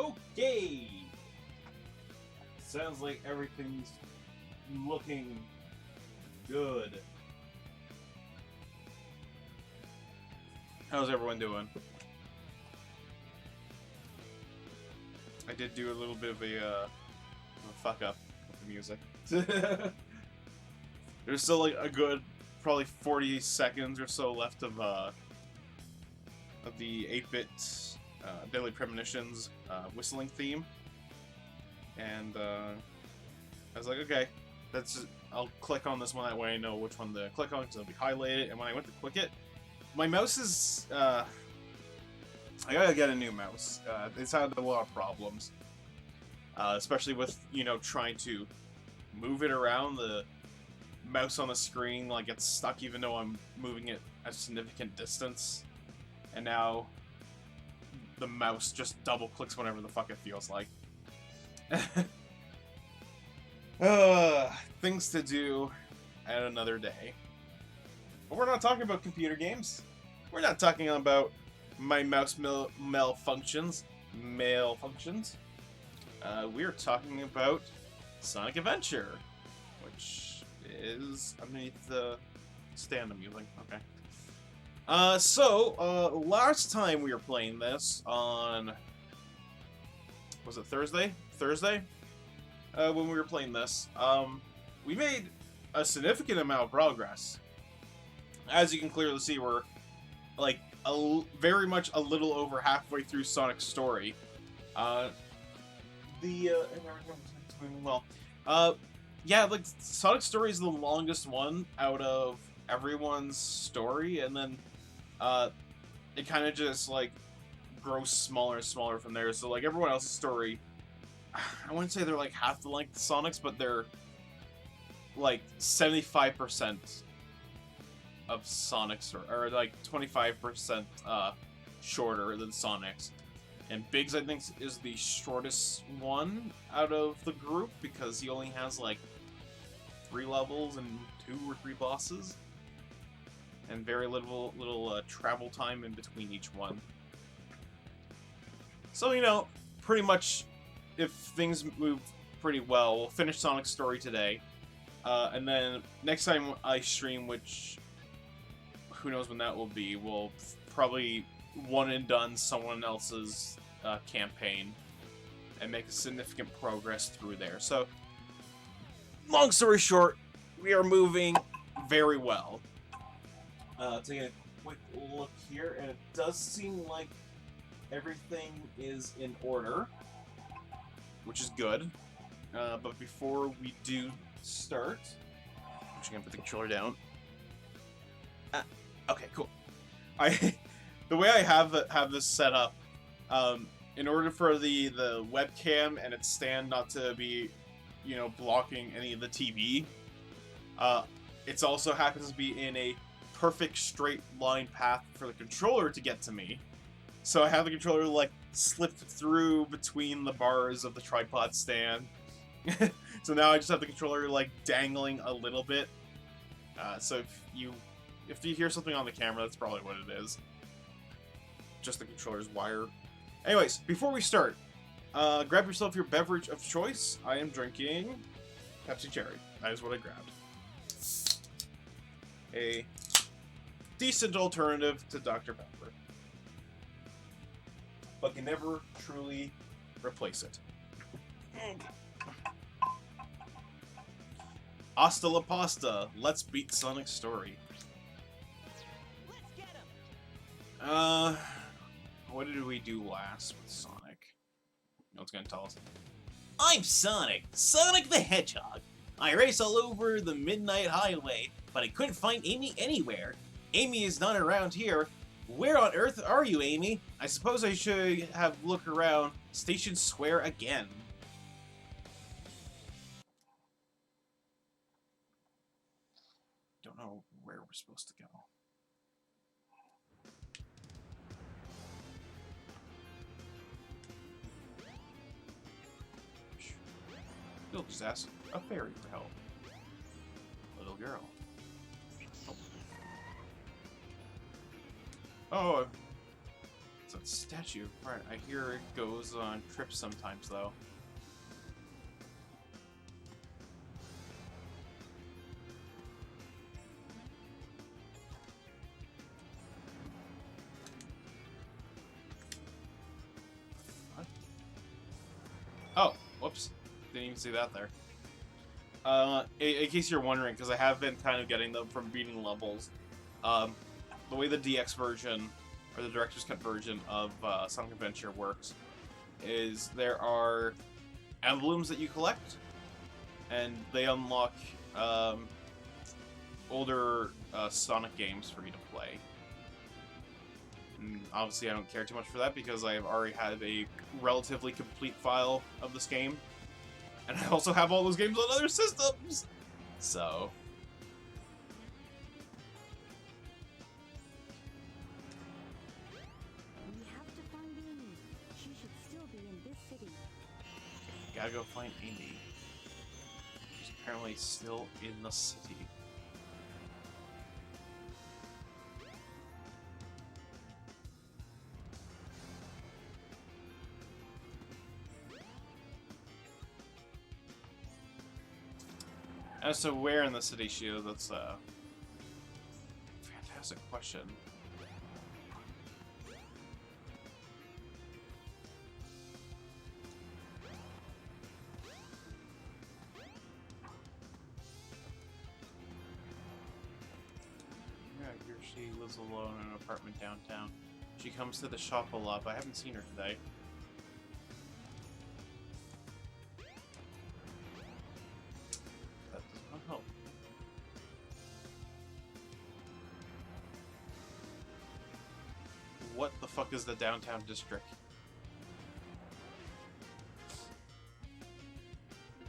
Okay! Sounds like everything's looking good. How's everyone doing? I did do a little bit of a fuck up with the music. There's still like a good, probably 40 seconds or so left of the 8-bit Deadly Premonitions whistling theme, and I was like, okay, I'll click on this one, that way I know which one to click on because it'll be highlighted. And when I went to click it, my mouse is I gotta get a new mouse. It's had a lot of problems, especially with trying to move it around. The mouse on the screen like gets stuck even though I'm moving it a significant distance, and now the mouse just double clicks whenever the fuck it feels like. Things to do at another day. But we're not talking about computer games. We're not talking about my mouse malfunctions. We're talking about Sonic Adventure, which is underneath the stand I'm using. Okay. Last time we were playing this on... Was it Thursday? When we were playing this, we made a significant amount of progress. As you can clearly see, we're like very much a little over halfway through Sonic's story. Yeah, like Sonic's story is the longest one out of everyone's story, and then it kind of just like grows smaller and smaller from there. So like everyone else's story, I wouldn't say they're like half the length of Sonic's, but they're like 75% of Sonic's, or like 25% shorter than Sonic's. And Biggs, I think, is the shortest one out of the group because he only has like 3 levels and 2 or 3 bosses, and very little travel time in between each one. So pretty much, if things move pretty well, we'll finish Sonic's story today, and then next time I stream, which who knows when that will be, we'll probably one and done someone else's campaign and make a significant progress through there. So, long story short, we are moving very well. Taking a quick look here, and it does seem like everything is in order, which is good. But before we do start, I'm just gonna put the controller down. Okay, cool. The way I have this set up, in order for the webcam and its stand not to be, blocking any of the TV, it also happens to be in a perfect straight line path for the controller to get to me. So I have the controller like slipped through between the bars of the tripod stand. So now I just have the controller like dangling a little bit. So if you hear something on the camera, that's probably what it is. Just the controller's wire. Anyways, before we start, grab yourself your beverage of choice. I am drinking Pepsi Cherry. That is what I grabbed. A decent alternative to Dr. Pepper, but can never truly replace it. Hasta la pasta. Let's beat Sonic's story. What did we do last with Sonic? No one's gonna tell us. I'm Sonic the Hedgehog. I race all over the Midnight Highway, but I couldn't find Amy anywhere. Amy is not around here. Where on earth are you, Amy? I suppose I should have looked around Station Square again. Don't know where we're supposed to go. You'll just ask a fairy for help. Little girl. Oh, it's a Statue. Right, I hear it goes on trips sometimes, though. What? Oh, whoops. Didn't even see that there. In case you're wondering, because I have been kind of getting them from beating levels, the way the DX version, or the Director's Cut version of Sonic Adventure works, is there are emblems that you collect, and they unlock older Sonic games for you to play. And obviously, I don't care too much for that because I already have a relatively complete file of this game. And I also have all those games on other systems! So... We have to find Amy. She should still be in this city. Gotta go find Amy. She's apparently still in the city. As to where in the city she is, that's a fantastic question. Yeah, here she lives alone in an apartment downtown. She comes to the shop a lot, but I haven't seen her today. That does not help. What the fuck is the downtown district?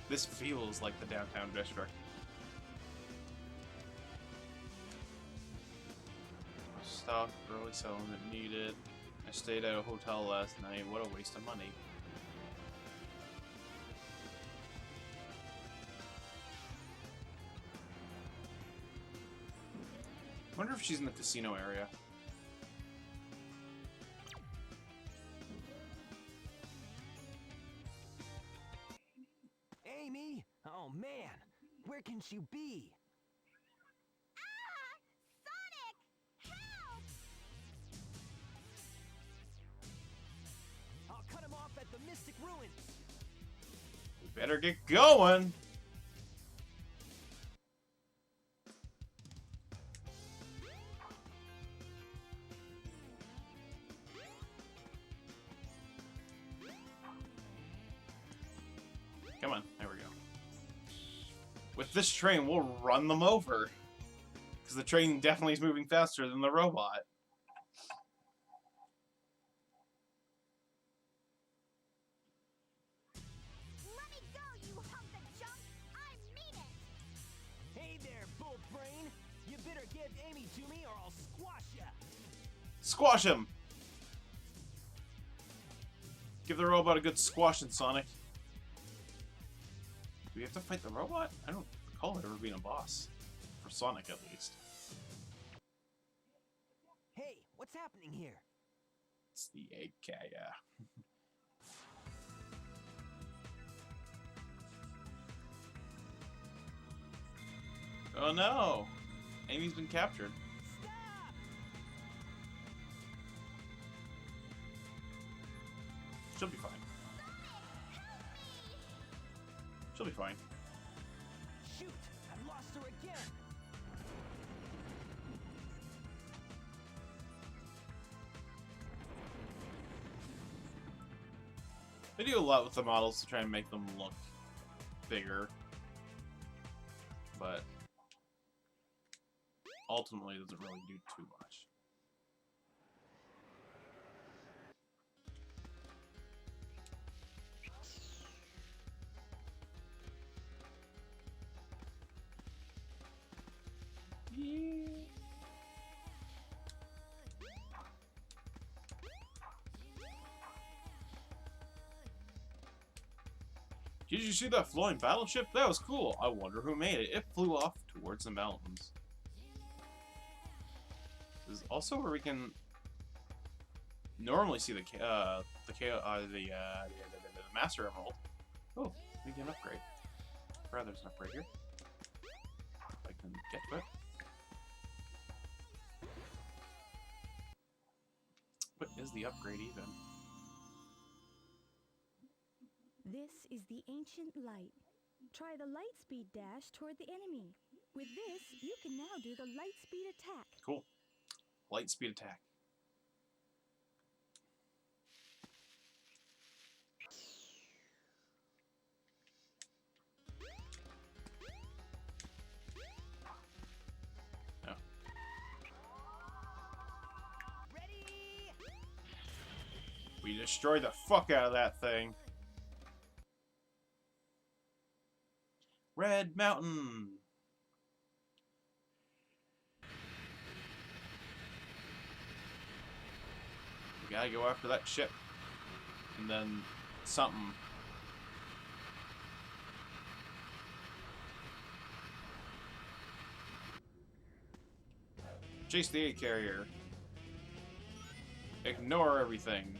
This feels like the downtown district. Stock, early settlement needed. I stayed at a hotel last night. What a waste of money. Wonder if she's in the casino area. Amy? Oh man, where can she be? Ah! Sonic! Help! I'll cut him off at the Mystic Ruins. We better get going! Come on, there we go. With this train, we'll run them over. Because the train definitely is moving faster than the robot. Let me go, you hunk of junk! I mean it! Hey there, bull brain. You better give Amy to me or I'll squash ya. Squash him! Give the robot a good squashing, Sonic. Do we have to fight the robot? I don't recall it ever being a boss. For Sonic, at least. Hey, what's happening here? It's the egg cat, yeah. Oh no! Amy's been captured. Stop! She'll be fine. She'll be fine. Shoot, I lost her again. They do a lot with the models to try and make them look bigger. But ultimately it doesn't really do too much. Did you see that flying battleship? That was cool. I wonder who made it. It flew off towards the mountains. This is also where we can normally see the Master Emerald. Oh, we get an upgrade. Rather, there's an upgrade here. If I can get to it. What is the upgrade even? This is the ancient light. Try the light speed dash toward the enemy. With this, you can now do the light speed attack. Cool. Light speed attack. No. Ready? We destroyed the fuck out of that thing. Red Mountain. We gotta go after that ship. And then something. Chase the aid carrier. Ignore everything.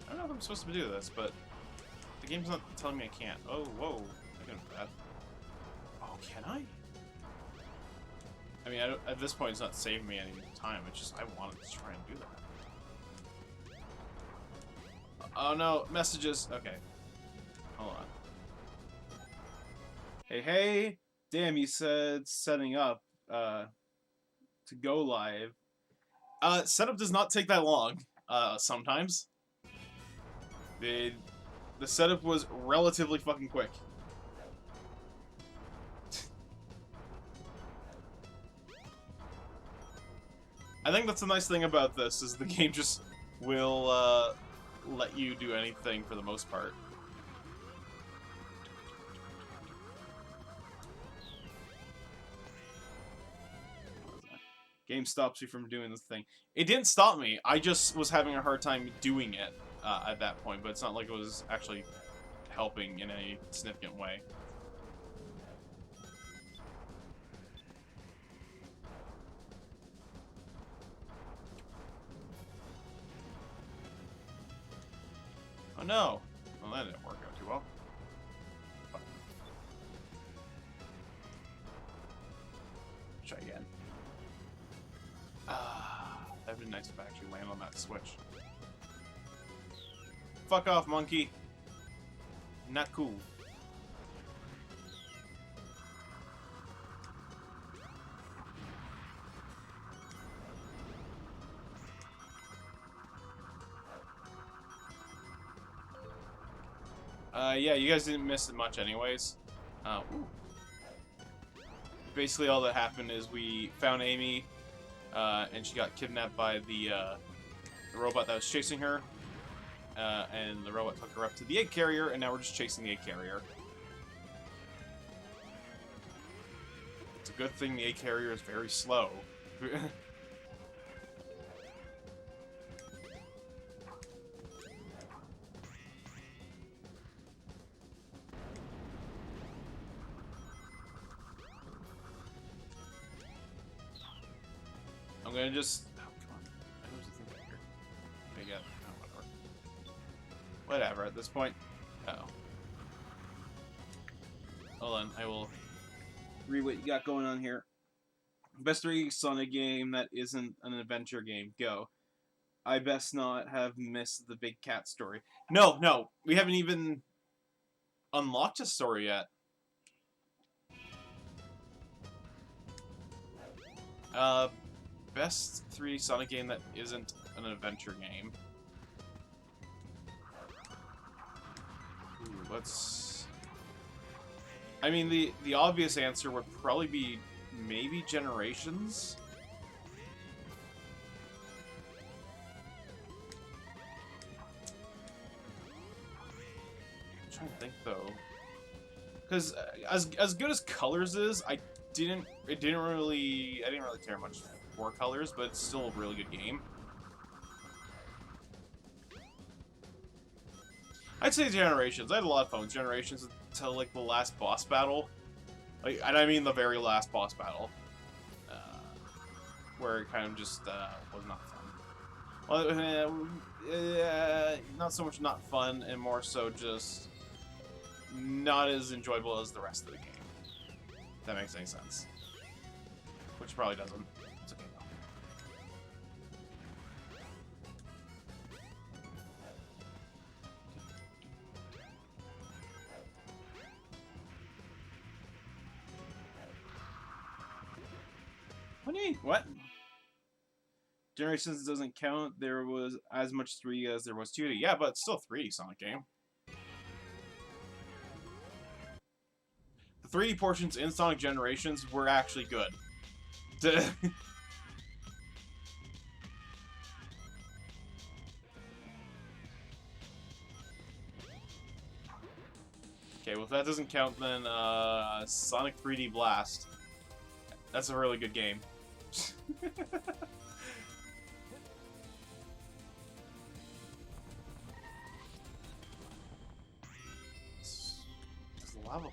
I don't know if I'm supposed to do this, but the game's not telling me I can't. Oh, whoa. I can do that. Oh, can I? I mean, at this point, it's not saving me any time. It's just I wanted to try and do that. Oh, no. Messages. Okay. Hold on. Hey, hey. Damn, you said setting up to go live. Setup does not take that long. Sometimes. The setup was relatively fucking quick. I think that's the nice thing about this, is the game just will let you do anything for the most part. Game stops you from doing this thing. It didn't stop me, I just was having a hard time doing it at that point, but it's not like it was actually helping in any significant way. Oh no! Well, that didn't work out too well. Fuck. Try again. That'd be nice if I actually land on that switch. Fuck off, monkey. Not cool. Yeah, you guys didn't miss it much anyways. Ooh. Basically all that happened is we found Amy, and she got kidnapped by the robot that was chasing her, and the robot took her up to the egg carrier, and now we're just chasing the egg carrier. It's a good thing the egg carrier is very slow. I'm gonna just... Oh, come on. There's a thing back here. I get... Oh, whatever. Whatever, at this point. Uh-oh. Hold on, I will read what you got going on here. Best 3 Sonic game that isn't an adventure game. Go. I best not have missed the big cat story. No, no! We haven't even unlocked a story yet. Best 3 Sonic game that isn't an adventure game. Ooh, let's... I mean, the obvious answer would probably be maybe Generations. I'm trying to think, though. Because as good as Colors is, I didn't really care much for Colors, but it's still a really good game. I'd say Generations. I had a lot of fun with Generations until like the last boss battle, like, and I mean the very last boss battle. where it kind of just was not fun. Well, not so much not fun, and more so just not as enjoyable as the rest of the game. If that makes any sense. Which probably doesn't. It's okay though. What? Generations doesn't count. There was as much 3D as there was 2D. Yeah, but it's still a 3D Sonic game. The 3D portions in Sonic Generations were actually good. Okay, well if that doesn't count, then Sonic 3D Blast. That's a really good game. Does the lava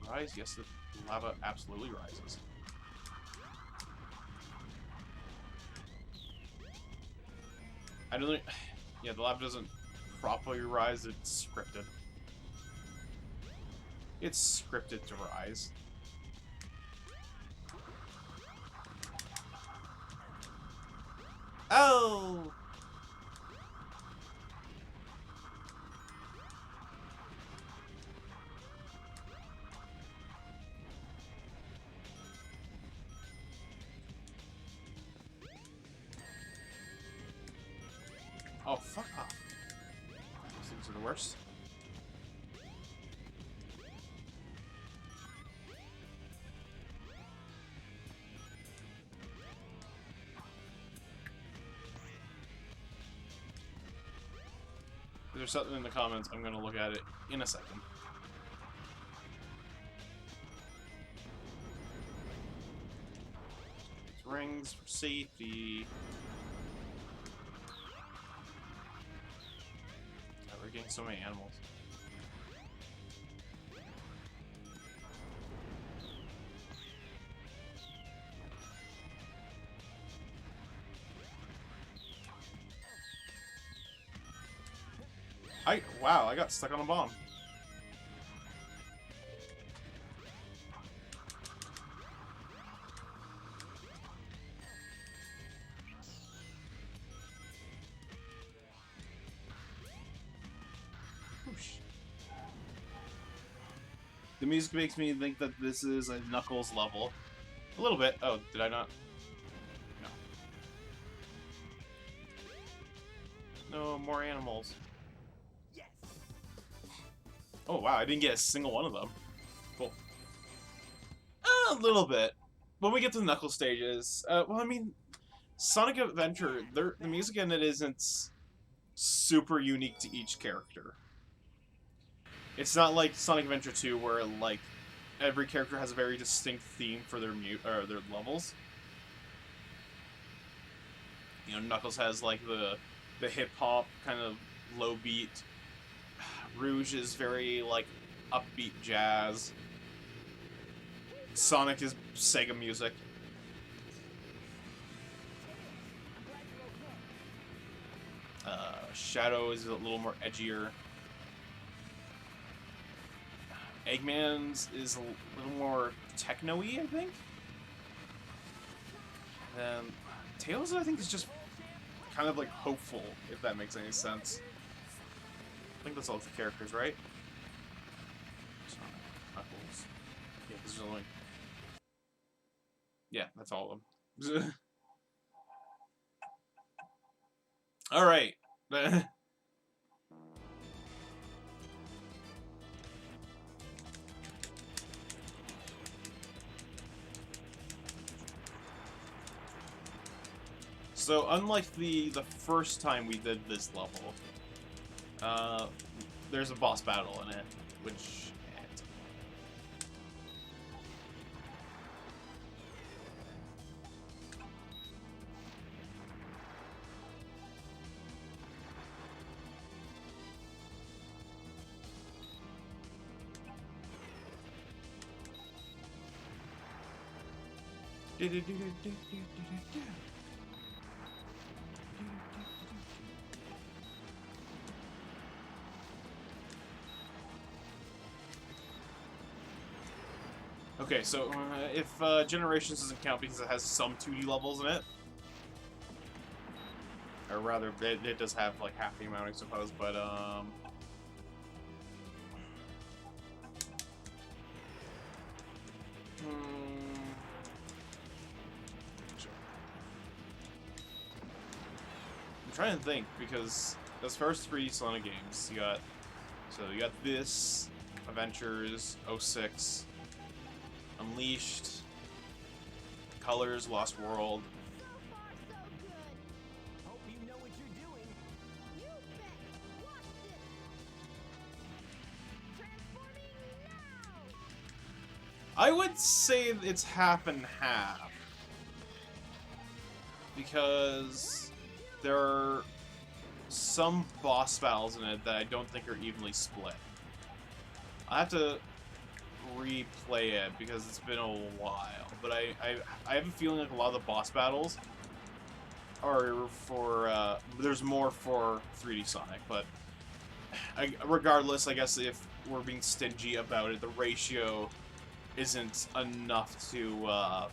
rise? Yes, the lava absolutely rises. I don't think... Yeah, the lava doesn't properly rise, it's scripted. It's scripted to rise. Oh! Oh, fuck off. These things are the worst. If there's something in the comments, I'm gonna look at it in a second. Rings for safety. God, we're getting so many animals. Wow, I got stuck on a bomb. Whoosh. The music makes me think that this is a Knuckles level. A little bit. Oh, did I not? No. No, more animals. Oh wow, I didn't get a single one of them. Cool. A little bit. When we get to the Knuckles stages, well, I mean, Sonic Adventure, the music in it isn't super unique to each character. It's not like Sonic Adventure 2, where like every character has a very distinct theme for their their levels. You know, Knuckles has like the hip hop kind of low beat. Rouge is very, like, upbeat jazz. Sonic is Sega music. Shadow is a little more edgier. Eggman's is a little more techno-y, I think. And Tails, I think, is just kind of, like, hopeful, if that makes any sense. I think that's all the characters, right? Sonic, Knuckles. Yeah, this is only... Yeah, that's all of them. Alright. So, unlike the first time we did this level, there's a boss battle in it, which... Okay, so if Generations doesn't count because it has some 2D levels in it, or rather, it does have like half the amount, I suppose. But I'm trying to think because those first 3 Sonic games, you got this, Adventures, 06, Unleashed, Colors, Lost World. So far, so good. Hope you know what you're doing. You bet. Watch this. Transforming now. I would say it's half and half because there are some boss battles in it that I don't think are evenly split. I have to replay it because it's been a while, but I have a feeling like a lot of the boss battles are for there's more for 3D Sonic, but regardless, I guess if we're being stingy about it, the ratio isn't enough to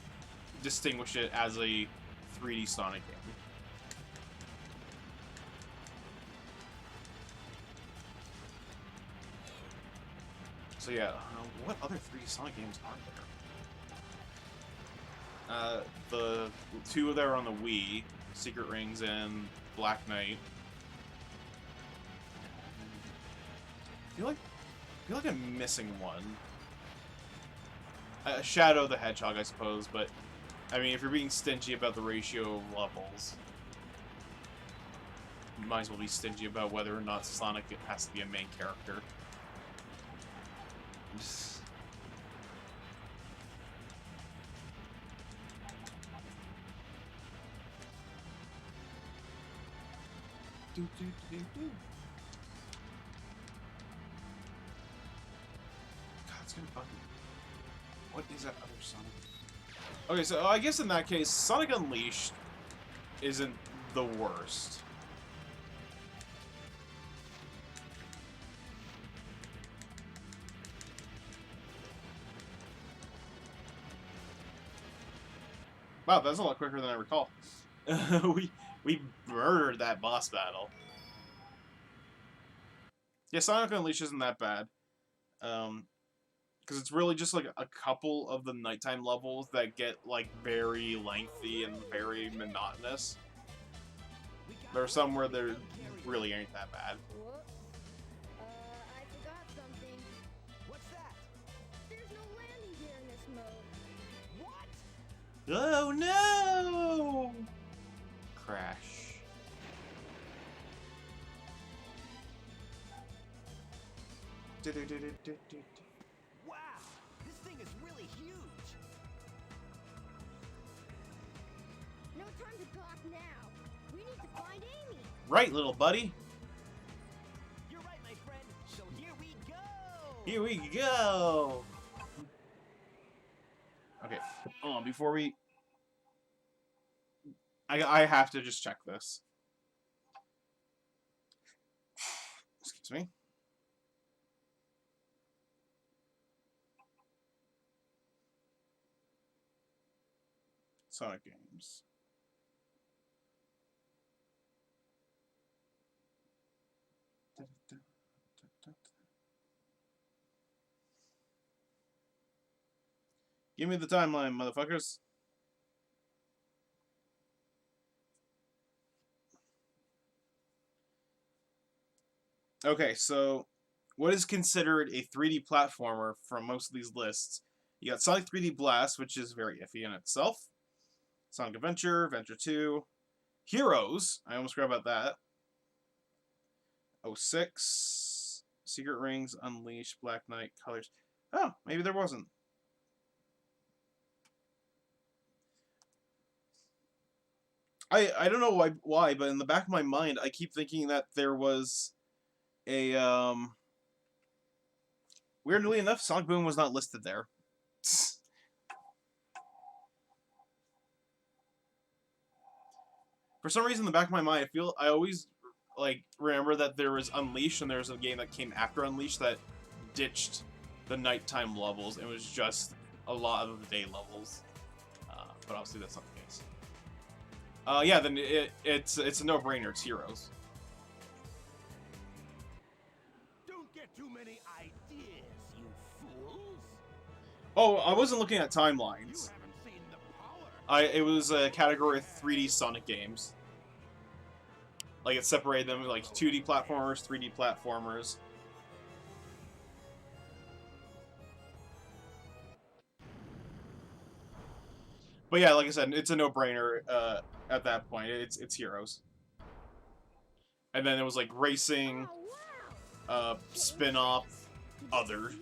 distinguish it as a 3D Sonic game. So yeah, what other 3D Sonic games are there? The 2 that are on the Wii, Secret Rings and Black Knight. I feel like I'm missing one. Shadow the Hedgehog, I suppose, but I mean, if you're being stingy about the ratio of levels, you might as well be stingy about whether or not Sonic has to be a main character. God, it's gonna bug me. What is that other Sonic? Okay, so I guess in that case, Sonic Unleashed isn't the worst. Wow, that's a lot quicker than I recall. we murdered that boss battle. Yeah, Sonic Unleashed isn't that bad. Because it's really just like a couple of the nighttime levels that get like very lengthy and very monotonous. There are some where there really ain't that bad. Whoops. I forgot something. What's that? There's no landing gear in this mode. What? Oh no! Crash. Wow, this thing is really huge. No time to talk now. We need to find Amy. Right, little buddy. You're right, my friend. So here we go. Here we go. Okay, hold on. Before we, I have to just check this. Excuse me. Sonic games. Give me the timeline, motherfuckers. Okay, so what is considered a 3D platformer from most of these lists? You got Sonic 3D Blast, which is very iffy in itself. Sonic Adventure, Adventure 2. Heroes, I almost forgot about that. 06. Secret Rings, Unleashed, Black Knight, Colors. Oh, maybe there wasn't. I don't know why, but in the back of my mind, I keep thinking that there was a, weirdly enough, Sonic Boom was not listed there. For some reason, in the back of my mind, I always like remember that there was Unleashed and there was a game that came after Unleashed that ditched the nighttime levels. It was just a lot of the day levels. But obviously that's not the case. Yeah, then it's a no-brainer. It's Heroes. Don't get too many ideas, you fools. Oh, I wasn't looking at You timelines. haven't seen the power. It was a category of 3D Sonic games. Like, it separated them like 2D platformers, 3D platformers. But yeah, like I said, it's a no-brainer at that point. It's Heroes. And then it was like Racing, spin-off, Other.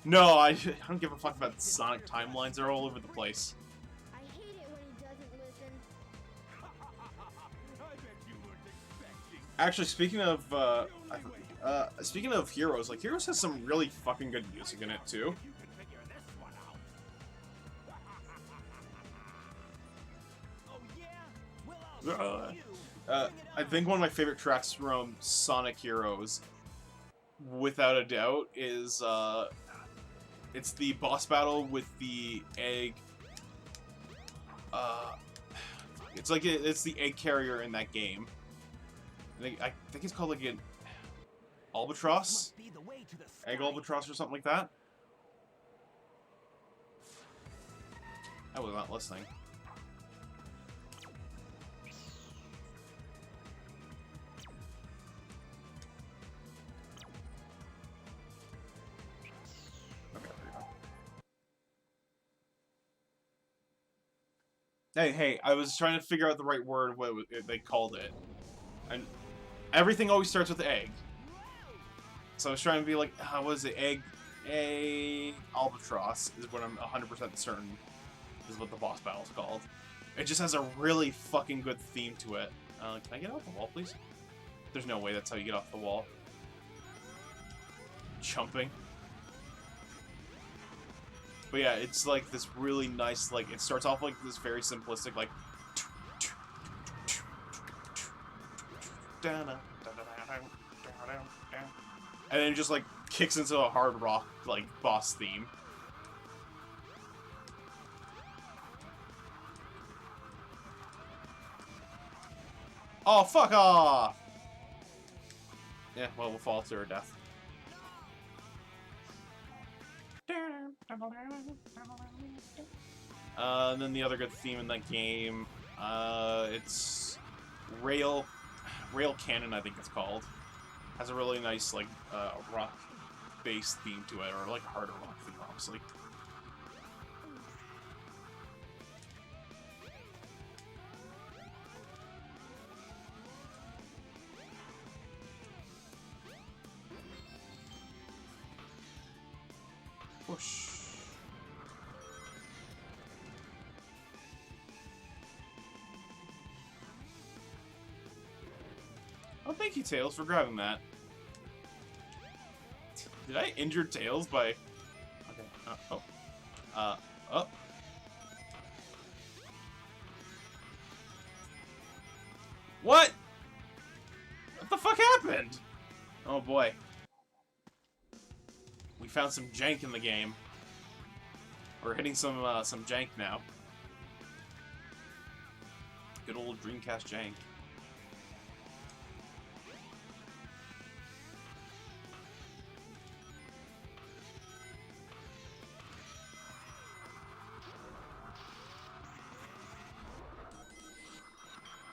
No, I don't give a fuck about Sonic timelines. They're all over the place. I hate it when he doesn't listen. I bet you weren't expecting. Actually, speaking of Heroes, like Heroes has some really fucking good music in it too. You can figure this one out. Oh yeah? Well, I'll show you. I think one of my favorite tracks from Sonic Heroes, without a doubt, is it's the boss battle with the egg. It's the egg carrier in that game. I think it's called like an Albatross, Must be the way to the sky. egg Albatross or something like that. I was not listening. Okay, there you go. Hey, I was trying to figure out the right word, what they called it. And everything always starts with egg. So I was trying to be like, what is it? Egg Albatross is what I'm 100% certain is what the boss battle's called. It just has a really fucking good theme to it. Can I get off the wall, please? There's no way that's how you get off the wall. Chumping. But yeah, it's like this really nice, like, it starts off like this very simplistic, like, and then it just like kicks into a hard rock like boss theme. Oh, fuck off! Yeah, well, we'll fall to her death. And then the other good theme in that game, it's Rail Cannon, I think it's called. Has a really nice, like, rock-based theme to it, or like a harder rock theme, obviously. Whoosh. Oh, thank you, Tails, for grabbing that. Did I injure Tails by... Okay, oh. What? What the fuck happened? Oh, boy. We found some jank in the game. We're hitting some jank now. Good old Dreamcast jank.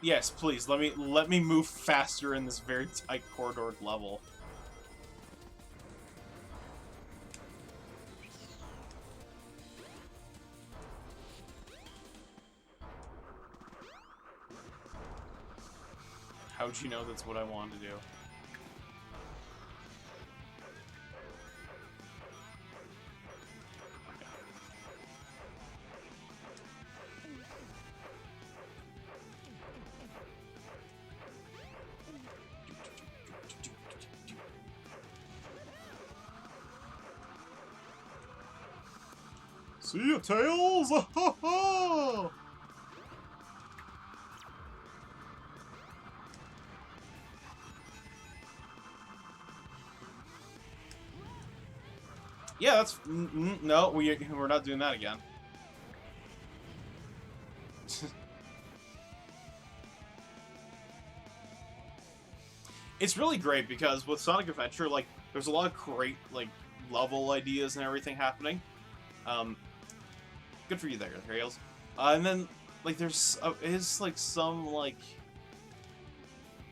Yes, please, let me move faster in this very tight corridored level. How'd you know that's what I wanted to do? See ya, Tails! Yeah, that's... no, we're not doing that again. It's really great because with Sonic Adventure, like, there's a lot of great, like, level ideas and everything happening. Good for you there, Rails. And then, like, there's is like some like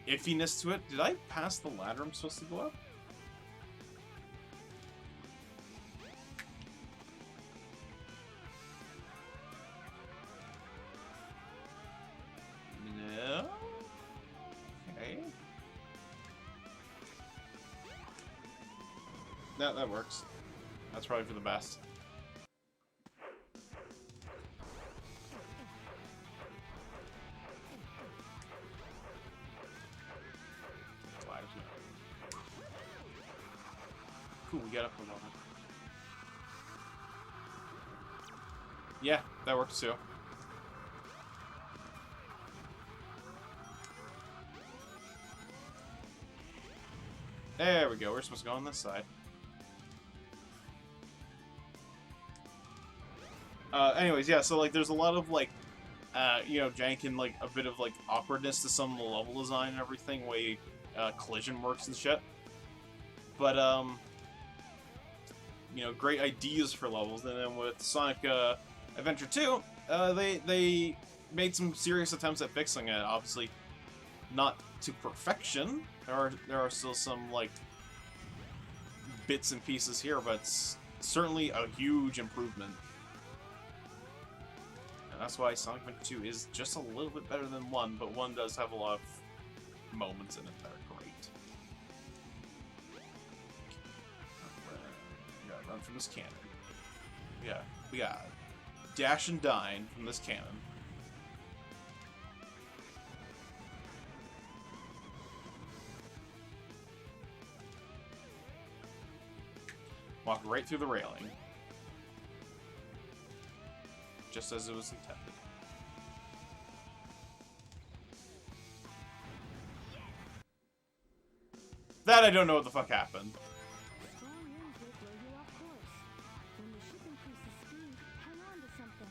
iffiness to it. Did I pass the ladder I'm supposed to go up? No. Okay. That works. That's probably for the best. Cool, we got up a moment. Yeah, that works too. There we go. We're supposed to go on this side. Anyways, yeah, so, like, there's a lot of, like, you know, jank and, like, a bit of, like, awkwardness to some of the level design and everything, way collision works and shit. But, you know, great ideas for levels. And then with Sonic Adventure 2, they made some serious attempts at fixing it. Obviously, not to perfection. There are still some, like, bits and pieces here, but it's certainly a huge improvement. And that's why Sonic Adventure 2 is just a little bit better than 1, but 1 does have a lot of moments in it that are great. We gotta run from this cannon. We got dash and dine from this cannon. Walk right through the railing. Just as it was intended. That I don't know what the fuck happened. Strong winds will blow you off course. When the ship increases speed, hang on to something.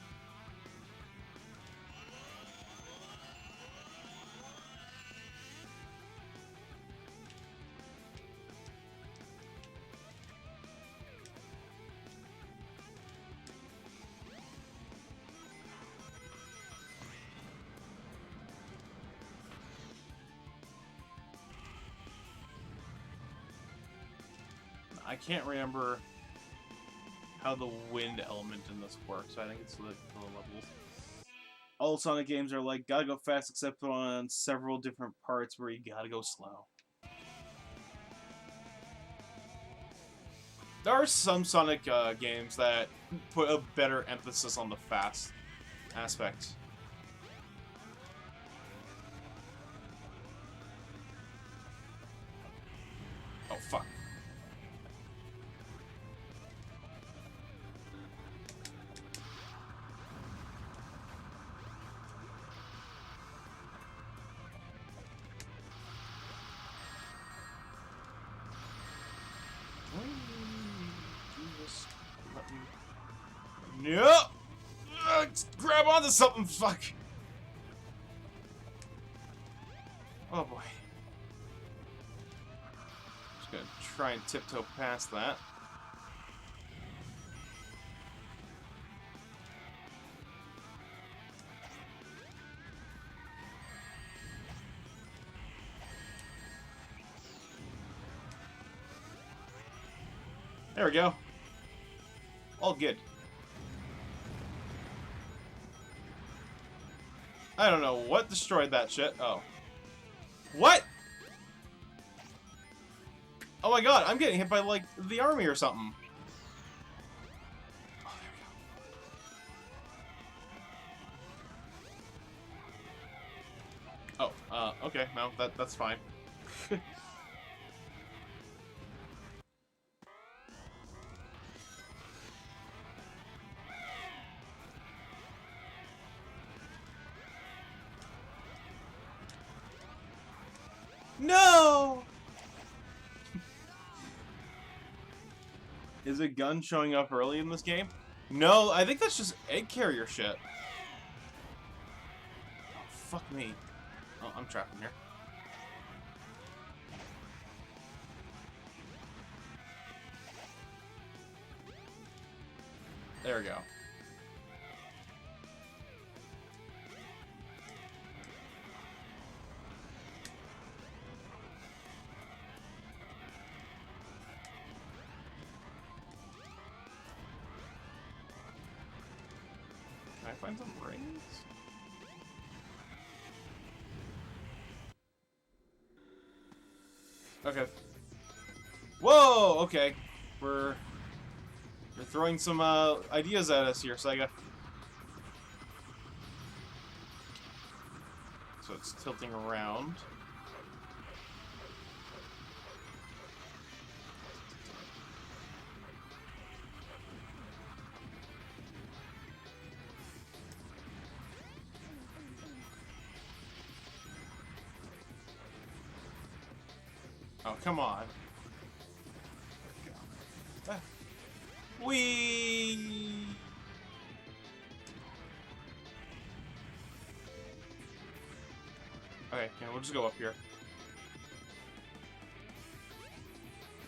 I can't remember how the wind element in this works. I think it's the levels. All Sonic games are like, gotta go fast, except on several different parts where you gotta go slow. There are some Sonic games that put a better emphasis on the fast aspect. Oh, fuck. No! Grab onto something, fuck! Oh boy. Just gonna try and tiptoe past that. There we go. All good. I don't know what destroyed that shit. Oh. What? Oh my god, I'm getting hit by, like, the army or something. Oh, there we go. Oh, okay, no, that's fine. No! Is a gun showing up early in this game? No, I think that's just egg carrier shit. Oh, fuck me. Oh, I'm trapped in here. There we go. Can I find some rings? Okay. Whoa! Okay. We're throwing some ideas at us here, Sega. So it's tilting around. Oh, come on. Ah. Whee! Okay, yeah, we'll just go up here.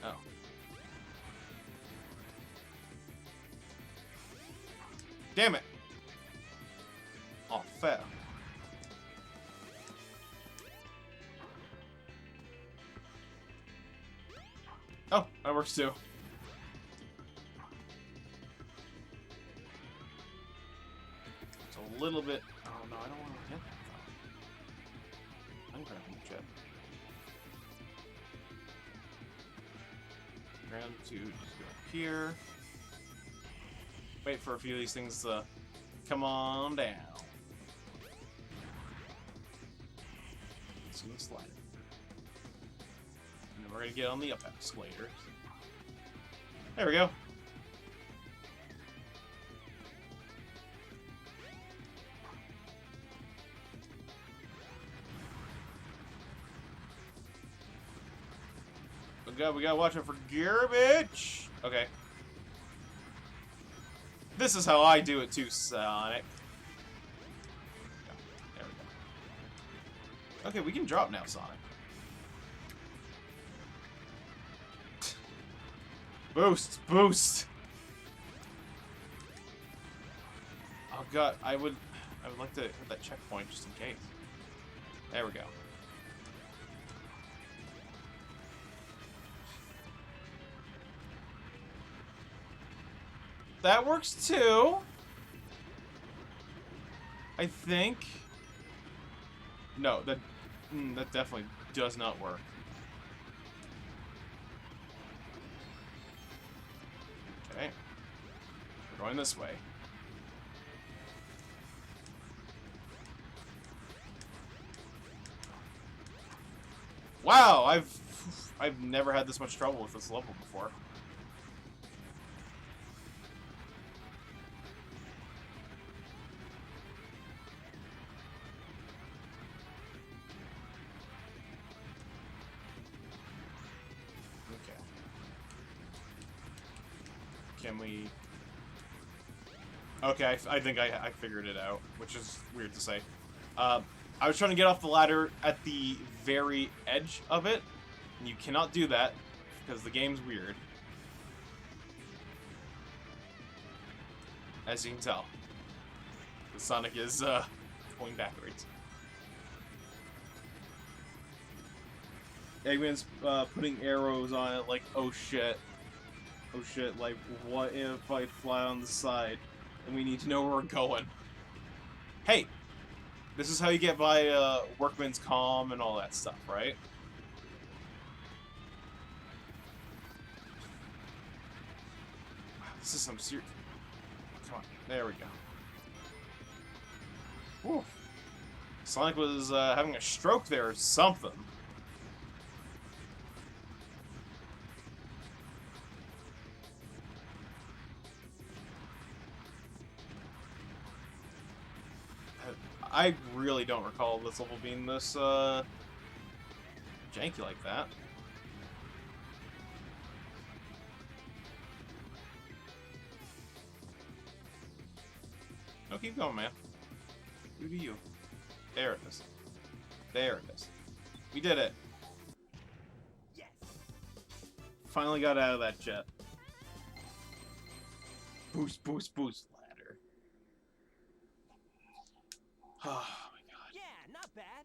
Oh. Damn it! Oh, fair. Oh, that works too. It's a little bit... Oh no, I don't want to hit that though. I'm grabbing the jet. Ground to just go up here. Wait for a few of these things to come on down. Let's do the slider. And then we're gonna get on the up escalator. There we go. We gotta watch out for garbage. Okay. This is how I do it too, Sonic. There we go. Okay, we can drop now, Sonic. Boost! Boost! Oh god, I would like to hit that checkpoint just in case. There we go. That works too. I think. No, that definitely does not work. Okay. We're going this way. Wow, I've never had this much trouble with this level before. Can we... Okay, I think I figured it out, which is weird to say. I was trying to get off the ladder at the very edge of it, and you cannot do that, because the game's weird. As you can tell. The Sonic is, going backwards. Eggman's, putting arrows on it like, oh shit. Oh shit, like, what if I fly on the side and we need to know where we're going? Hey! This is how you get by, Workman's Calm and all that stuff, right? Wow, this is some serious... Come on, there we go. Whew. Sonic was, having a stroke there or something. I really don't recall this level being this, janky like that. No, keep going, man. You do you. There it is. There it is. We did it. Yes. Finally got out of that jet. Boost, boost, boost ladder. Oh my god. Yeah, not bad.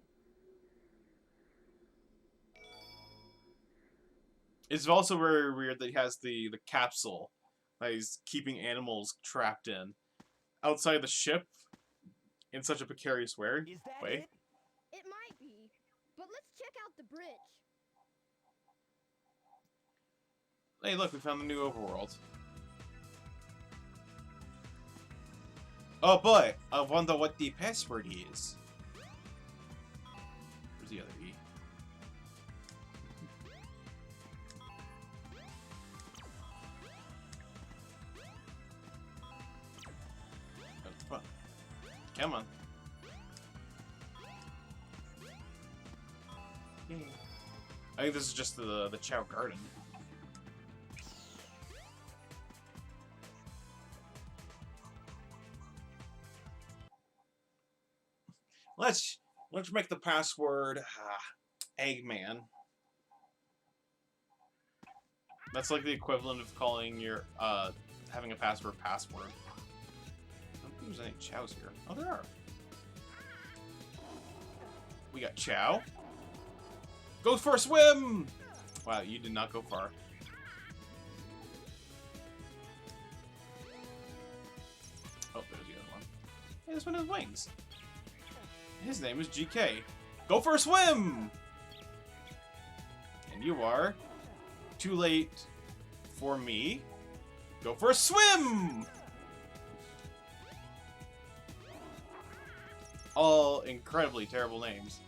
It's also very weird that he has the capsule that he's keeping animals trapped in outside the ship in such a precarious way. Is that Way. it? It might be, but let's check out the bridge. Hey, look, we found the new overworld. Oh boy, I wonder what the password is. Where's the other E? Oh, come on. Come on. I think this is just the Chow Garden. Let's make the password Eggman. That's like the equivalent of calling your having a password. I don't think there's any Chows here. Oh, there are. We got Chow. Go for a swim! Wow, you did not go far. Oh, there's the other one. Hey, this one has wings. His name is GK. Go for a swim! And you are too late for me. Go for a swim! All incredibly terrible names.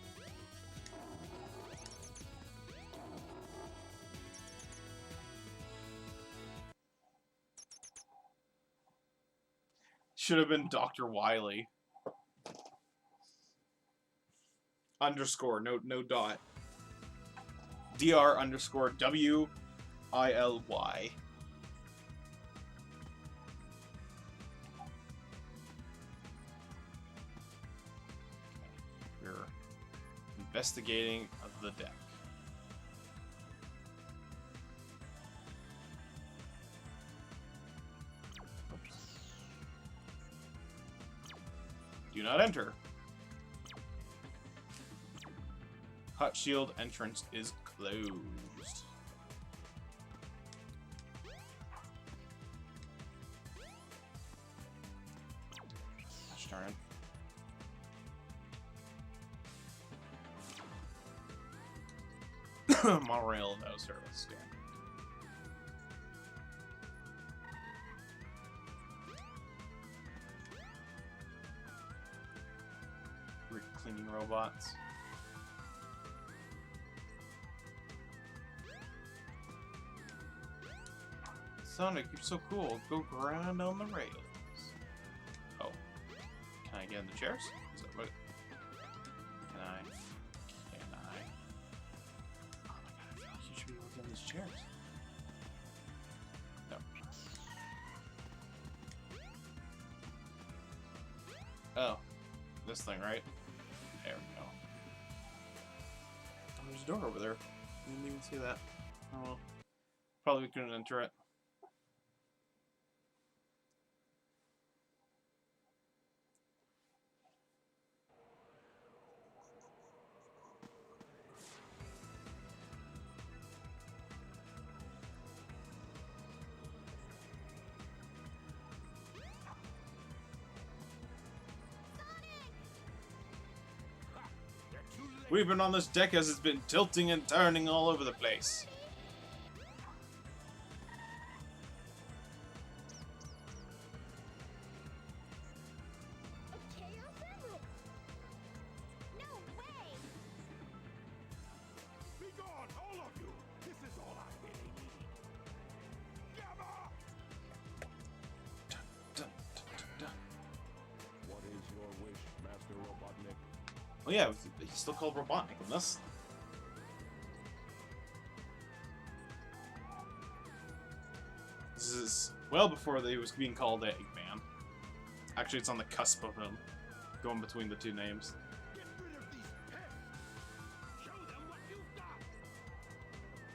Should have been Dr. Wily. Underscore, no dot. DR_WILY. We're investigating the deck. Oops. Do not enter. Hut shield entrance is closed. Gosh darn it. Monorail, no service. Damn. We're cleaning robots. Sonic, you're so cool. Go grind on the rails. Oh. Can I get in the chairs? Is that what? Can I? Can I? Oh my god, I feel like you should be able to get in these chairs. No. Oh. This thing, right? There we go. Oh, there's a door over there. Didn't even see that. Oh well. Probably couldn't enter it. We've been on this deck as it's been tilting and turning all over the place. A Chaos Emerald! No way! Be gone, all of you! This is all I really need. Gamma! Dun, dun, dun, dun. What is your wish, Master Robotnik? Oh yeah, he's still called Robotnik in this. This is well before he was being called Eggman. Actually, it's on the cusp of them, going between the two names. Get rid of these pests! Show them what you've got!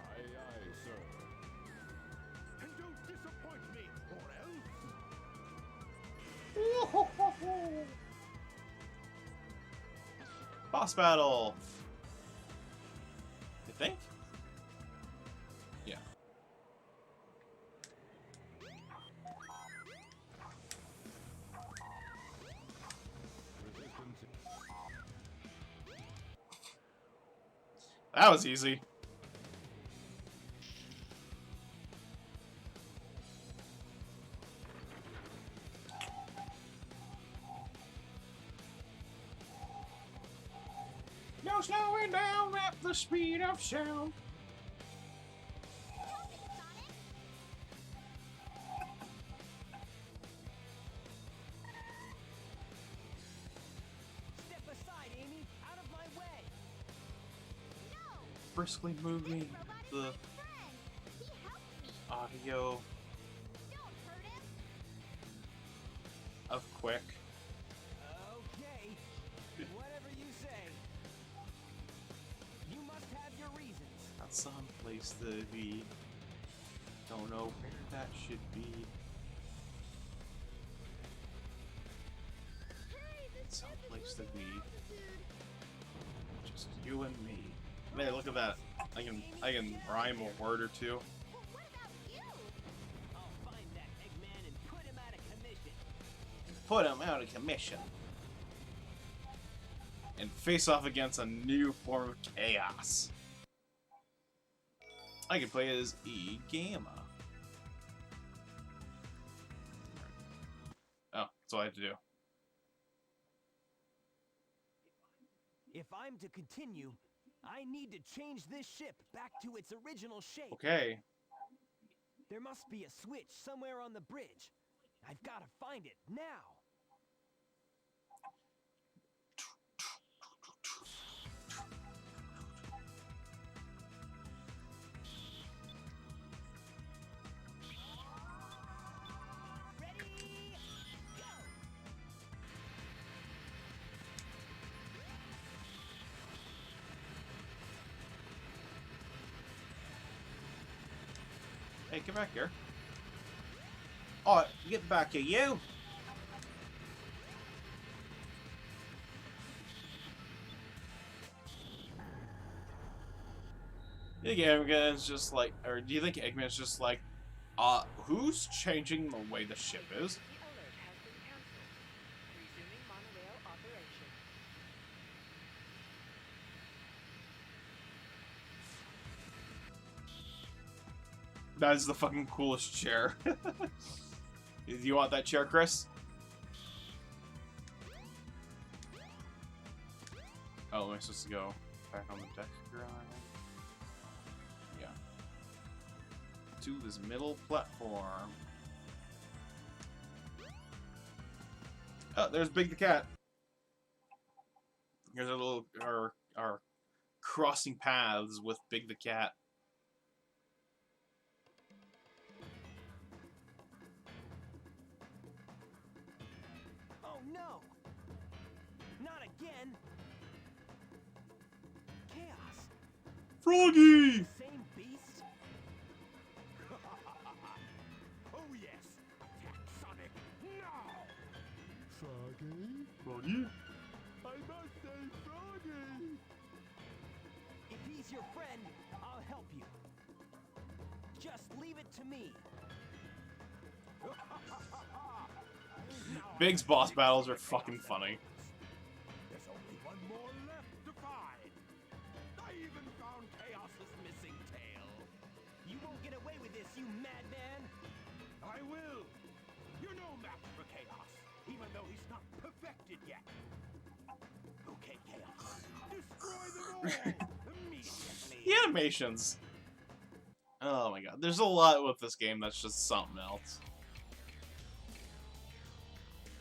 Aye, aye, sir. And don't disappoint me, or else... Boss battle. You think? Yeah. Resistance. That was easy. No slowing down at the speed of sound. Help it, Sonic! Step aside, Amy! Out of my way! No! Briskly moving This robot is the my friend! He helped me! audio Don't hurt him! of Quick. Okay. Whatever you say. You must have your reasons. Not some place to be. Don't know where that should be. Hurry, this Some ship is place to losing be. altitude! Just you and me. There, look at that. I can rhyme a word or two. Well, what about you? I'll find that Eggman and put him out of commission. Put him out of commission. And face off against a new form of chaos. I can play as E Gamma. Oh, that's all I have to do. If I'm to continue, I need to change this ship back to its original shape. Okay. There must be a switch somewhere on the bridge. I've got to find it now. Ready? Go! Hey, get back here. Oh, get back here, you! You think Eggman's just like, or do you think Eggman's just like, who's changing the way the ship is? The alert has been cancelled. Resuming monorail operation. That is the fucking coolest chair. Do you want that chair, Chris? Oh, am I supposed to go back on the deck grind? Yeah. To this middle platform. Oh, there's Big the Cat. Here's our little our crossing paths with Big the Cat. Oh no! Not again! Chaos! Froggy! Same beast? Oh yes! Attack Sonic now! Froggy? Froggy? I must say Froggy! If he's your friend, I'll help you. Just leave it to me. Big's boss battles are fucking funny. There's only one more left to find. I even found Chaos's missing tail. You won't get away with this, you madman! I will. You're no match for Chaos, even though he's not perfected yet. Okay, Chaos. Destroy them all immediately. The animations. Oh my god. There's a lot with this game that's just something else.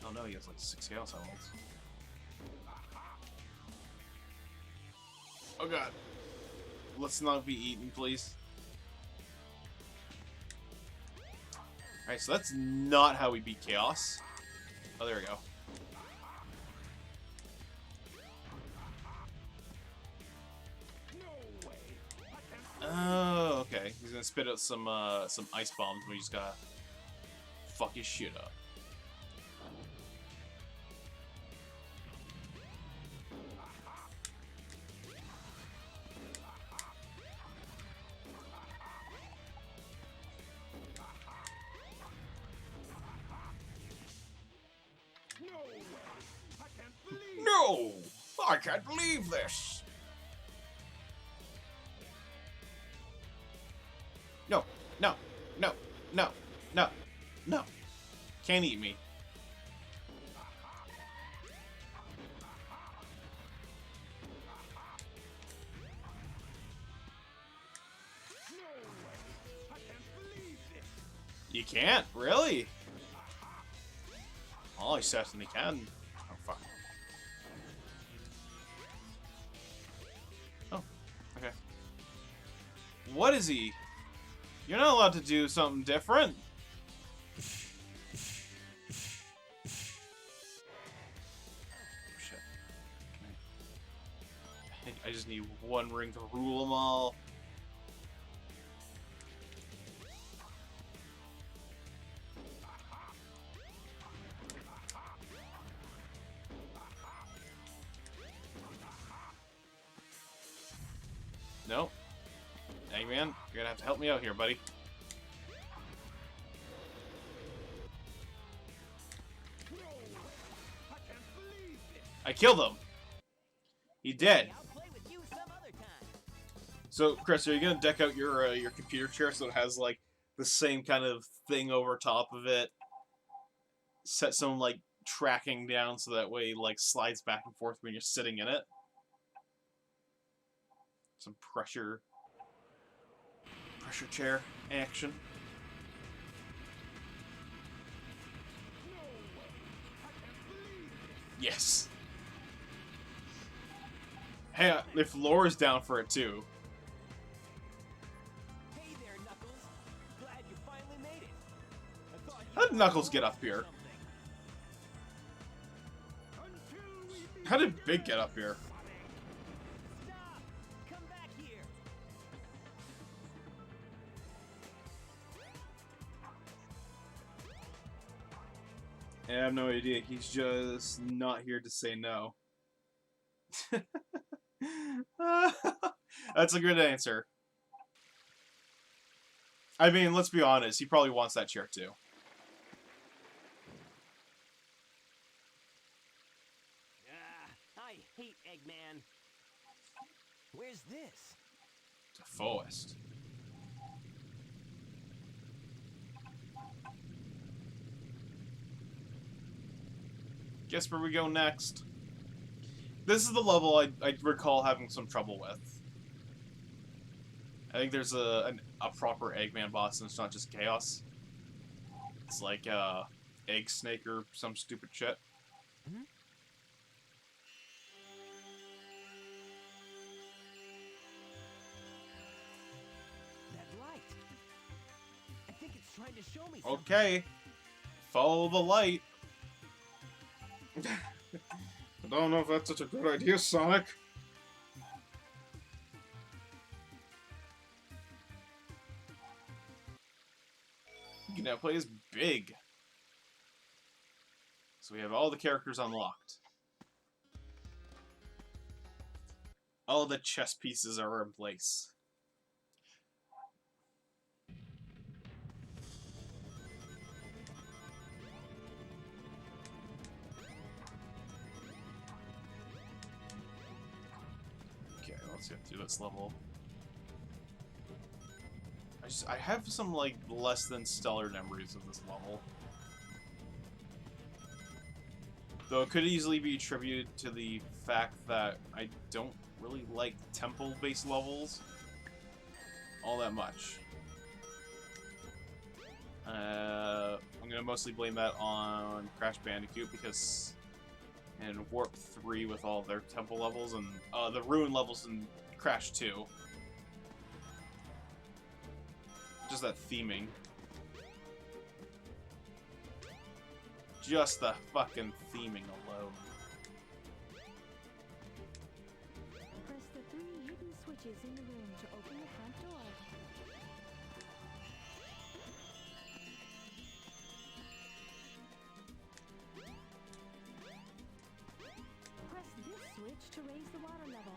Oh no, he has like 6 chaos elements. Oh god. Let's not be eaten, please. Alright, so that's not how we beat chaos. Oh, there we go. Oh, okay. He's gonna spit out some ice bombs. We just gotta fuck his shit up. No! I can't believe this! No, no, no, no, no, no. Can't eat me. You can't? Really? Oh, he certainly can. Oh, fuck. Oh, okay. What is he? You're not allowed to do something different. Shit. I just need one ring to rule them all. Nope. Eggman, you're gonna have to help me out here, buddy. I killed him! He dead. So, Chris, are you gonna deck out your computer chair so it has, like, the same kind of thing over top of it? Set some, like, tracking down so that way, like, slides back and forth when you're sitting in it? Some pressure chair action. Yes. Hey, if Laura's down for it too. Hey there, Knuckles. Glad you finally made it. I thought How did Knuckles get up here? How did Big get up here? Stop! Come back here. I have no idea. He's just not here to say no. That's a good answer. I mean, let's be honest. He probably wants that chair too. I hate Eggman. Where's this? The forest. Guess where we go next. This is the level I recall having some trouble with. I think there's a proper Eggman boss and it's not just Chaos. It's like Egg Snake or some stupid shit. Hmm? That light. I think it's trying to show me something. Okay. Follow the light. I don't know if that's such a good idea, Sonic. You can now play as Big. So we have all the characters unlocked. All the chess pieces are in place. Okay, let's get through this level. I have some, like, less than stellar memories of this level. Though it could easily be attributed to the fact that I don't really like temple-based levels all that much. I'm gonna mostly blame that on Crash Bandicoot because in Warp 3 with all their temple levels and the ruin levels in Crash 2. Just that theming. just the fucking theming alone. Press the 3 hidden switches in the room to open the front door. Press this switch to raise the water level.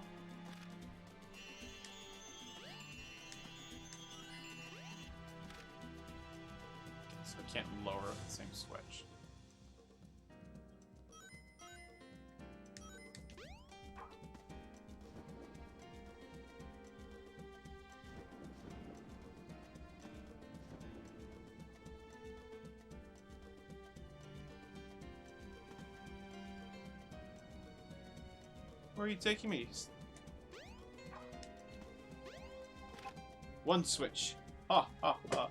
So I can't lower the same switch. Where are you taking me? One switch. Ha ha ha.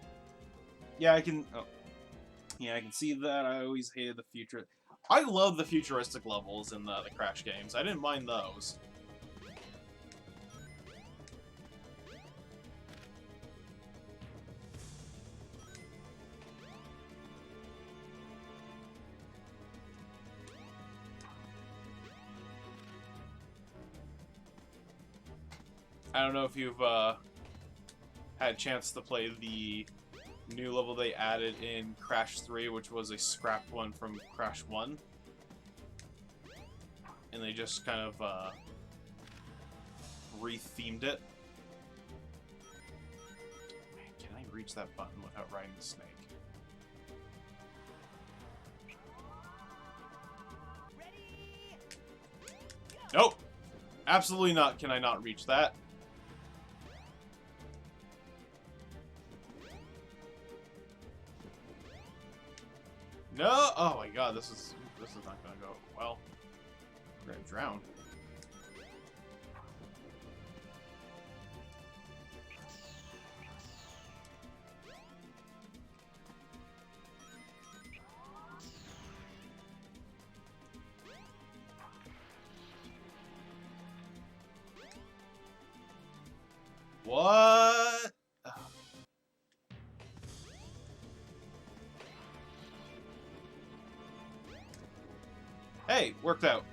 Yeah, I can. Oh. Yeah, I can see that. I always hated the future. I love the futuristic levels in the Crash games. I didn't mind those. I don't know if you've had a chance to play the new level they added in Crash 3, which was a scrapped one from Crash 1. And they just kind of re-themed it. Man, can I reach that button without riding the snake? Nope! Absolutely not can I not reach that. No! Oh my god, this is not gonna go well. We're gonna drown. What? Hey, worked out.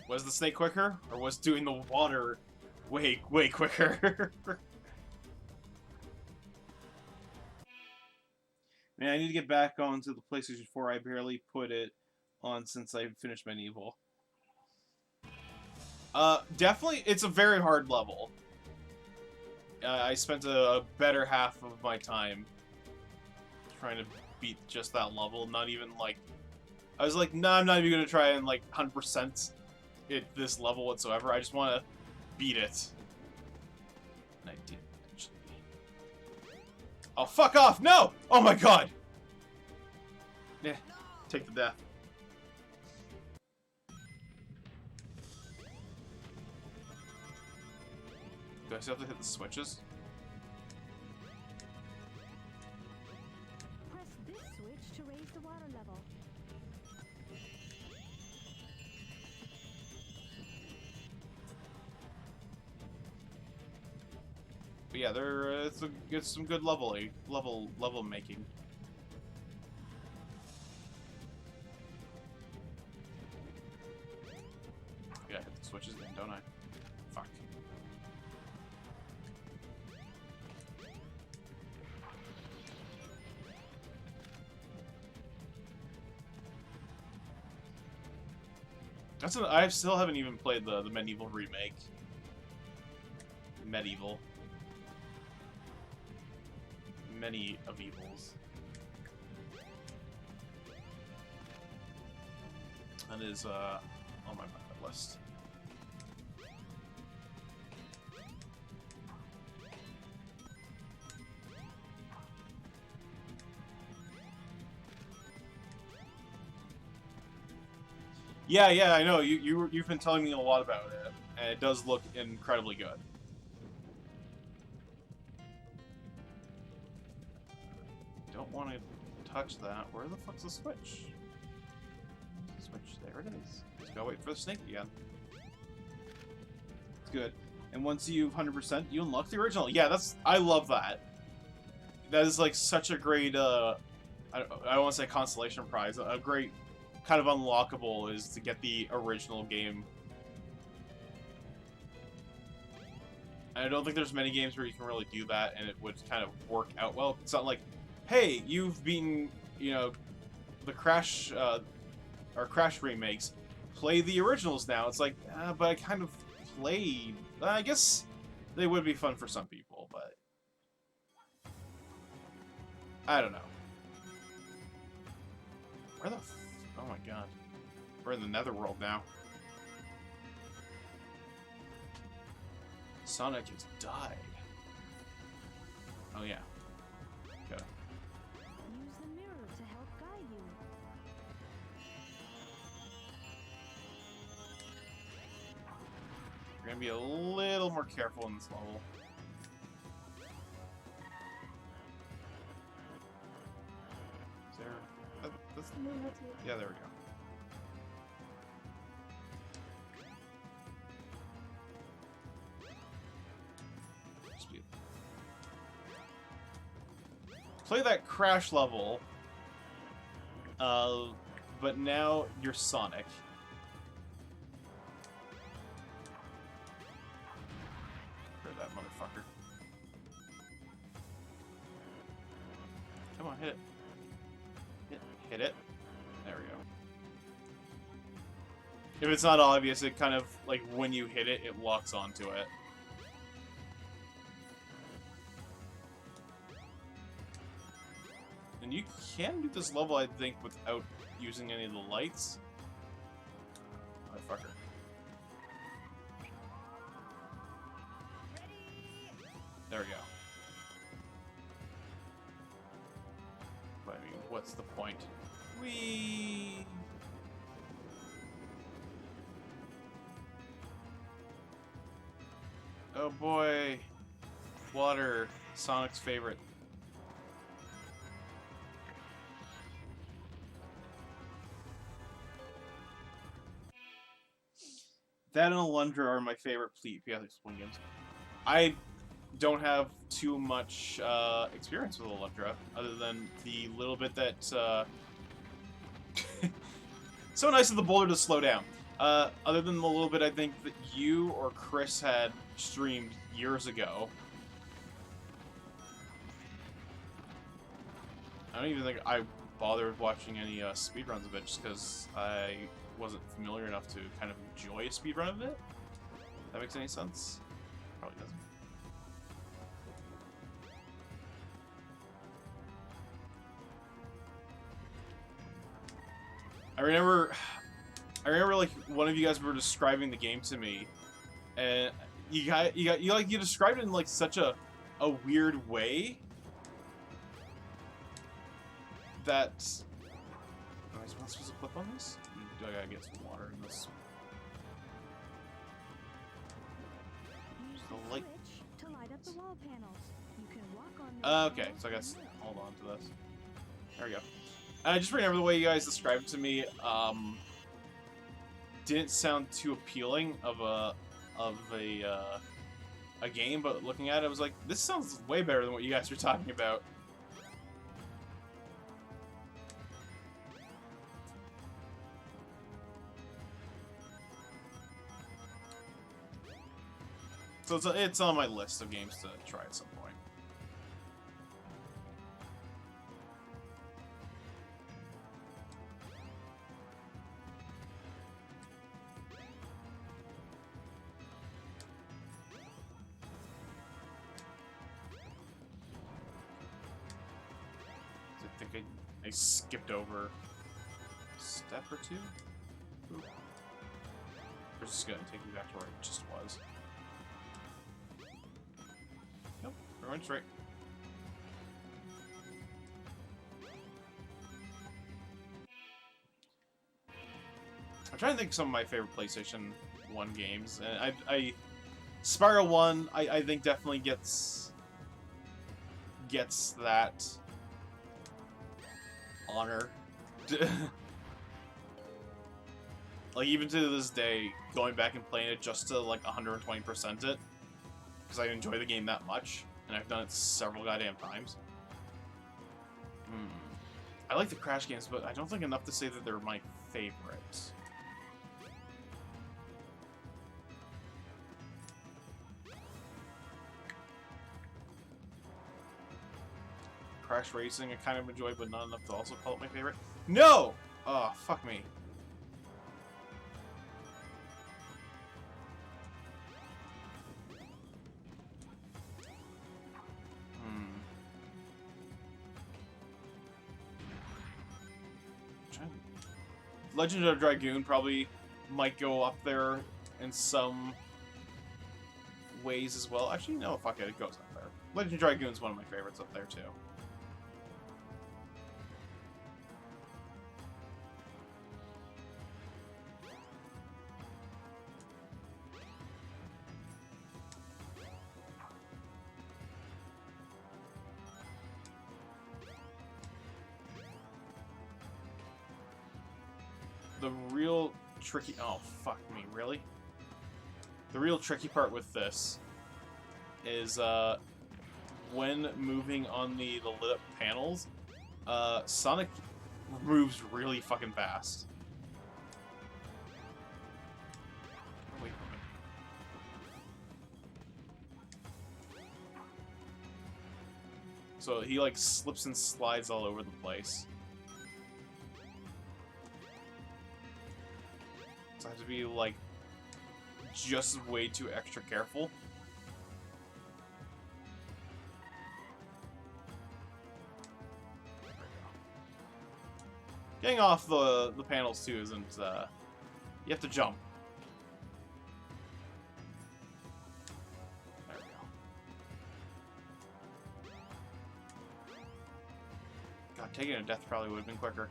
Was the snake quicker? Or was doing the water way quicker? Man, I need to get back onto the PlayStation 4. I barely put it on since I finished Medieval. Definitely, it's a very hard level. I spent a better half of my time trying to beat just that level. Not even like, I was like, nah, I'm not even gonna try and like 100% it this level whatsoever. I just want to beat it. And I did eventually. Oh, fuck off! No! Oh my god! Yeah, take the death. Do I still have to hit the switches? Press this switch to raise the water level. But yeah, it's some good level making. I gotta hit the switches again, don't I? Fuck. I still haven't even played the Medieval remake. Medieval. Many of evils. That is on my bucket list. Yeah, I know. You've been telling me a lot about it, and it does look incredibly good. Don't want to touch that. Where the fuck's the switch? Switch, there it is. Just gotta wait for the snake again. It's good. And once you've 100%, you unlock the original. Yeah, I love that. That is like such a great I don't want to say consolation prize. A great kind of unlockable is to get the original game. And I don't think there's many games where you can really do that and it would kind of work out well. It's not like, hey, you've beaten, you know, the Crash, or Crash remakes. Play the originals now. It's like, but I kind of played. I guess they would be fun for some people, but I don't know. Where the oh my god. We're in the netherworld now. Sonic has died. Oh yeah. Okay. Use the mirror to help guide you. We're gonna be a little more careful in this level. Is there... that's the mirror? Yeah, there we go. Speed. Play that Crash level, but now you're Sonic. That motherfucker. Come on, hit it. Hit it. There we go. If it's not obvious, it kind of, like, when you hit it, it locks onto it. And you can do this level, I think, without using any of the lights. Motherfucker. There we go. But I mean, what's the point? Whee! Oh boy. Water. Sonic's favorite. That and Alundra are my favorite PS1 games. I don't have too much experience with Alundra, other than the little bit that... so nice of the boulder to slow down. Other than the little bit I think that you or Chris had streamed years ago. I don't even think I bothered watching any speedruns of it, just because I wasn't familiar enough to kind of enjoy a speedrun of it. If that makes any sense? Probably doesn't. I remember like one of you guys were describing the game to me, and you described it in like such a weird way that. Am I supposed to clip on this? Do I gotta get some water in this? Use The the light. switch to light up the wall panels. You can walk on those Okay, panels so I guess from there. hold on to this. There we go. And I just remember the way you guys described it to me. Didn't sound too appealing of a game, but looking at it, I was like, this sounds way better than what you guys were talking about. So it's on my list of games to try at some point. I think I skipped over a step or two. Ooh. We're just gonna take me back to where it just was. Nope, we're going straight. I'm trying to think of some of my favorite PlayStation 1 games, and I Spiral 1, I think definitely gets that honor. Like, even to this day, going back and playing it just to, like, 120% it, because I enjoy the game that much, and I've done it several goddamn times. I like the Crash games, but I don't think enough to say that they're my favorites. Crash Racing I kind of enjoy, but not enough to also call it my favorite. No! Oh, fuck me. Legend of Dragoon probably might go up there in some ways as well. Actually, no, fuck it, it goes up there. Legend of Dragoon's one of my favorites up there, too. The real tricky... Oh, fuck me, really? The real tricky part with this is, when moving on the lit up panels, Sonic moves really fucking fast. Wait a minute. So he, like, slips and slides all over the place. So I have to be, like, just way too extra careful. There we go. Getting off the panels, too, isn't, you have to jump. There we go. God, taking a death probably would have been quicker.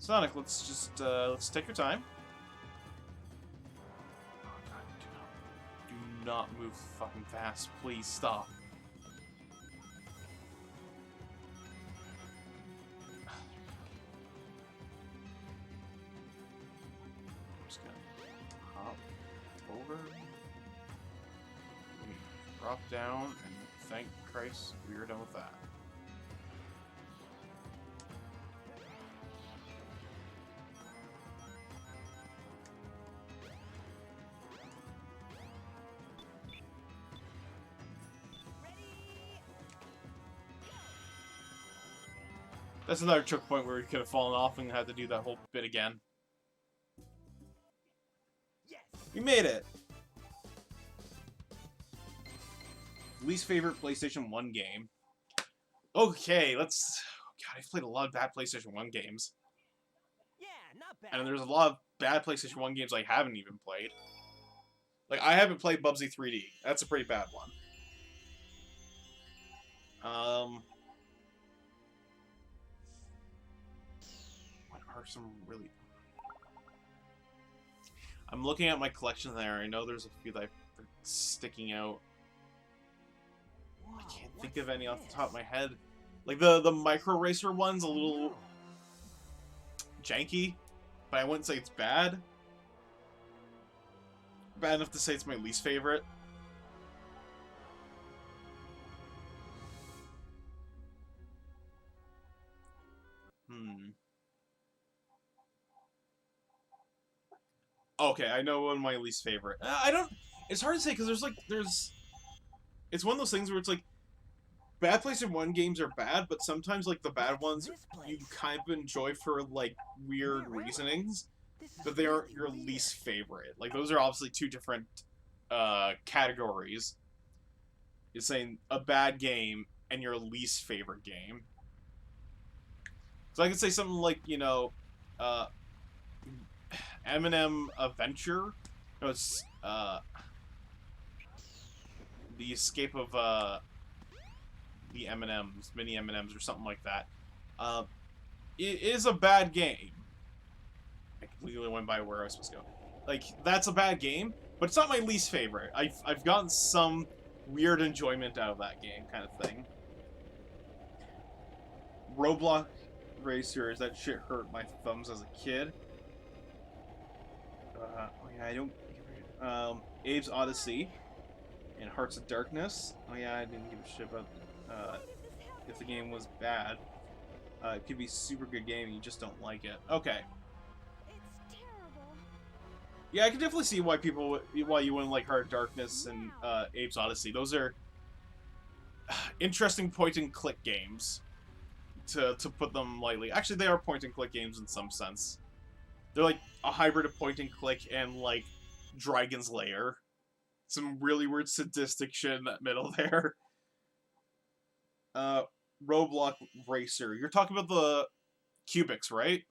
Sonic, let's just, let's take your time. Oh, God, do not move fucking fast. Please stop. I'm just gonna hop over. Drop down, and thank Christ we are done with that. That's another choke point where he could have fallen off and had to do that whole bit again. Yes. We made it! Least favorite PlayStation 1 game. Okay, let's... God, I've played a lot of bad PlayStation 1 games. Yeah, not bad. And there's a lot of bad PlayStation 1 games I haven't even played. Like, I haven't played Bubsy 3D. That's a pretty bad one. What are some really... I'm looking at my collection there. I know there's a few that are sticking out. Whoa, I can't think of what's any off the top of this? my head. Like, the Micro Racer one's a little janky, but I wouldn't say it's bad. Bad enough to say it's my least favorite. Okay, I know one of my least favorite. I don't... It's hard to say, because there's... It's one of those things where it's like, bad PlayStation 1 games are bad, but sometimes, like, the bad ones This you place. kind of enjoy for, like, weird Yeah, really. reasonings, This is but they aren't really your weird. least favorite. Like, those are obviously two different, categories. You're saying a bad game and your least favorite game. So I could say something like, you know, M&M Adventure. No, it's, the escape of, the M&Ms, mini M&Ms or something like that. It is a bad game. I completely went by where I was supposed to go. Like, that's a bad game, but it's not my least favorite. I've gotten some weird enjoyment out of that game, kind of thing. Roblox Racers, that shit hurt my thumbs as a kid. Yeah, I don't. Abe's Odyssey and Hearts of Darkness. Oh yeah, I didn't give a shit about if the game was bad. It could be a super good game, you just don't like it. Okay. It's terrible. Yeah, I can definitely see why why you wouldn't like Heart of Darkness and Abe's Odyssey. Those are interesting point-and-click games, to put them lightly. Actually, they are point-and-click games in some sense. They're like a hybrid of point-and-click and like Dragon's Lair. Some really weird sadistic shit in that middle there. Roblox Racer. You're talking about the Cubics, right?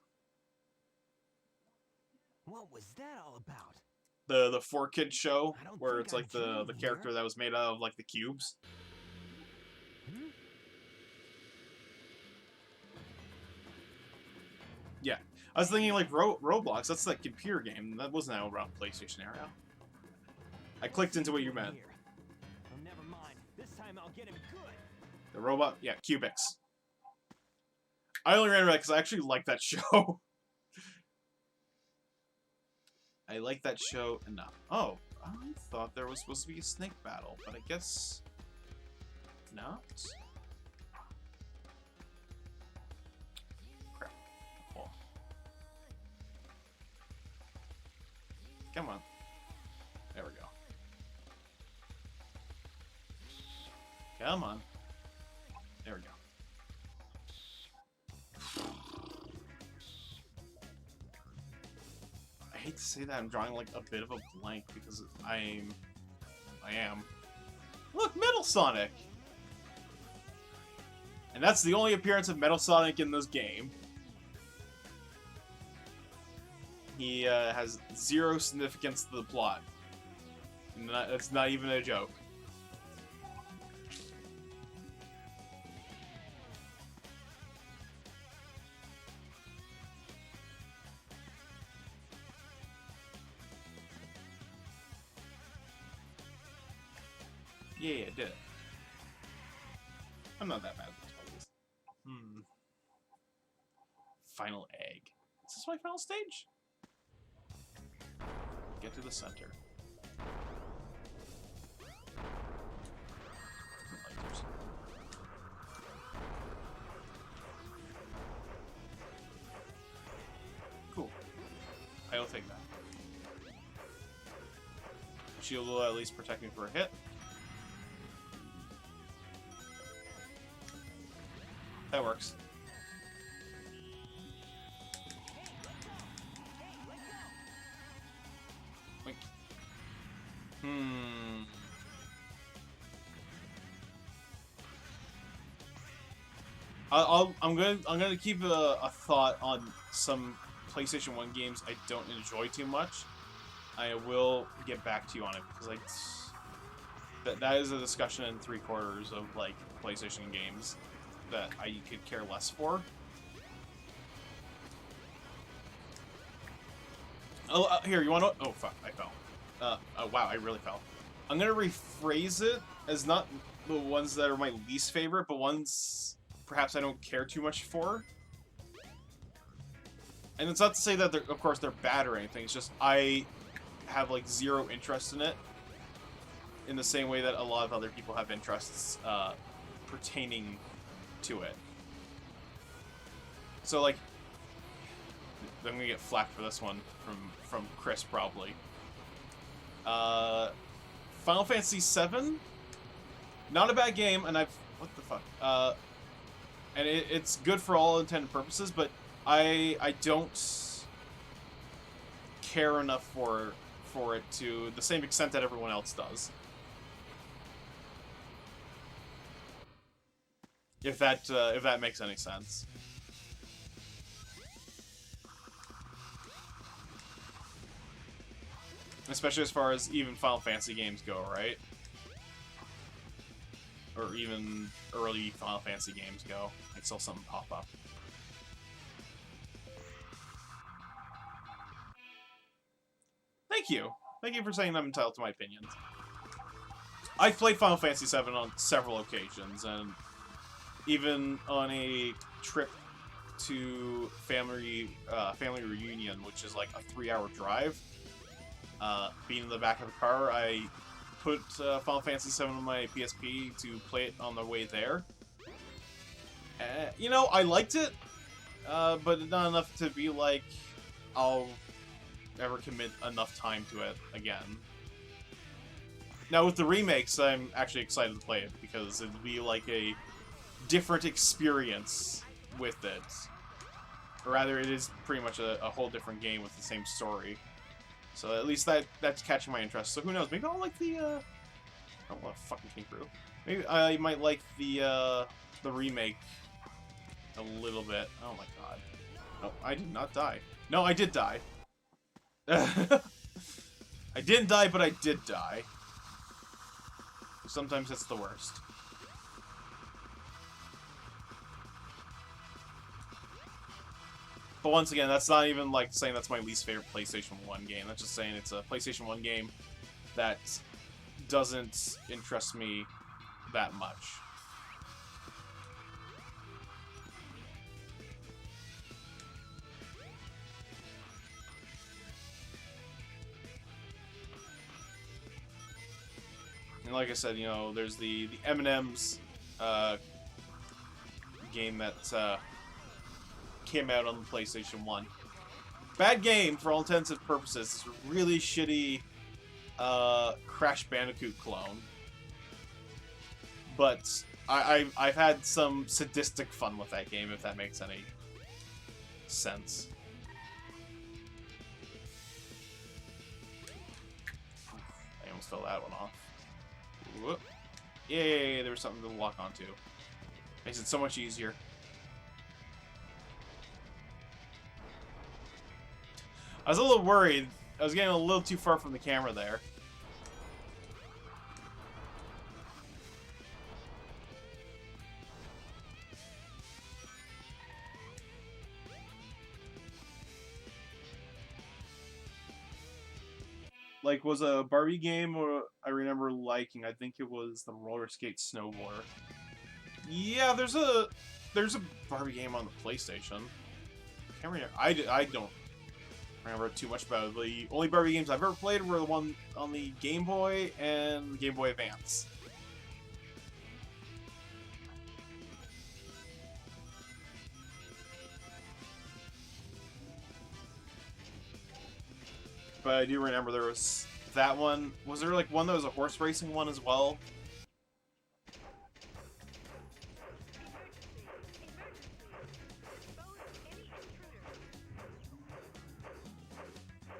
What was that all about? The 4Kid show I don't where think it's like I'm the dreaming character here. that was made out of like the cubes. Hmm? Yeah, I was thinking like Roblox. That's that computer game. That wasn't out around PlayStation era. I clicked into what you meant. Here. Oh, never mind. This time I'll get him good. The robot, yeah, Cubics. I only ran because I actually like that show. I like that show enough. Oh, I thought there was supposed to be a snake battle, but I guess not. Crap. Oh. Come on. There we go. Come on. There we go. I hate to say that I'm drawing like a bit of a blank because I am. Look, Metal Sonic! And that's the only appearance of Metal Sonic in this game. He has zero significance to the plot. And that's not even a joke. Yeah, I did it. I'm not that bad at puzzles. Final egg. Is this my final stage? Get to the center. Lighters. Cool. I will take that. Shield will at least protect me for a hit. That works. Wink. I'm gonna keep a thought on some PlayStation 1 games I don't enjoy too much. I will get back to you on it because that is a discussion in 3/4 of like PlayStation games that I could care less for. Oh, here, you want to... Oh, fuck, I fell. Oh, wow, I really fell. I'm gonna rephrase it as not the ones that are my least favorite, but ones perhaps I don't care too much for. And it's not to say that, of course, they're bad or anything, it's just I have, like, zero interest in it in the same way that a lot of other people have interests pertaining to it. So, like, I'm gonna get flack for this one from Chris, probably. Final Fantasy VII? Not a bad game, and what the fuck? And it's good for all intended purposes, but I don't care enough for it to the same extent that everyone else does. If that makes any sense. Especially as far as even Final Fantasy games go, right? Or even early Final Fantasy games go. I saw something pop up. Thank you. Thank you for saying I'm entitled to my opinions. I've played Final Fantasy VII on several occasions, and even on a trip to family reunion, which is like a 3-hour drive, being in the back of the car, I put Final Fantasy VII on my PSP to play it on the way there. You know, I liked it, but not enough to be like, I'll ever commit enough time to it again. Now with the remakes, I'm actually excited to play it, because it'd be like a different experience with it. Or rather, it is pretty much a whole different game with the same story. So at least that's catching my interest. So who knows? Maybe I'll like the oh, what a fucking kangaroo. Maybe I might like the remake a little bit. Oh my god. No, I did not die. No, I did die. I didn't die, but I did die. Sometimes it's the worst. But once again, that's not even like saying that's my least favorite PlayStation 1 game. That's just saying it's a PlayStation 1 game that doesn't interest me that much. And like I said, you know, there's the M&M's game that came out on the PlayStation 1. Bad game for all intents and purposes. It's a really shitty Crash Bandicoot clone. But I've had some sadistic fun with that game, if that makes any sense. I almost fell that one off. Whoop. Yay, there was something to lock onto. Makes it so much easier. I was a little worried. I was getting a little too far from the camera there. Like, was a Barbie game or I remember liking? I think it was the Roller Skate Snowboarder. Yeah, there's a Barbie game on the PlayStation. Can't remember. I don't remember too much about it. The only Barbie games I've ever played were the one on the Game Boy and the Game Boy Advance. But I do remember there was that one. Was there like one that was a horse racing one as well?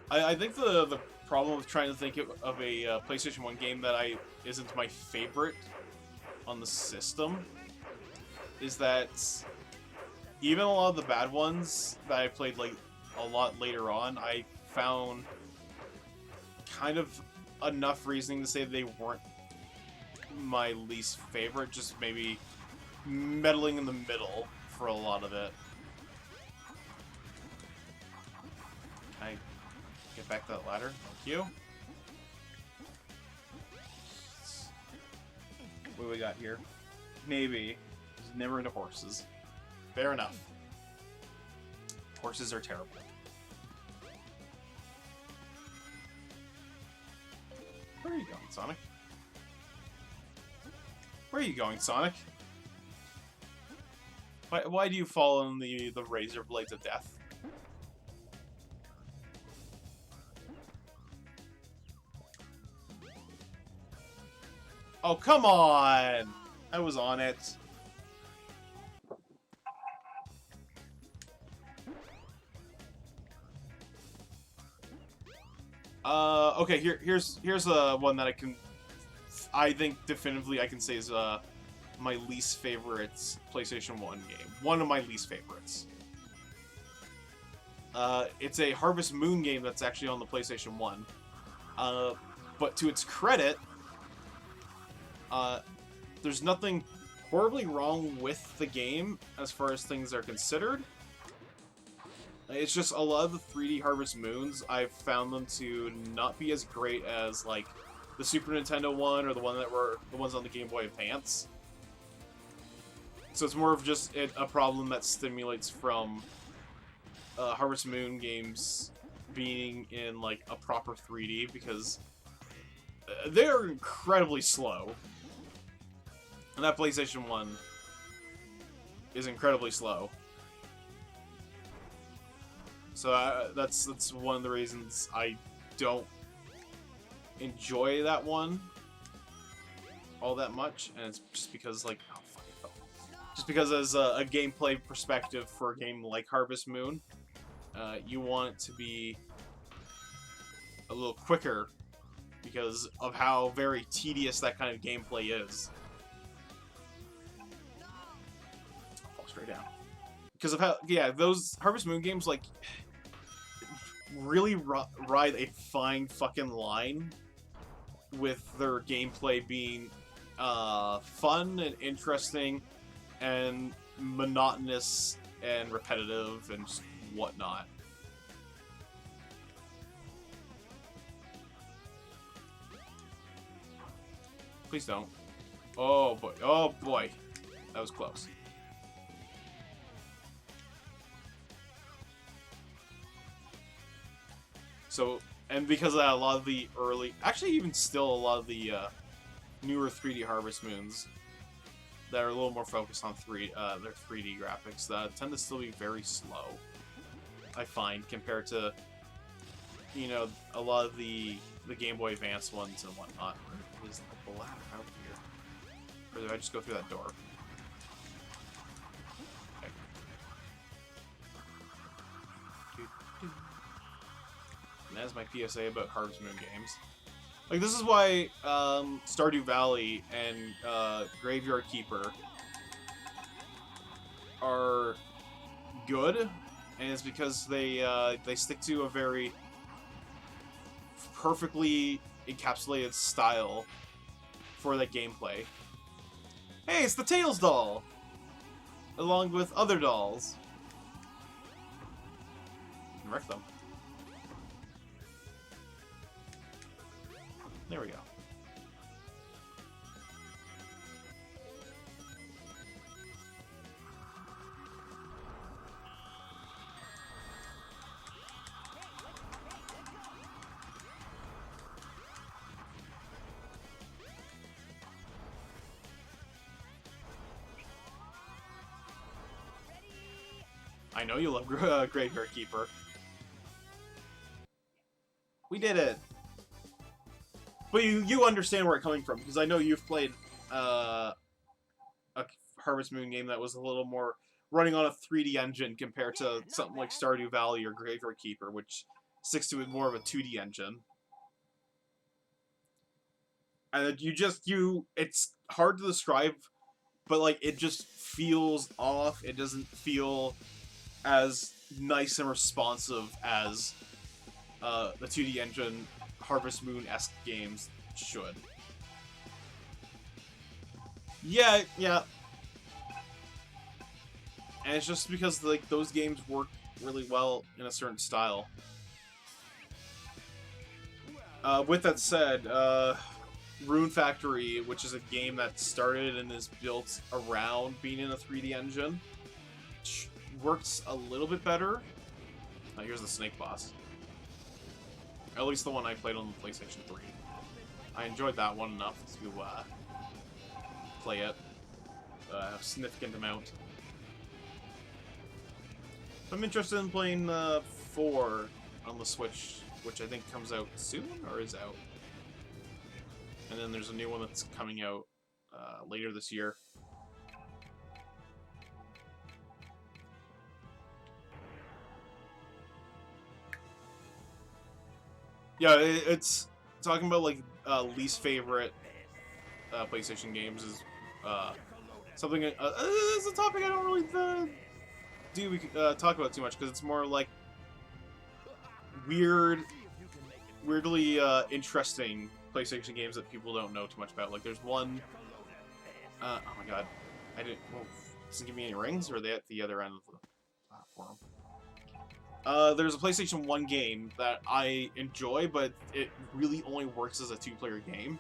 I think the problem with trying to think of a PlayStation 1 game that isn't my favorite on the system is that even a lot of the bad ones that I played like a lot later on, I found kind of enough reasoning to say they weren't my least favorite, just maybe meddling in the middle for a lot of it. Can I get back that ladder? Thank you. What do we got here? Maybe. He's never into horses. Fair enough. Horses are terrible. Where are you going, Sonic? Where are you going, Sonic? Why do you fall in the razor blades of death? Oh, come on! I was on it. Okay, here's one that I think definitively I can say is my least favorite PlayStation 1 game. One of my least favorites. It's a Harvest Moon game that's actually on the PlayStation 1. But to its credit, there's nothing horribly wrong with the game as far as things are considered. It's just a lot of the 3D Harvest Moons, I've found them to not be as great as, like, the Super Nintendo one or the ones on the Game Boy Advance. So it's more of just a problem that stimulates from Harvest Moon games being in like a proper 3D because they're incredibly slow. And that PlayStation 1 is incredibly slow. So that's one of the reasons I don't enjoy that one all that much, and it's just because like oh fuck it fell. Just because as a gameplay perspective for a game like Harvest Moon, you want it to be a little quicker because of how very tedious that kind of gameplay is. I'll fall straight down. Because of how, yeah, those Harvest Moon games, like, really ride a fine fucking line with their gameplay being fun and interesting and monotonous and repetitive and just whatnot. Please don't. Oh boy. Oh boy. That was close. So, and because of that, a lot of the early, actually even still a lot of the newer 3D Harvest Moons that are a little more focused on their 3D graphics that tend to still be very slow, I find, compared to, you know, a lot of the Game Boy Advance ones and whatnot. Where is the ladder out here? Or do I just go through that door? Okay. And that's my PSA about Harvest Moon games. Like, this is why Stardew Valley and Graveyard Keeper are good, and it's because they stick to a very perfectly encapsulated style for that gameplay. Hey, it's the Tails doll! Along with other dolls. You can wreck them. There we go. I know you love Graveyard Keeper. We did it! But you understand where I'm coming from, because I know you've played a Harvest Moon game that was a little more running on a 3D engine compared to something like Stardew Valley or Graveyard Keeper, which sticks to more of a 2D engine. And it's hard to describe, but like it just feels off. It doesn't feel as nice and responsive as the 2D engine Harvest Moon-esque games should. Yeah. And it's just because like those games work really well in a certain style. With that said, Rune Factory, which is a game that started and is built around being in a 3D engine, works a little bit better. Here's the snake boss. At least the one I played on the PlayStation 3. I enjoyed that one enough to play it a significant amount. I'm interested in playing 4 on the Switch, which I think comes out soon, or is out. And then there's a new one that's coming out later this year. Yeah, it's talking about like least favorite PlayStation games is something. It's a topic I don't really talk about too much because it's more like weirdly interesting PlayStation games that people don't know too much about. Like there's one. Oh my god, I didn't. Well, does it give me any rings, or are they at the other end of the platform? There's a PlayStation 1 game that I enjoy, but it really only works as a 2-player game.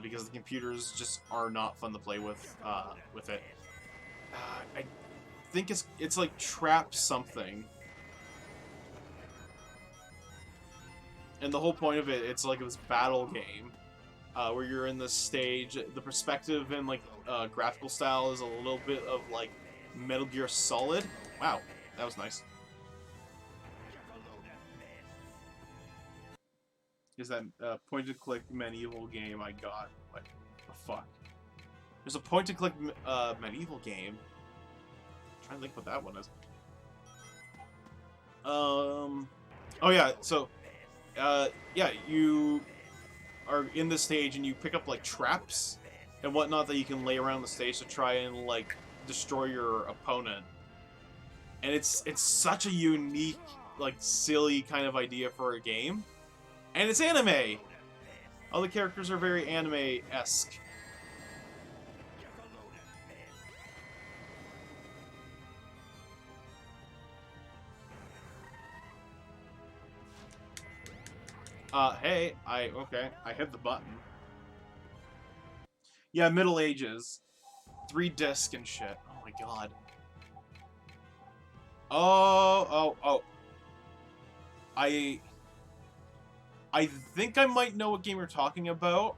Because the computers just are not fun to play with it. I think it's like Trap something. And the whole point of it, it's like this battle game where you're in this stage. The perspective and like graphical style is a little bit of like Metal Gear Solid. Wow, that was nice. Is that point-and-click medieval game I got? What the fuck? There's a point-and-click medieval game. I'm trying to think what that one is. Oh yeah, so yeah, you are in the stage and you pick up like traps and whatnot that you can lay around the stage to try and like destroy your opponent. And it's such a unique, like silly kind of idea for a game. And it's anime! All the characters are very anime-esque. Hey, okay, I hit the button. Yeah, Middle Ages. 3 disc and shit. Oh my god. Oh. I think I might know what game you're talking about.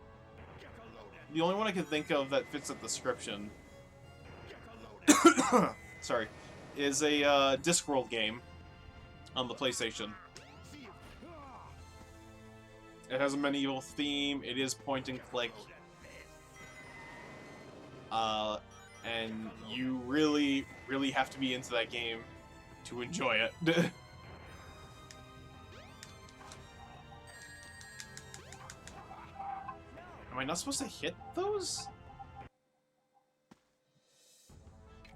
The only one I can think of that fits the description, sorry, is a Discworld game on the PlayStation. It has a medieval theme. It is point and click. And you really, really have to be into that game to enjoy it. Am I not supposed to hit those?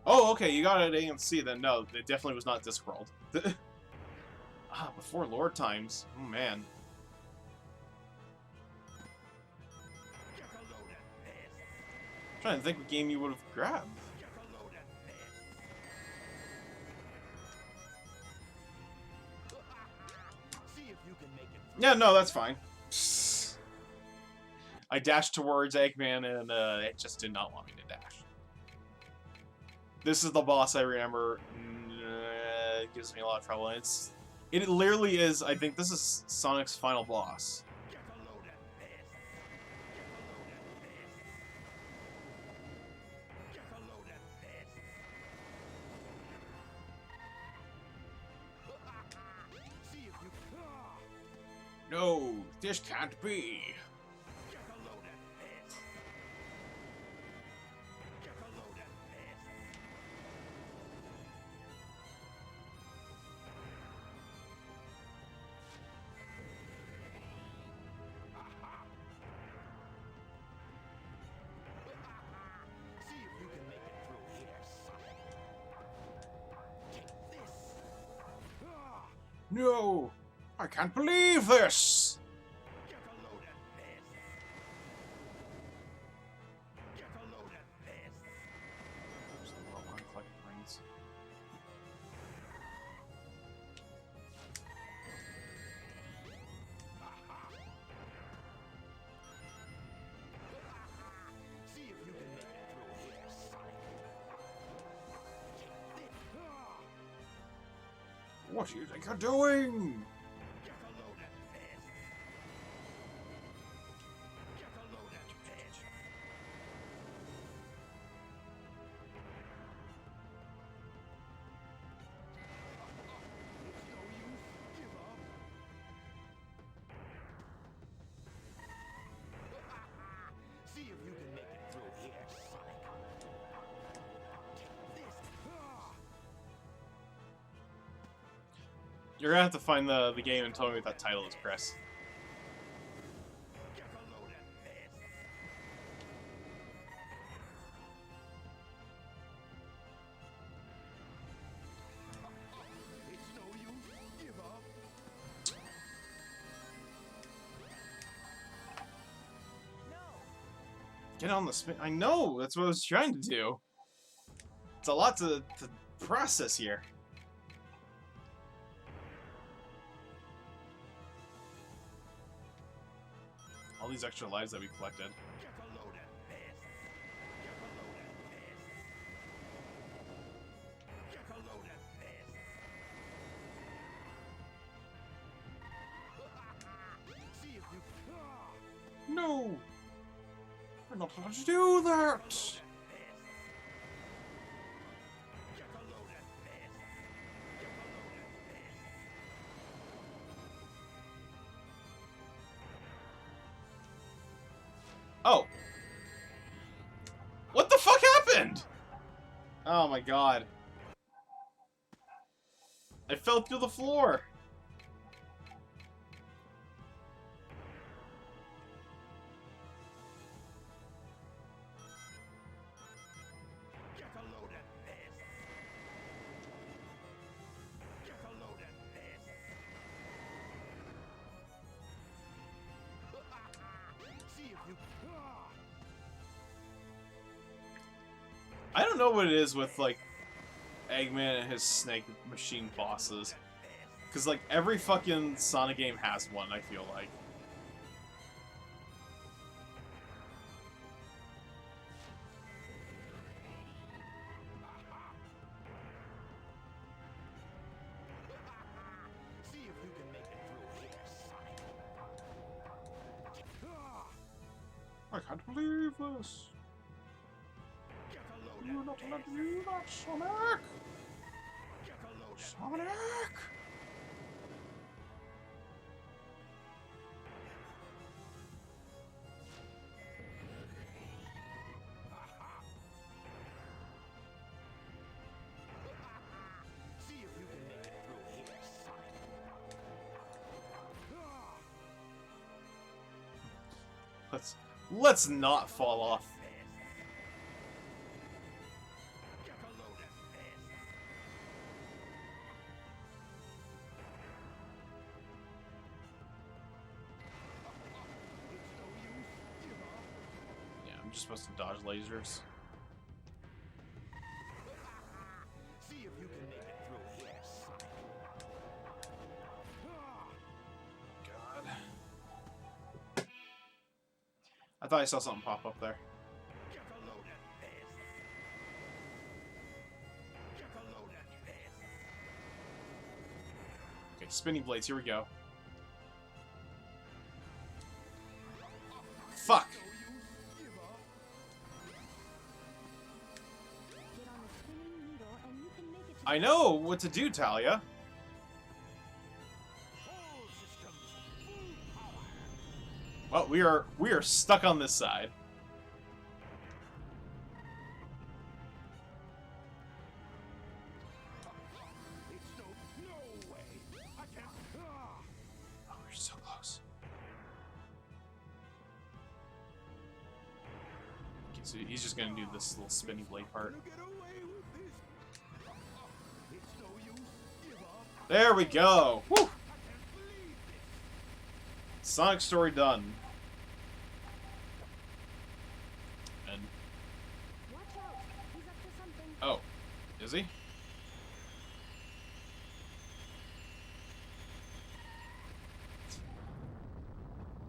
Oh, okay, you got it A and C, then no, it definitely was not Discworld. Before Lord times. Oh, man. I'm trying to think what game you would have grabbed. Yeah, no, that's fine. I dashed towards Eggman, and it just did not want me to dash. This is the boss I remember. It gives me a lot of trouble. It literally is, I think this is Sonic's final boss. No, this can't be. No! I can't believe this! What do you think you're doing? You're gonna have to find the game and tell me what that title is, Chris. Get on the spin. I know! That's what I was trying to do. It's a lot to process here. All these extra lives that we collected. No! We're not allowed to do that! Get a load of this. Get a load of this. Oh! What the fuck happened? Oh my god. I fell through the floor. Get a load of this. Get a load of this. See if you. I don't know what it is with, like, Eggman and his snake machine bosses. Because, like, every fucking Sonic game has one, I feel like. See if you can make it through here, Sonic. I can't believe this. Get a load You're of not this. allowed to do that, Sonic! Get a load of Sonic! See if you can make it through here, Sonic. Let's not fall off. Get a load of this. It's no use. Give up. Yeah, I'm just supposed to dodge lasers. See if you can make it through here, Sonic. God. I thought I saw something pop up there. Get a load of this. Get a load of this. Okay, spinning blades, here we go. Fuck! No use. Give up. Get on the spinning needle and you can make it to I know what to do, Talia. All systems full power. Well, we are stuck on this side. It's no way. I can't. Oh, we're so close. Okay, so he's just gonna do this little spinning blade part. Gonna get away with this. It's no use. Give up. There we go! Woo! I can't believe this. Sonic story done. And watch out. He's up to something. oh, is he?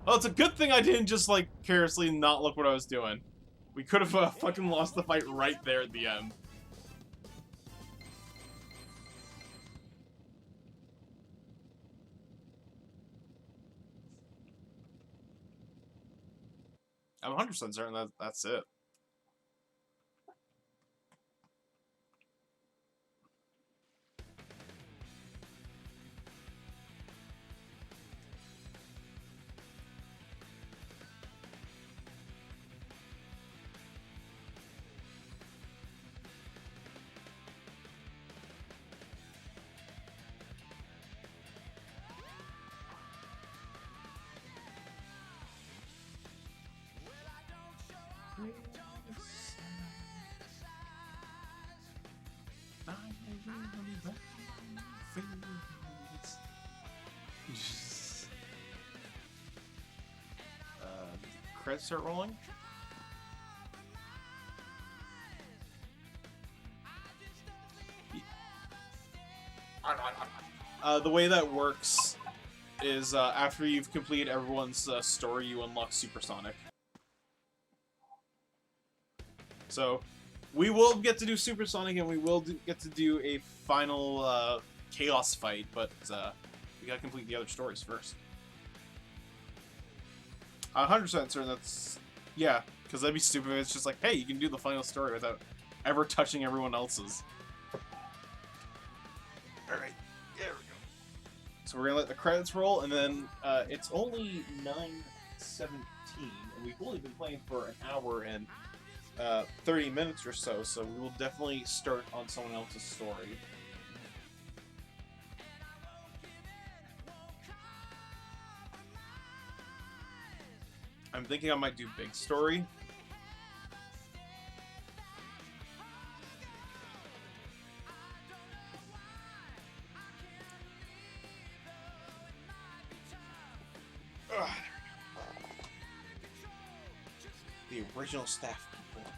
Well, it's a good thing I didn't just, like, carelessly not look what I was doing. We could have fucking lost the fight right there at the end. I'm 100% certain that that's it. Credits start rolling. The way that works is after you've completed everyone's story, you unlock Supersonic. So, we will get to do Supersonic, and we will get to do a final Chaos fight, but we gotta complete the other stories first. I'm 100% certain that's... Yeah, because that'd be stupid if it's just like, hey, you can do the final story without ever touching everyone else's. Alright, there we go. So we're gonna let the credits roll, and then it's only 9:17, and we've only been playing for an hour and 30 minutes or so, so we will definitely start on someone else's story. I'm thinking I might do big story. Ugh, the original staff people.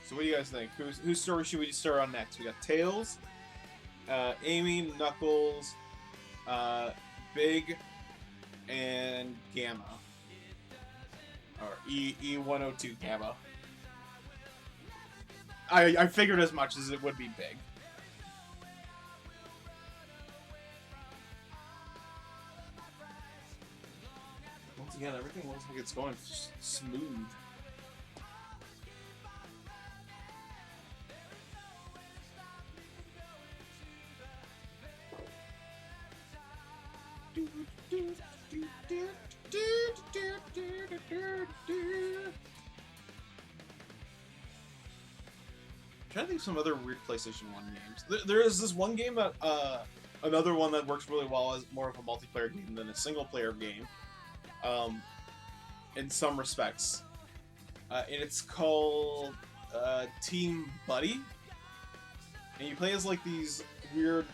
So what do you guys think? Whose story should we start on next? We got Tails, Amy, Knuckles, Big, and Gamma. Or E102 Gamma. I figured as much as it would be Big. Once again, everything looks like it's going smooth. I'm trying to think of some other weird PlayStation 1 games. There is this one game that, another one that works really well as more of a multiplayer game than a single-player game, in some respects. And it's called, Team Buddy. And you play as, like, these weird,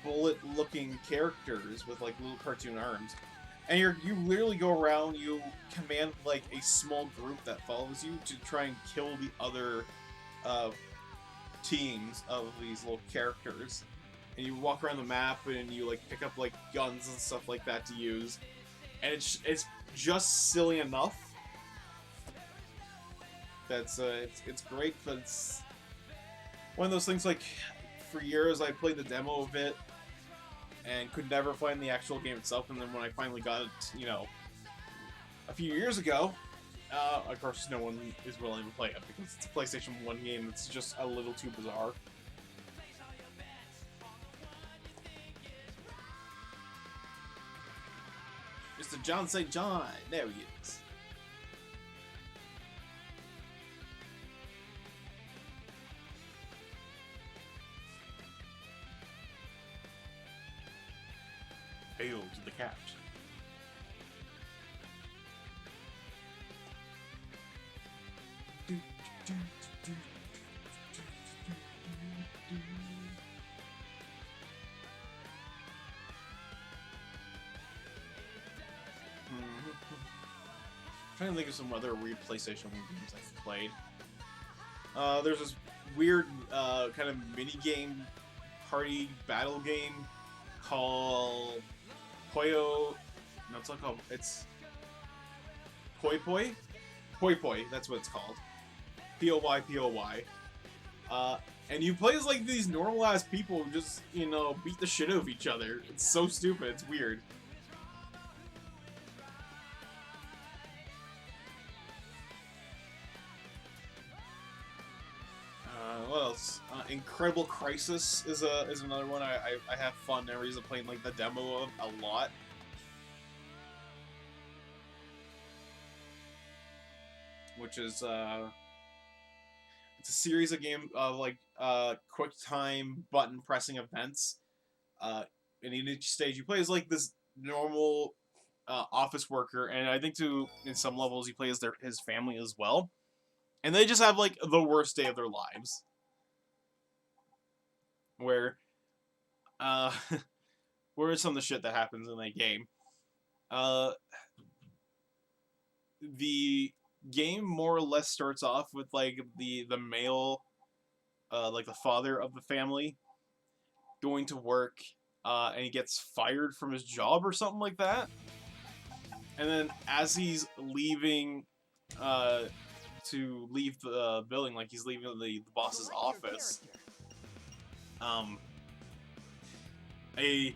bullet-looking characters with, like, little cartoon arms. And you literally go around, you command, like, a small group that follows you to try and kill the other teams of these little characters, and you walk around the map and you like pick up like guns and stuff like that to use, and it's just silly enough. That's it's great, but it's one of those things. Like for years I played the demo of it and could never find the actual game itself, and then when I finally got it, you know, a few years ago. Of course, no one is willing to play it because it's a PlayStation 1 game that's just a little too bizarre. Mr. John St. John, there he is. Hail to the cat. Trying to think of some other weird PlayStation 1 games I've played. There's this weird kind of mini-game party battle game called Poyo. No, it's not called. It's Poi Poi? Poi Poi, that's what it's called. P-O-Y, P-O-Y. And you play as like these normal-ass people who just, you know, beat the shit out of each other. It's so stupid, it's weird. What else? Incredible Crisis is another one I have fun memories of playing like the demo of a lot. Which is it's a series of game of like quick time button pressing events. And in each stage you play as like this normal office worker, and I think in some levels you play as his family as well. And they just have like the worst day of their lives. Where where is some of the shit that happens in that game? The game more or less starts off with like the male, like the father of the family, going to work, and he gets fired from his job or something like that. And then as he's leaving, to leave the building, like he's leaving the boss's office. a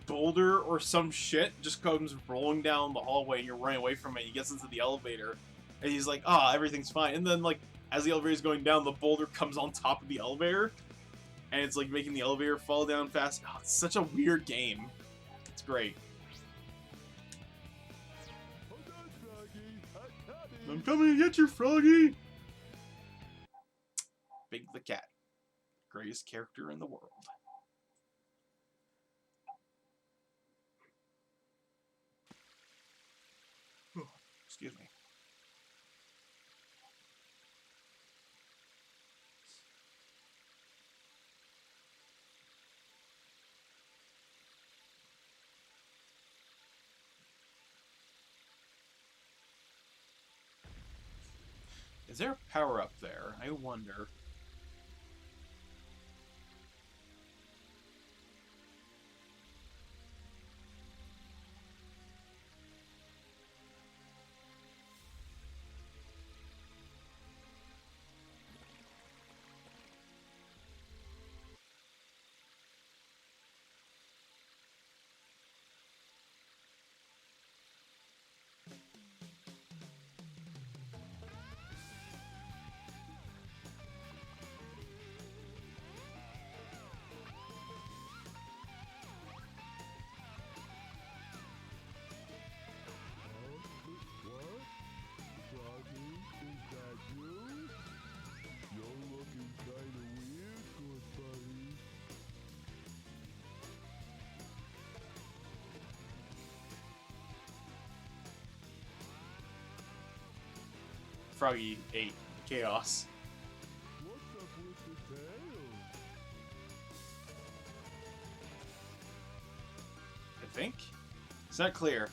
boulder or some shit just comes rolling down the hallway and you're running away from it. He gets into the elevator and he's like, ah, everything's fine. And then, like, as the elevator's going down, the boulder comes on top of the elevator and it's like making the elevator fall down fast. Oh, it's such a weird game. It's great. I'm coming to get you, Froggy! Big the Cat. Greatest character in the world. Excuse me. Is there a power up there? I wonder. What? Froggy, is that you? You're looking kinda weird, good buddy. Froggy ate Chaos. What's up with the tail? I think? It's not clear.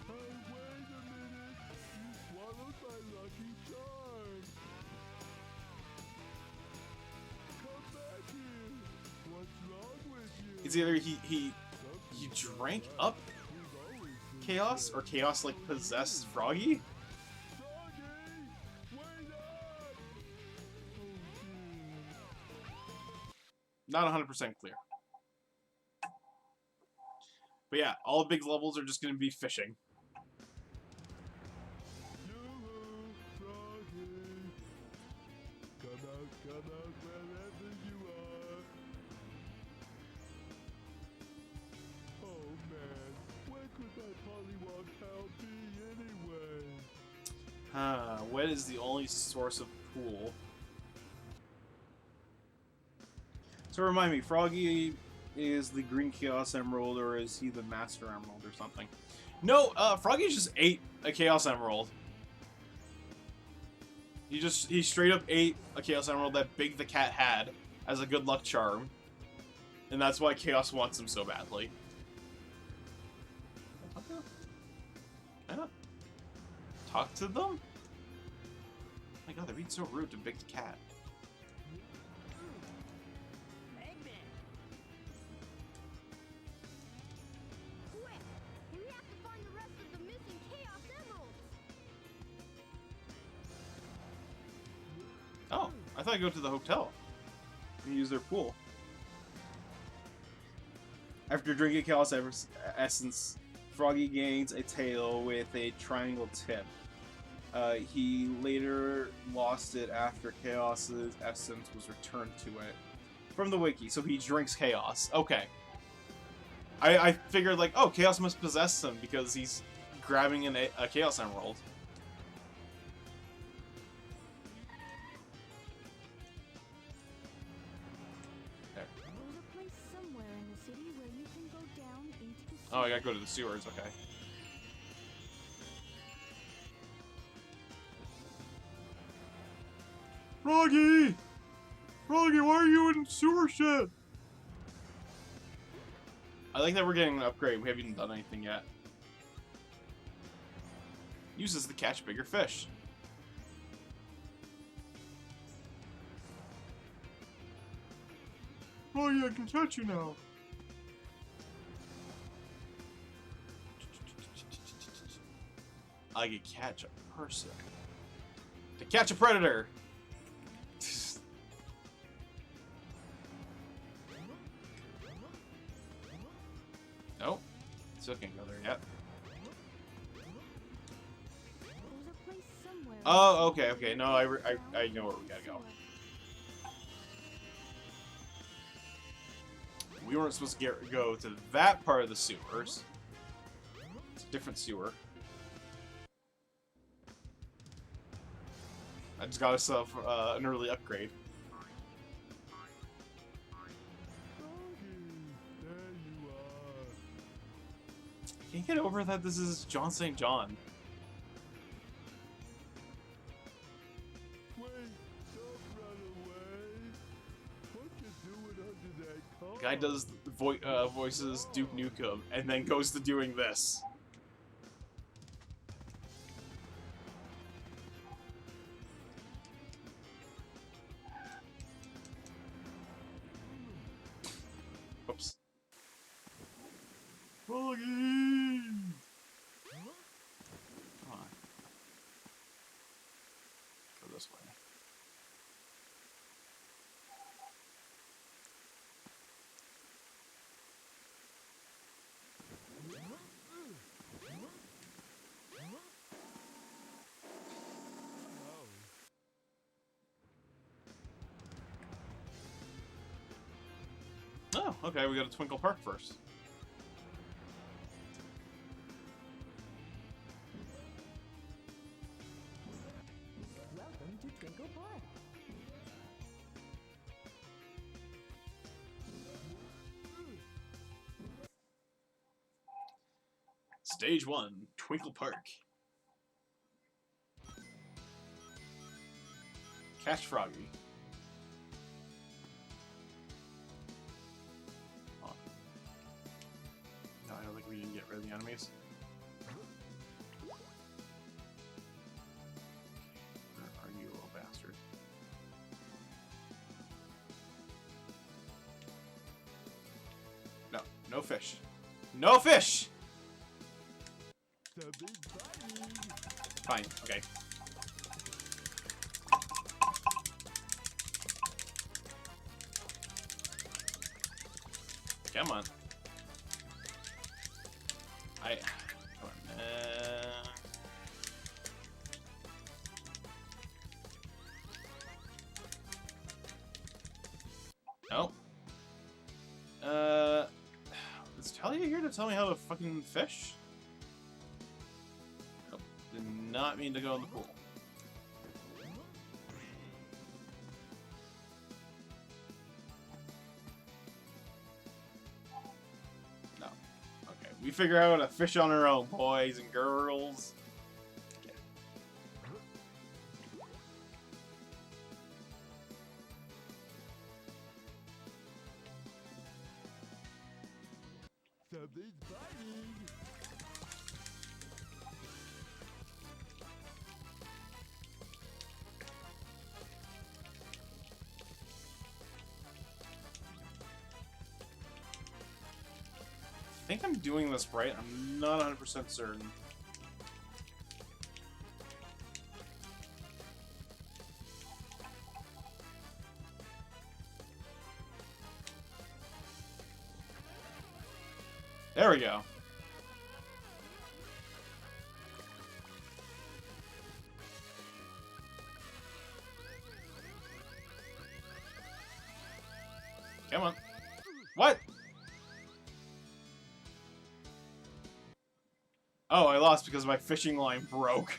Hey, wait a minute! You swallowed my lucky charm! Come back here! What's wrong with you? It's either he drank up We've always been Chaos, or Chaos, like, possessed Froggy? Froggy! Wait up! Oh dear. Not 100% clear. But yeah, all the big levels are just going to be fishing. Yoo-hoo, Froggy! Come out wherever you are! Oh man, where could that pollywog pal be anyway? What is the only source of pool? So remind me, Froggy is the green Chaos Emerald, or is he the Master Emerald or something? No, Froggy just ate a Chaos Emerald. He straight up ate a Chaos Emerald that Big the Cat had as a good luck charm. And that's why Chaos wants him so badly. Can I talk to them? Oh my god, they're being so rude to Big the Cat. Quick! We have to find the rest of the missing Chaos Emeralds! Oh, I thought I'd go to the hotel and use their pool. After drinking Chaos Essence, Froggy gains a tail with a triangle tip. He later lost it after Chaos's essence was returned to it. From the wiki, so he drinks Chaos. Okay. I figured, like, oh, Chaos must possess him because he's grabbing a Chaos Emerald. There. There's a place somewhere in the city where you can go down into the Oh, I gotta go to the sewers, okay. Froggy! Froggy, why are you in sewer shit? I like that we're getting an upgrade. We haven't even done anything yet. Uses to catch bigger fish. Froggy, I can catch you now. I can catch a person. To catch a predator! Still can't go there yet. There's a place somewhere. Oh, okay, okay. No, I know where we gotta go. We weren't supposed to go to that part of the sewers. It's a different sewer. I just got myself an early upgrade. Froggy, there you are. Can you get over that this is John St. John? Wait, don't run away. What you doing under that car? Guy does voices Duke Nukem and then goes to doing this. Oops. Froggy! Come on. Go this way. Oh, okay, we got to Twinkle Park first. Welcome to Twinkle Park. Stage 1, Twinkle Park. Catch Froggy. Oh. No, I don't think we can get rid of the enemies. Where are you, little bastard? No, no fish. No fish! Something's biting. Fine, okay. Come on. Come on. No. Is Talia here to tell me how to fucking fish? Nope. Did not mean to go in the pool. No. Okay, we figure out how to fish on our own, boys and girls. Something's biting. I think I'm doing this right. I'm not 100% certain. There we go. Come on. What? Oh, I lost because my fishing line broke.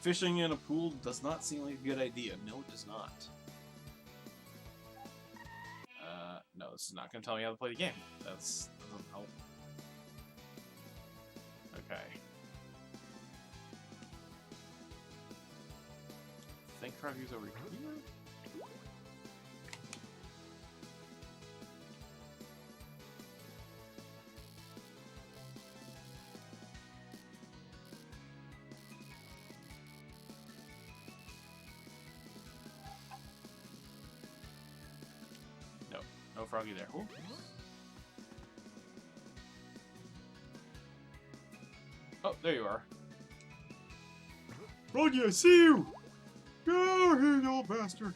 Fishing in a pool does not seem like a good idea. No, it does not. No, this is not going to tell me how to play the game. That doesn't help. Okay. I think Froggy's over here. No Froggy there. Ooh. Oh, there you are. Froggy, I see you! Go here, you old bastard!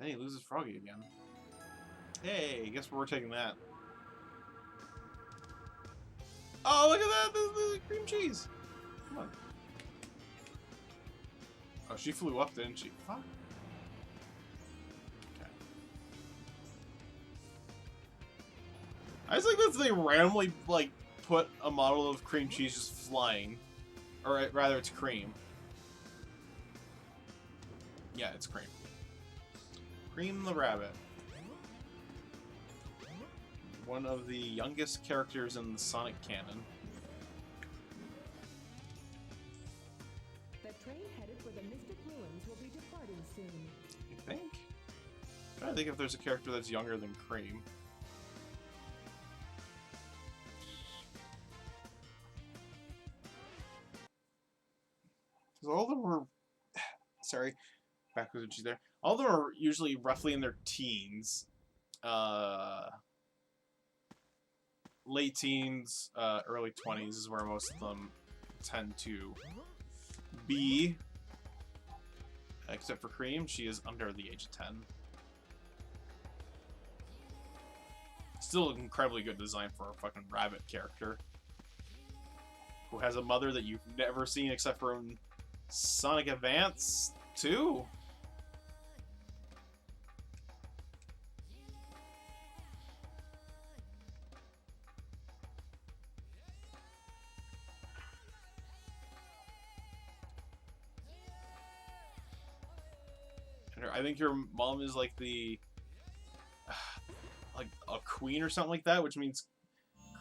Then he loses Froggy again. Hey, guess we're taking that. Oh, look at that! The cream cheese! Come on. Oh, she flew up, didn't she? Fuck. Okay. I just think that they randomly, like, put a model of cream cheese just flying. Or rather, it's cream. Yeah, it's cream. Cream the rabbit. One of the youngest characters in the Sonic canon. The train headed for the Mystic Ruins will be departing soon. You think? I'm trying to think if there's a character that's younger than Cream. Because all of them were... Sorry, backwards when she's there. All of them are usually roughly in their teens. Late teens, early 20s is where most of them tend to be. Except for Cream, she is under the age of 10. Still an incredibly good design for a fucking rabbit character. Who has a mother that you've never seen except for in Sonic Advance 2. I think your mom is like the... like a queen or something like that, which means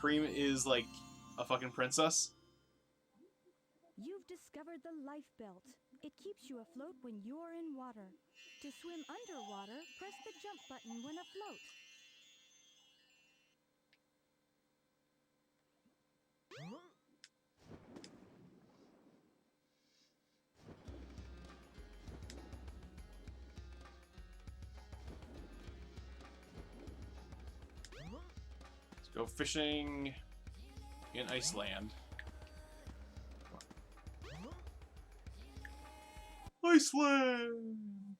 Cream is like a fucking princess. You've discovered the life belt. It keeps you afloat when you're in water. To swim underwater, press the jump button when afloat. Let's go fishing in Iceland. Iceland!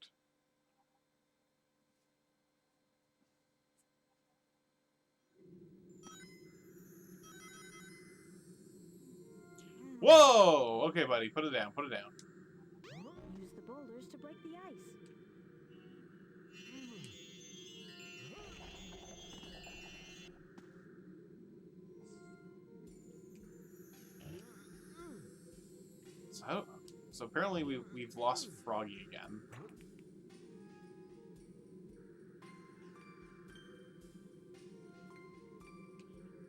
Whoa! Okay, buddy, put it down, put it down. Use the boulders to break the ice. So apparently we've lost Froggy again.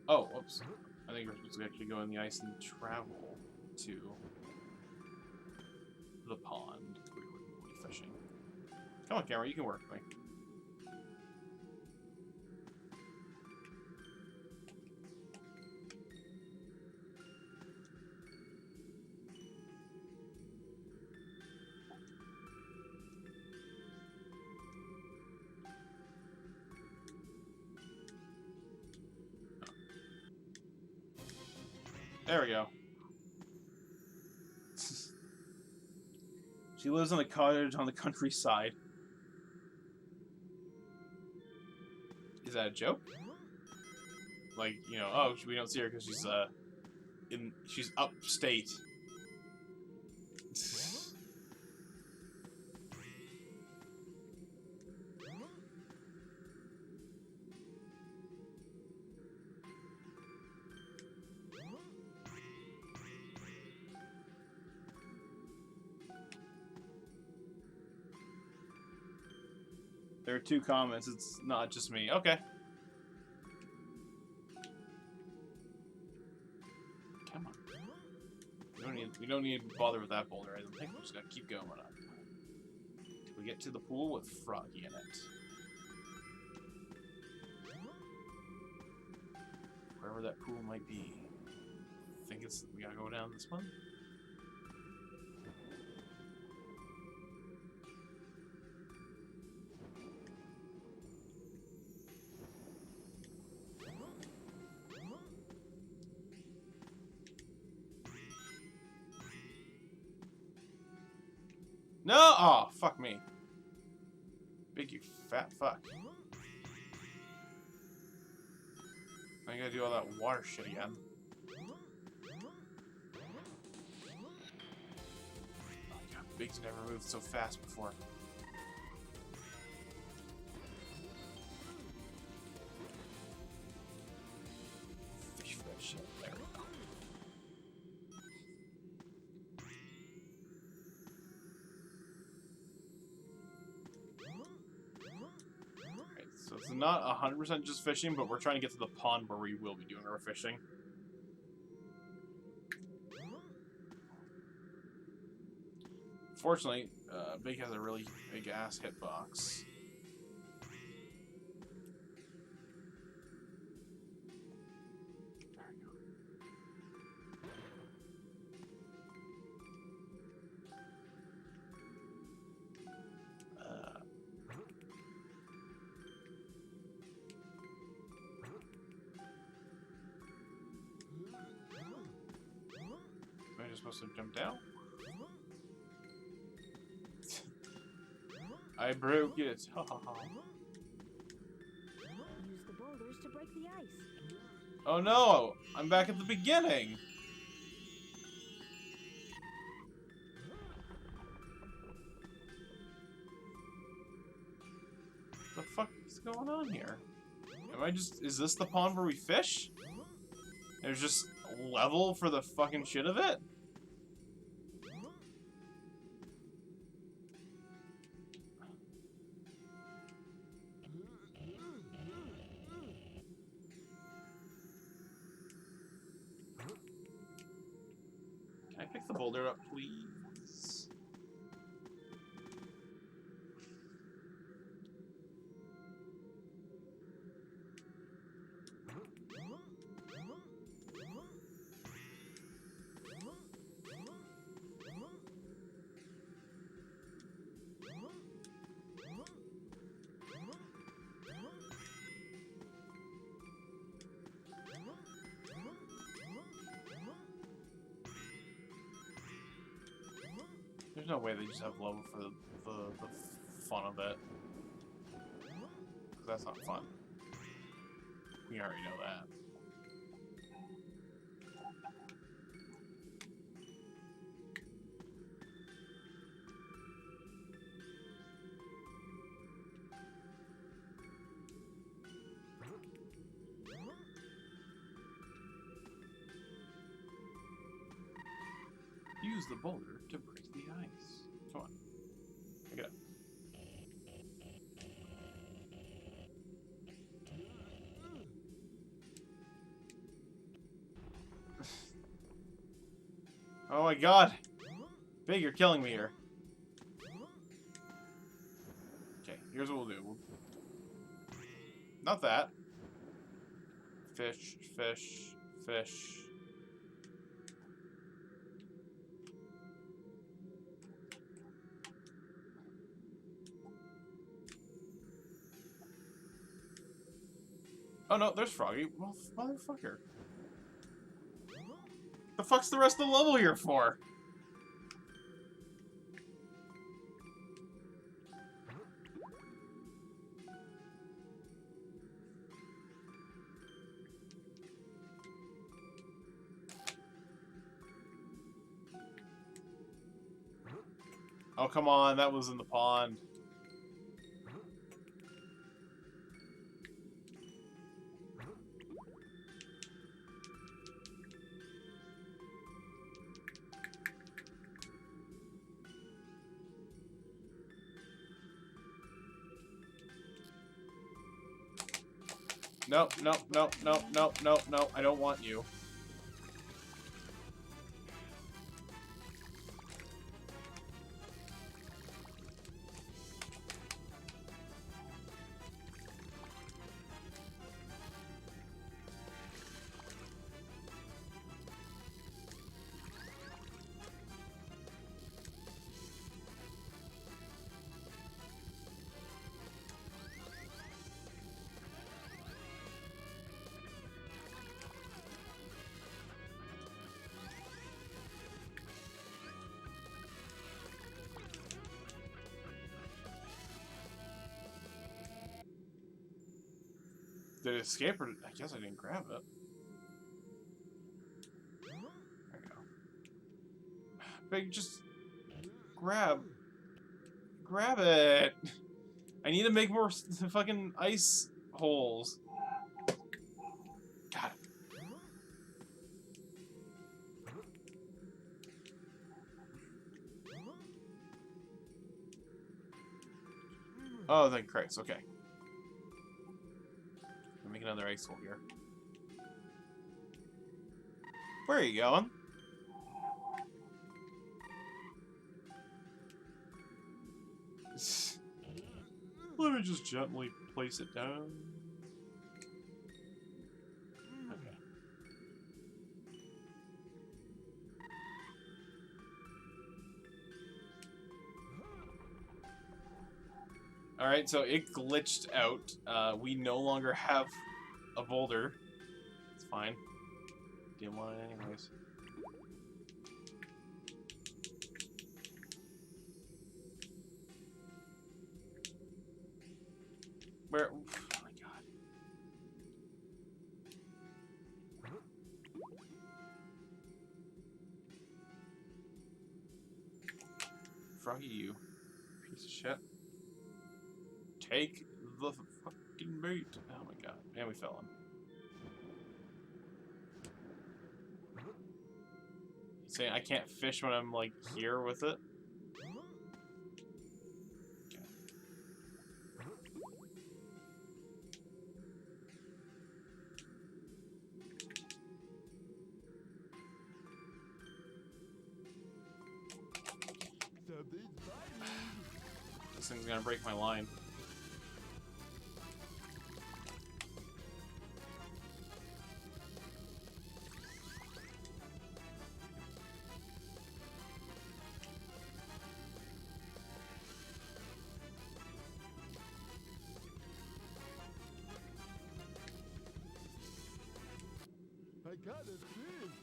Oh, whoops. I think we're supposed to actually go in the ice and travel to the pond. We will be fishing. Come on, camera, you can work with me. There we go. She lives in a cottage on the countryside. Is that a joke? Like, you know, oh, we don't see her because she's upstate. There are 2 comments. It's not just me. Okay. Come on. We don't need to bother with that boulder. I don't think we just gotta keep going up. Till we get to the pool with Froggy in it. Wherever that pool might be. I think we gotta go down this one. No! Oh, fuck me. Big, you fat fuck. I gotta do all that water shit again. Big's never moved so fast before. Fish. There we go. Alright, so it's not 100% just fishing, but we're trying to get to the pond where we will be doing our fishing. Fortunately, Big has a really big ass hitbox. Am I just supposed to jump down? I broke it. Ha ha ha. Use the boulders to break the ice. Oh no! I'm back at the beginning! What the fuck is going on here? Am I just... Is this the pond where we fish? There's just level for the fucking shit of it? Can I pick the boulder up, please? There's no way they just have level for the fun of it. 'Cause that's not fun. We already know that. Use the boulder to break the ice. Come on. Pick it up. Oh my god! Big, you're killing me here. Okay, here's what we'll do. Not that. Fish, fish, fish. Oh no, there's Froggy. Well, motherfucker. The fuck's the rest of the level here for? Oh, come on, that was in the pond. No, no, no, no, no, no, no, I don't want you. Did it escape or I guess I didn't grab it. There we go. Big, just grab it. I need to make more fucking ice holes. Got it. Oh, thank Christ. Okay. Make another ice hole here. Where are you going? Let me just gently place it down. Okay. Alright, so it glitched out. We no longer have a boulder. It's fine. Didn't want it anyways. Where? Oh my god. Froggy, you piece of shit. Take the fucking bait. Oh my god. And we fell in. You saying I can't fish when I'm like here with it? Something's biting. This thing's gonna break my line. I got a fish.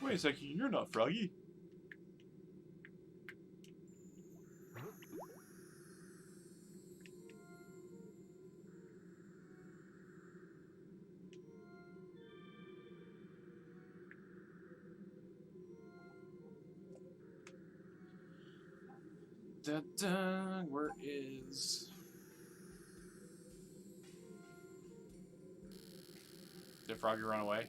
Wait a second, you're not Froggy. Da-da, where is... Did Froggy run away?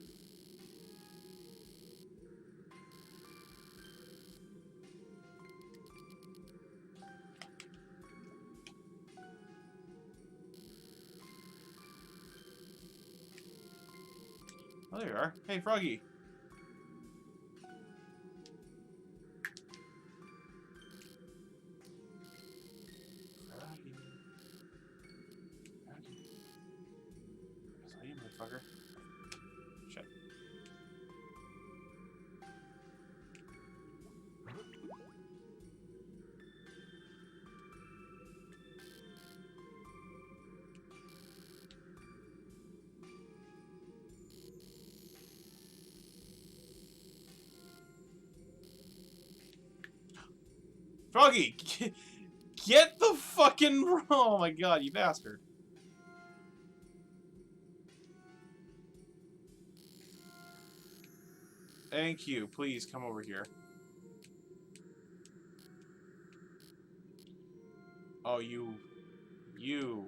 Oh, there you are. Hey, Froggy. Froggy. Froggy. I saw you, motherfucker. Shit. Froggy! Get the fucking... Oh my god, you bastard. Thank you. Please come over here. Oh, you... You...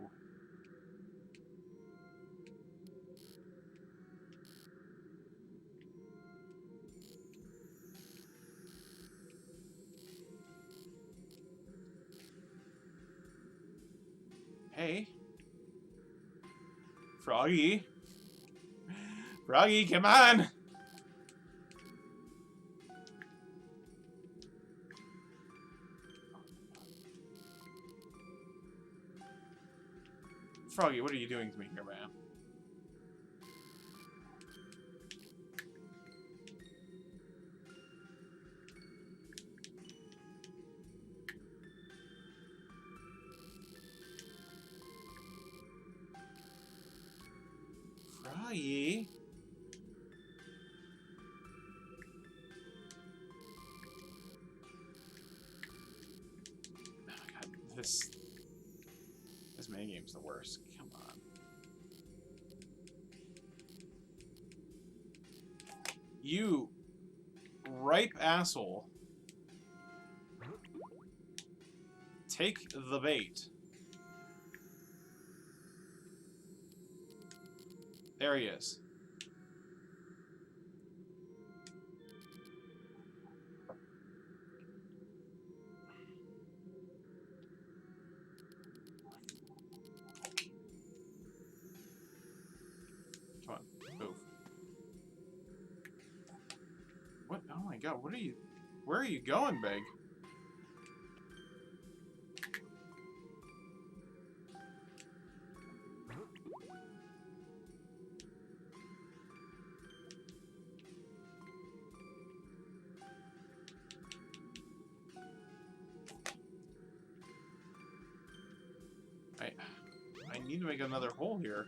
Hey. Froggy. Froggy, come on! Froggy, what are you doing to me here, man? Froggy? Oh my god, this minigame's the worst. Come on. You ripe asshole. Take the bait. There he is. Come on, move. What? Oh my god, what are you... Where are you going, Big? I need to make another hole here.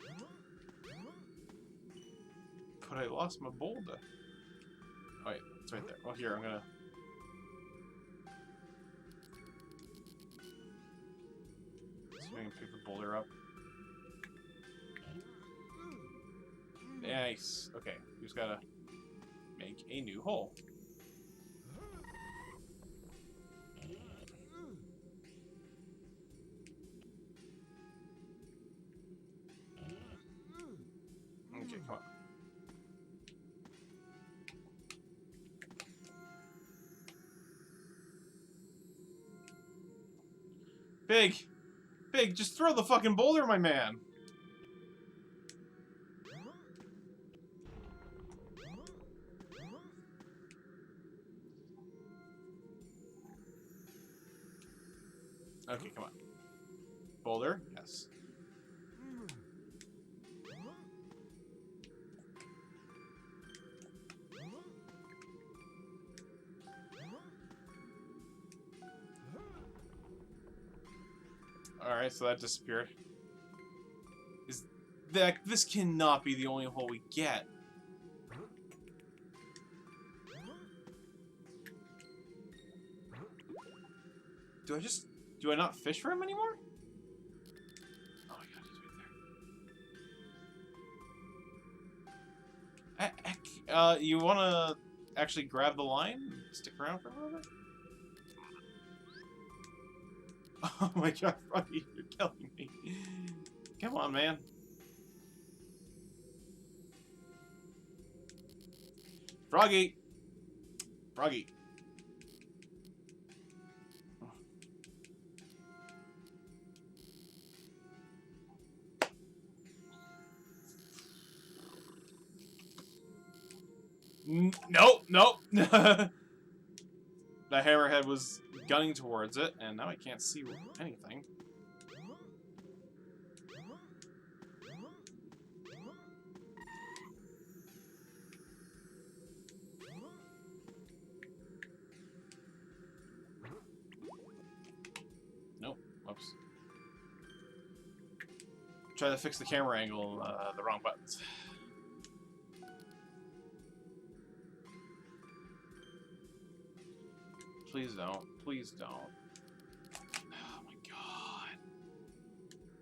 But I lost my boulder. Oh wait, it's right there. Oh, here, I'm gonna... See if I can pick the boulder up. Nice. Okay, we just gotta make a new hole. Okay, come on. Big! Big, just throw the fucking boulder, my man! Okay, come on. Boulder? Yes. Alright, so that disappeared. Is that... This cannot be the only hole we get. Do I not fish for him anymore? Oh my god, he's right there. You wanna actually grab the line and stick around for a little bit? Oh my god, Froggy, you're killing me. Come on, man. Froggy! Froggy. Nope, nope. The hammerhead was gunning towards it, and now I can't see anything. Nope. Whoops. Try to fix the camera angle, the wrong buttons. Please don't. Please don't. Oh my god.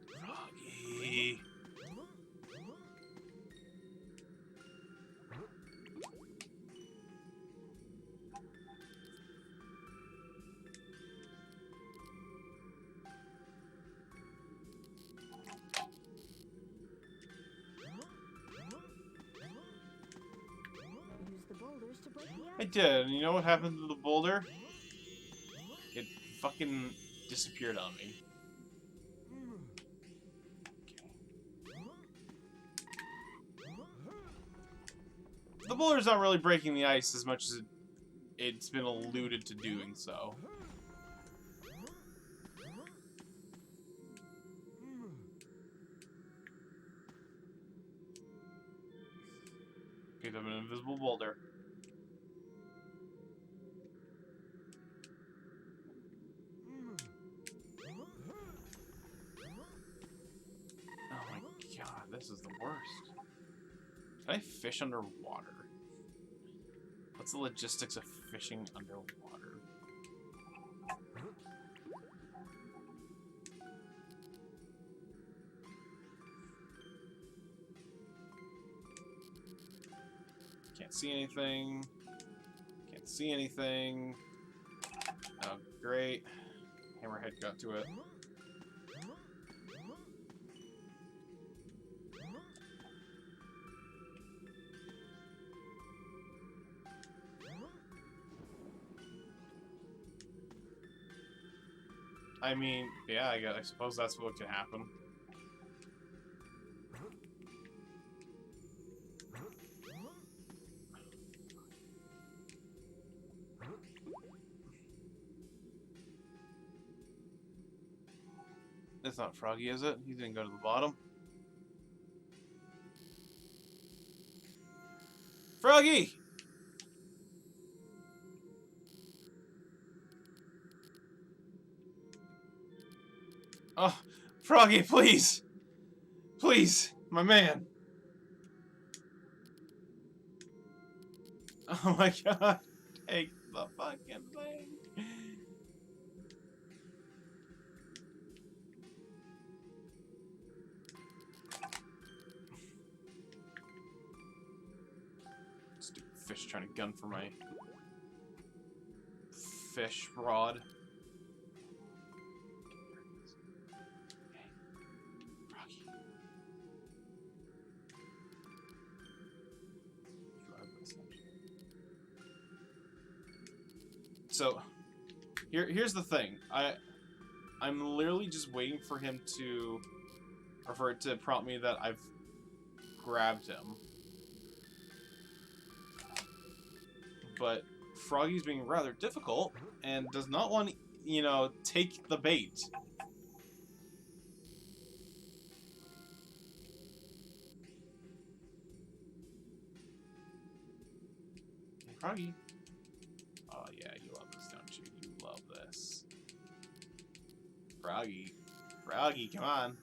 Froggy. Use the boulders to break the ice. I did, and you know what happened to the boulder? It fucking disappeared on me. The boulder's not really breaking the ice as much as it's been alluded to doing so. Picked up an invisible boulder. Oh my god, this is the worst. Can I fish underwater? What's the logistics of fishing underwater? see anything. Can't see anything. Oh, great. Hammerhead got to it. I mean, yeah, I suppose that's what could happen. That's not Froggy, is it? He didn't go to the bottom. Froggy! Oh, Froggy, please! Please, my man! Oh my god, take the fucking thing! Stupid fish trying to gun for my fish rod. Froggy. So, here's the thing. I'm literally just waiting for him to, or for it to prompt me that I've grabbed him. But Froggy's being rather difficult and does not want to, you know, take the bait. Hey, Froggy. Oh yeah, you love this, don't you? You love this. Froggy. Froggy, come on.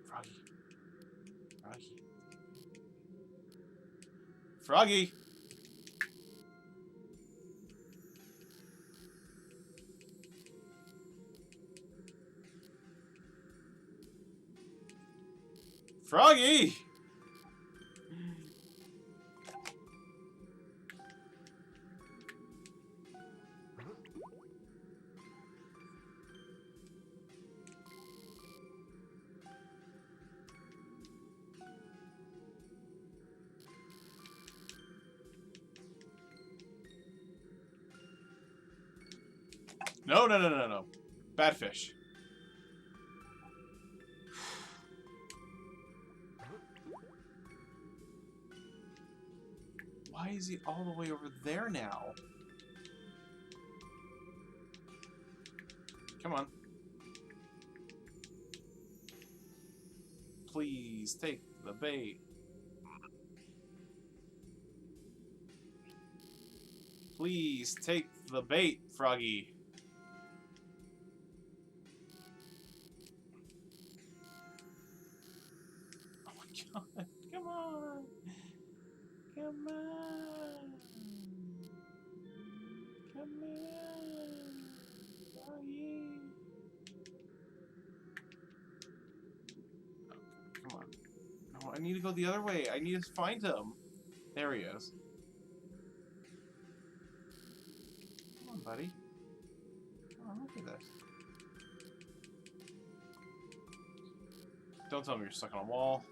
Froggy. Froggy. Froggy! Froggy! No, no, no, no, no. Bad fish. Why is he all the way over there now? Come on. Please take the bait. Please take the bait, Froggy. Oh my god. Come on. Come on. Come on. Froggy. Oh, come on. No, I need to go the other way. I need to find him. There he is. Come on, buddy. Come on, look at this. Don't tell me you're stuck on a wall.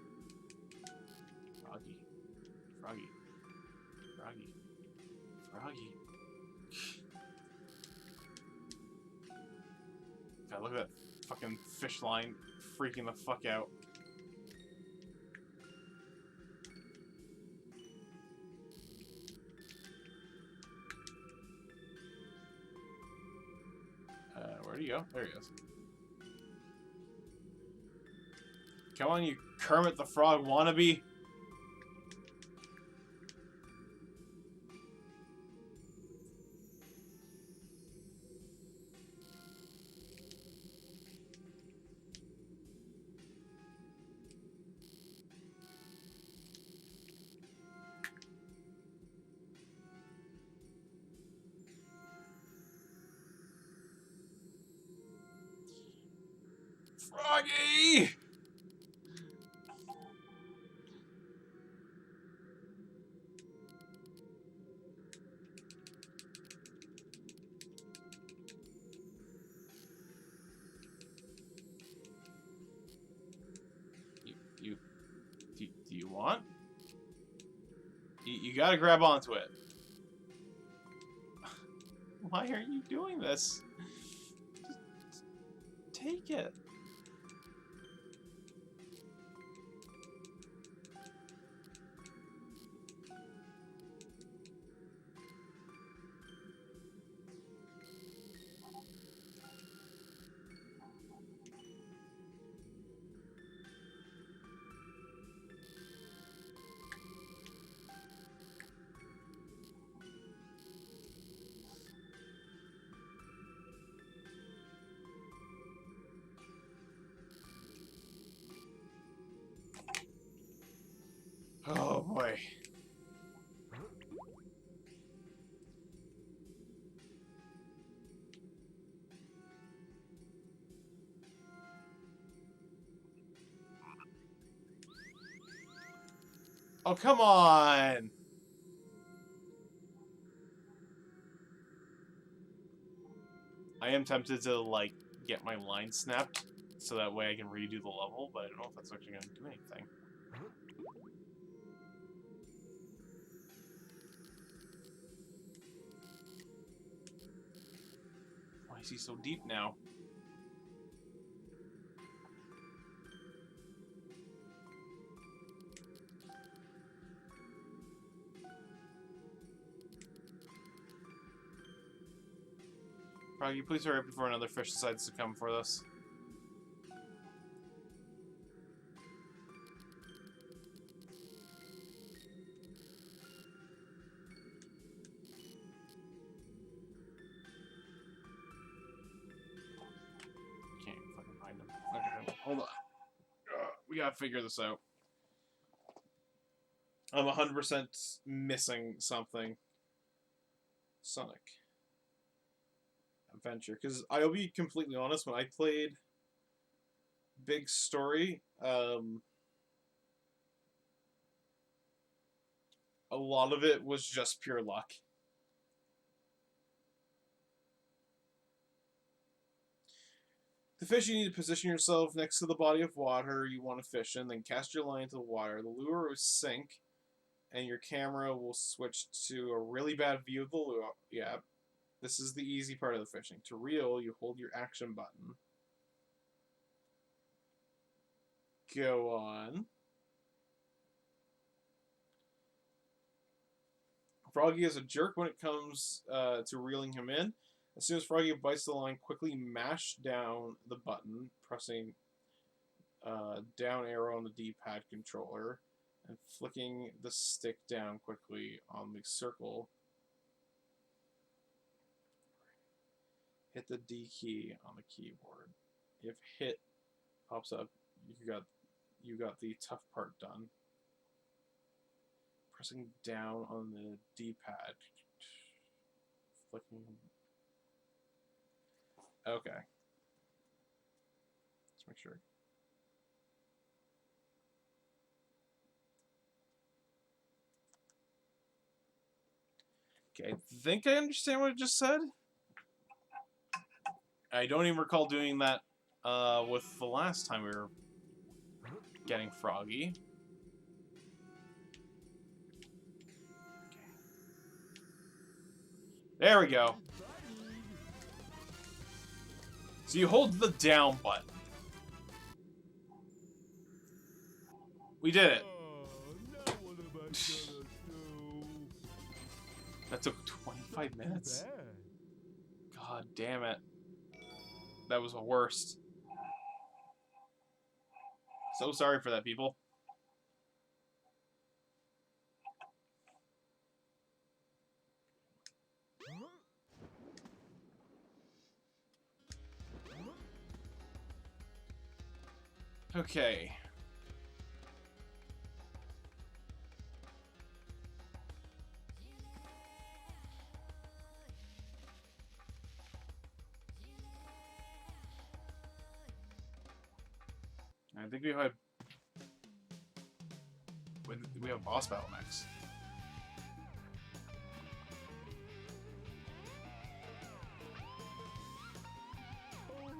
Froggy. Froggy. Froggy. Froggy. God, look at that fucking fish line freaking the fuck out. Where'd he go? There he is. Come on, you Kermit the Frog wannabe. Froggy! Do you want? You gotta grab onto it. Why aren't you doing this? Just take it. Oh boy. Oh, come on! I am tempted to, like, get my line snapped so that way I can redo the level, but I don't know if that's actually going to do anything. Why is he so deep now? Froggy, please hurry up before another fish decides to come for this. Can't even fucking find him. Okay, hold on. We gotta figure this out. I'm 100% missing something. Sonic Adventure. Because I'll be completely honest, when I played Big Story, a lot of it was just pure luck. The fish, you need to position yourself next to the body of water you want to fish in, then cast your line into the water. The lure will sink, and your camera will switch to a really bad view of the lure. Yeah, this is the easy part of the fishing. To reel, you hold your action button. Go on. Froggy is a jerk when it comes to reeling him in. As soon as Froggy bites the line, quickly mash down the button, pressing down arrow on the D-pad controller, and flicking the stick down quickly on the circle. Hit the D key on the keyboard. If hit pops up, you got the tough part done. Pressing down on the D-pad, flicking. Okay. Let's make sure. Okay, I think I understand what it just said. I don't even recall doing that with the last time we were getting Froggy. There we go. So you hold the down button. We did it. Now what am I gonna do? That took 25 minutes. Bad. God damn it. That was the worst. So sorry for that, people. Okay. I think we have boss battle next. Oh no,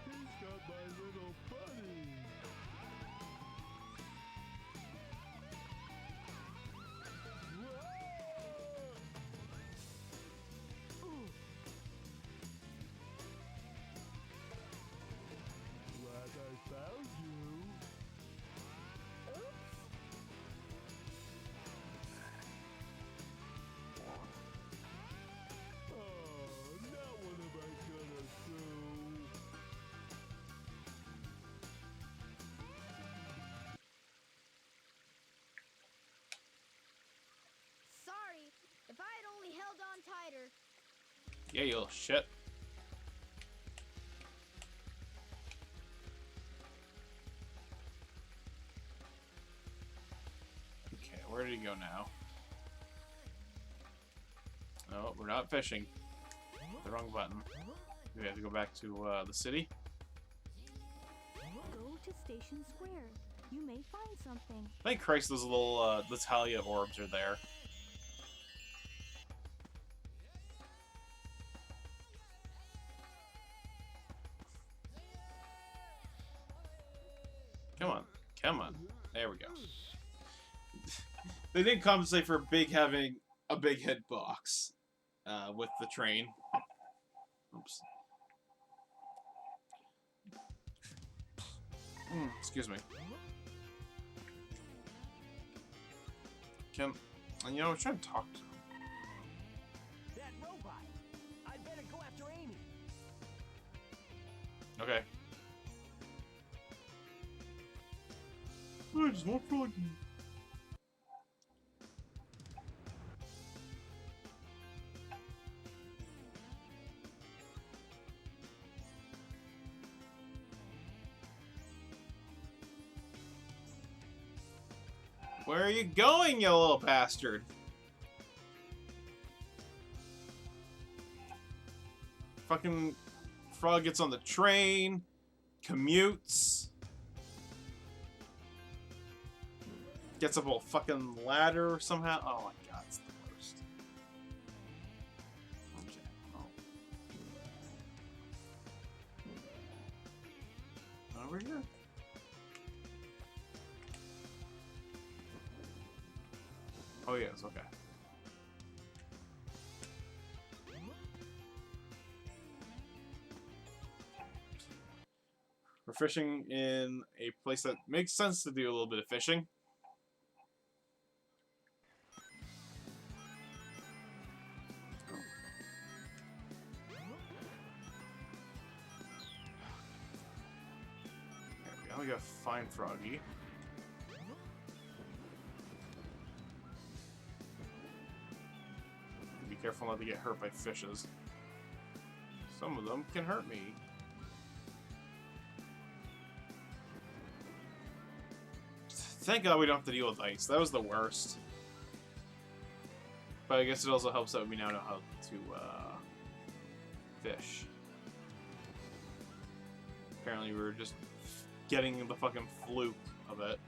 he's got my little buddy. Glad I found you. Oh, now what am I gonna do? Sorry. If I had only held on tighter. Yeah, you little shit. Okay, where did he go now? No, we're not fishing. The wrong button. We have to go back to the city. Go to Station Square. You may find something. Thank Christ those little Natalia orbs are there. Come on. Come on. There we go. They didn't compensate for having a big hitbox with the train. Oops. Excuse me. And you know, I was trying to talk to him. That robot! I'd better go after Amy. Okay. I just want Froggy. Where are you going, you little bastard? Fucking Frog gets on the train, commutes, gets up a fucking ladder somehow. Oh my god, it's the worst. Okay. Oh. Over here. Oh yes, okay. We're fishing in a place that makes sense to do a little bit of fishing. There we go. We gotta find Froggy. Be careful not to get hurt by fishes. Some of them can hurt me. Thank God we don't have to deal with ice. That was the worst. But I guess it also helps that we now know how to fish. Apparently we were just getting the fucking fluke of it.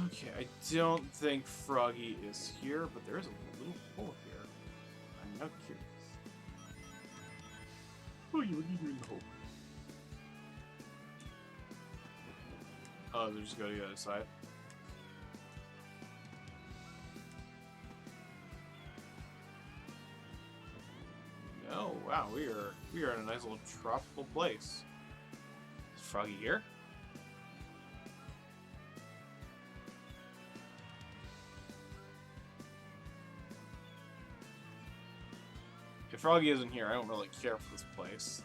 Okay, I don't think Froggy is here, but there is a little hole here. I'm now curious. Oh, you were in the hole. Oh, they just go to the other side. No, wow, we are in a nice little tropical place. Is Froggy here? If Froggy isn't here, I don't really care for this place.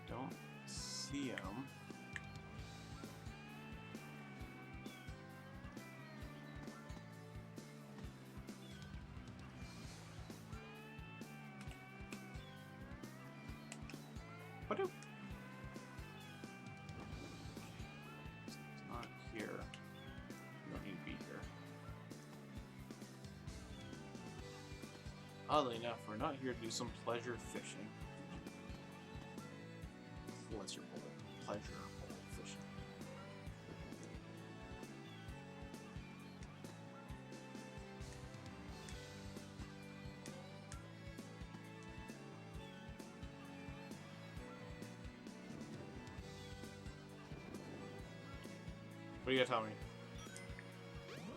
Don't see him. What do? It's not here. You don't need to be here. Oddly enough, we're not here to do some pleasure fishing. Pleasurable fishing. What do you gotta tell me?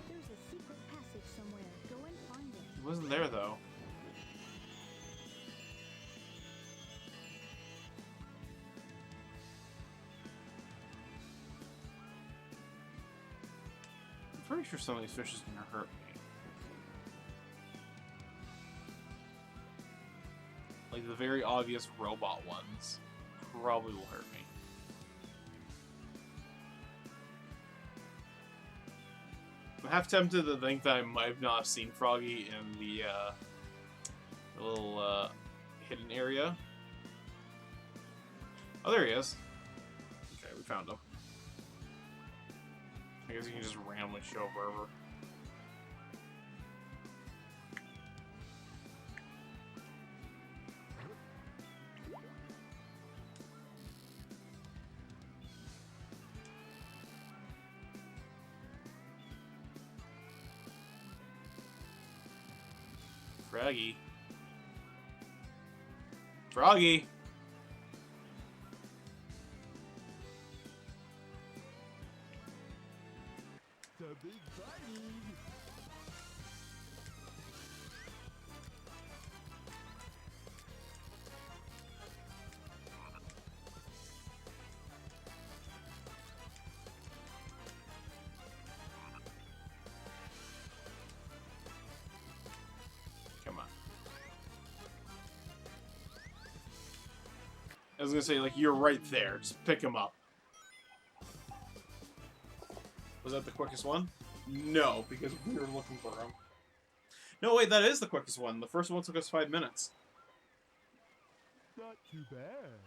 There's a secret passage somewhere. Go and find it. It wasn't there though. I'm pretty sure some of these fish is gonna hurt me. Like the very obvious robot ones probably will hurt me. I'm half tempted to think that I might not have seen Froggy in the little hidden area. Oh, there he is. Okay, we found him. I guess you can just randomly show up wherever. Froggy. Froggy! The big buddy. Come on. I was gonna say, like, you're right there. Just pick him up. Was that the quickest one? No, because we were looking for him. No, wait, that is the quickest one. The first one took us 5 minutes. Not too bad.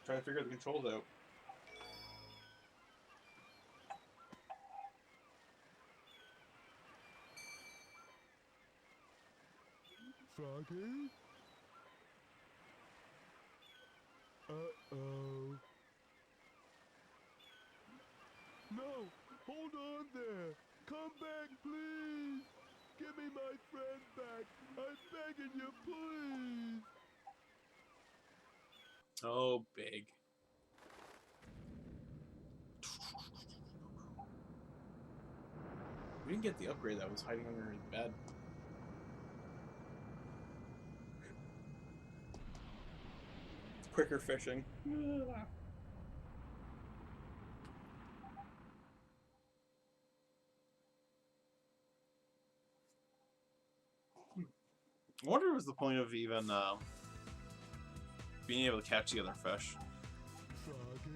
Try to figure the controls out. Froggy? Uh-oh. No! Hold on there! Come back, please! Give me my friend back! I'm begging you, please! Oh, big. We didn't get the upgrade that was hiding under his bed. Quicker fishing. I wonder what was the point of even being able to catch the other fish.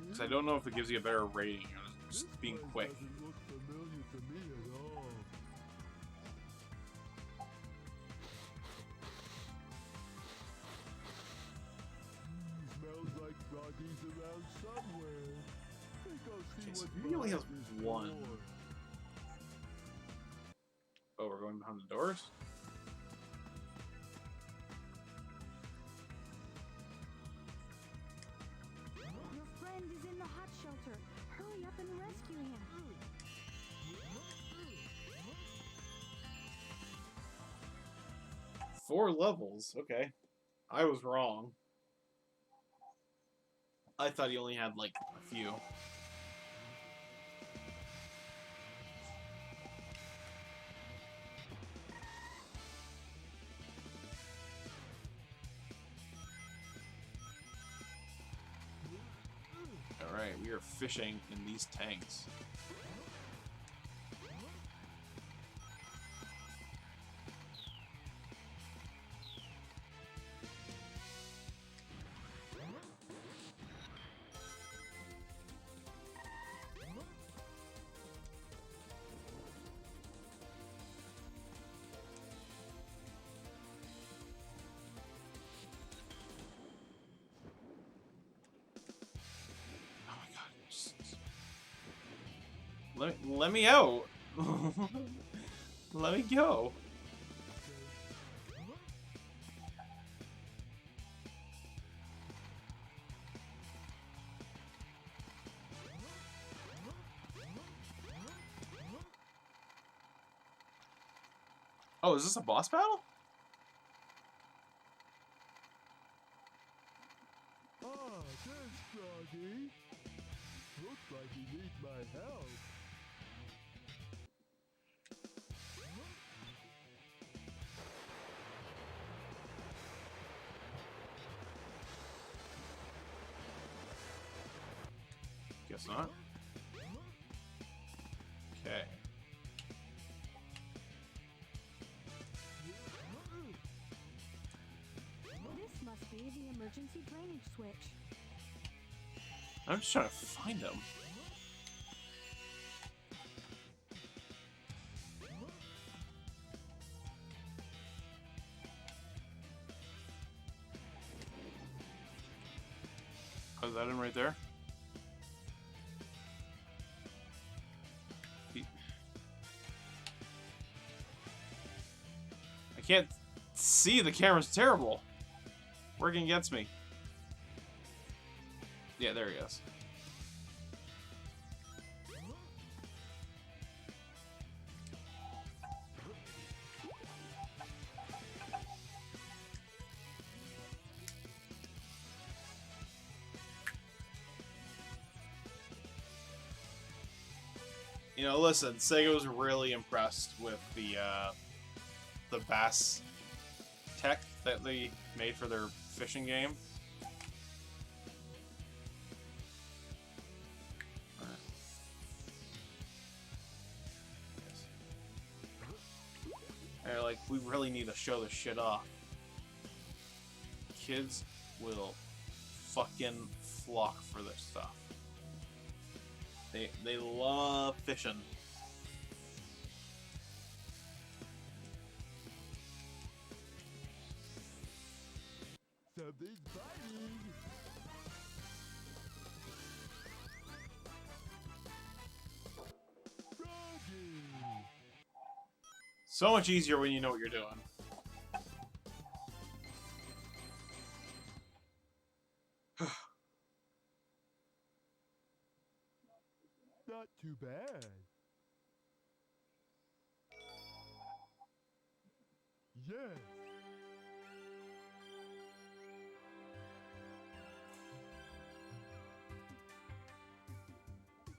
Because I don't know if it gives you a better rating or just being quick. Doesn't look familiar to me at all. Smells like Froggy's around somewhere. Think I'll see Okay, so what he only has Frog is one. for. Oh, we're going behind the doors? Your friend is in the hot shelter. Hurry up and rescue him. 4 levels, okay. I was wrong. I thought he only had, like, a few. Alright, we are fishing in these tanks. Let me out. Let me go. Oh, is this a boss battle? Ah, there's Froggy. Looks like he needs my help. Guess not. Okay. This must be the emergency drainage switch. I'm just trying to find him. Oh, is that him right there? I can't see. The camera's terrible. Working against me. Yeah, there he is. You know, listen, Sega was really impressed with the bass tech that they made for their fishing game. They're like, we really need to show this shit off. Kids will fucking flock for this stuff. They love fishing. Something's biting. Froggy. So much easier when you know what you're doing. Not too bad. Yes.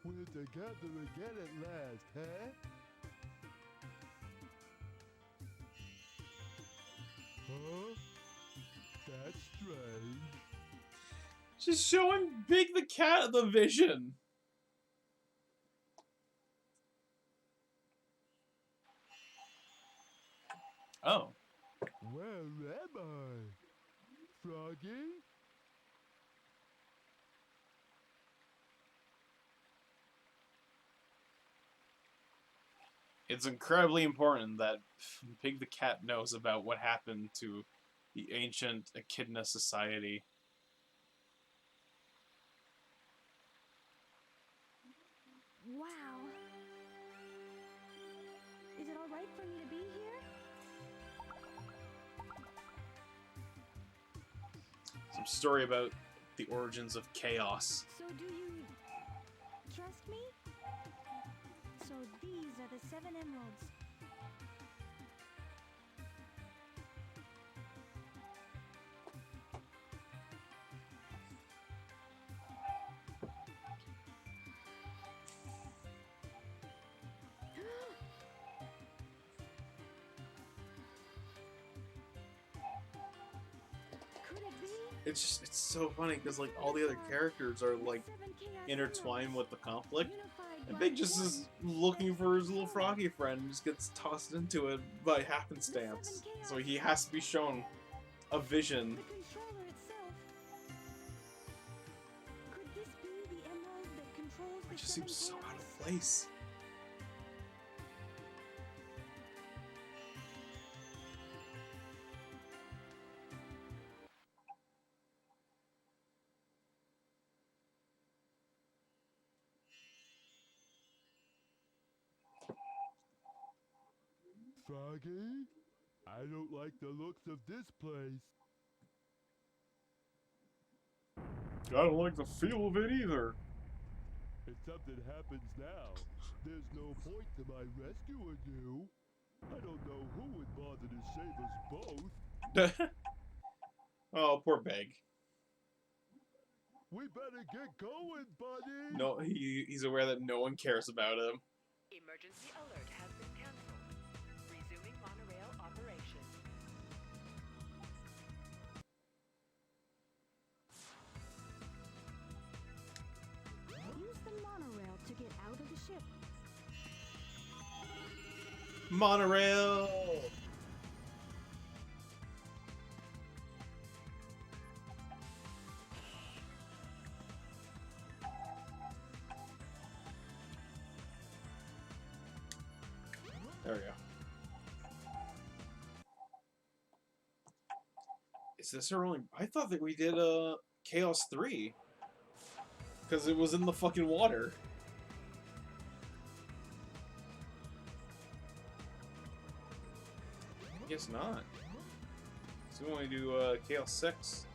We're together again at last, huh? Huh? That's strange. Just showing Big the Cat the vision. Oh. Where am I? Froggy? It's incredibly important that Pig the Cat knows about what happened to the ancient Echidna society. Wow. Is it all right for me to be here? Some story about the origins of chaos. So do you trust me? So these are the 7 emeralds. Could it be? It's so funny because like all the other characters are like intertwined with the conflict. And Big just is looking for his little froggy friend and just gets tossed into it by happenstance. So he has to be shown a vision. The controller itself. Could this be the emerald that controls the It just seems so 7 out chaos? of place. Froggy? I don't like the looks of this place. I don't like the feel of it either. If something happens now, there's no point to my rescuing you. I don't know who would bother to save us both. Oh, poor Beg. We better get going, buddy. No, he's aware that no one cares about him. Emergency alert has been cancelled. Resuming monorail operation. Use the monorail to get out of the ship. Monorail! There we go. Is this our only... I thought that we did Chaos 3. Because it was in the fucking water. I guess not. So we only do Chaos 6.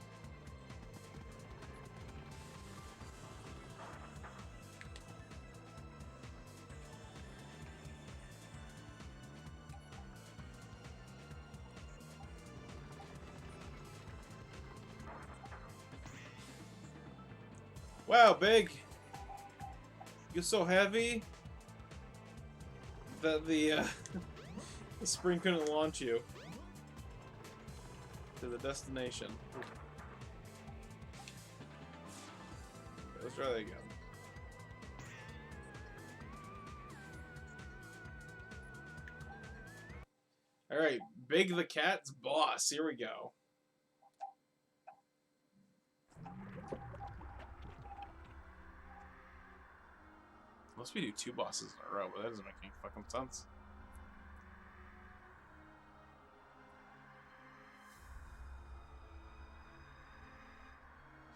Wow, Big! You're so heavy that the the spring couldn't launch you to the destination. Let's try that again. Alright, Big the Cat's boss. Here we go. Unless we do 2 bosses in a row, but that doesn't make any fucking sense.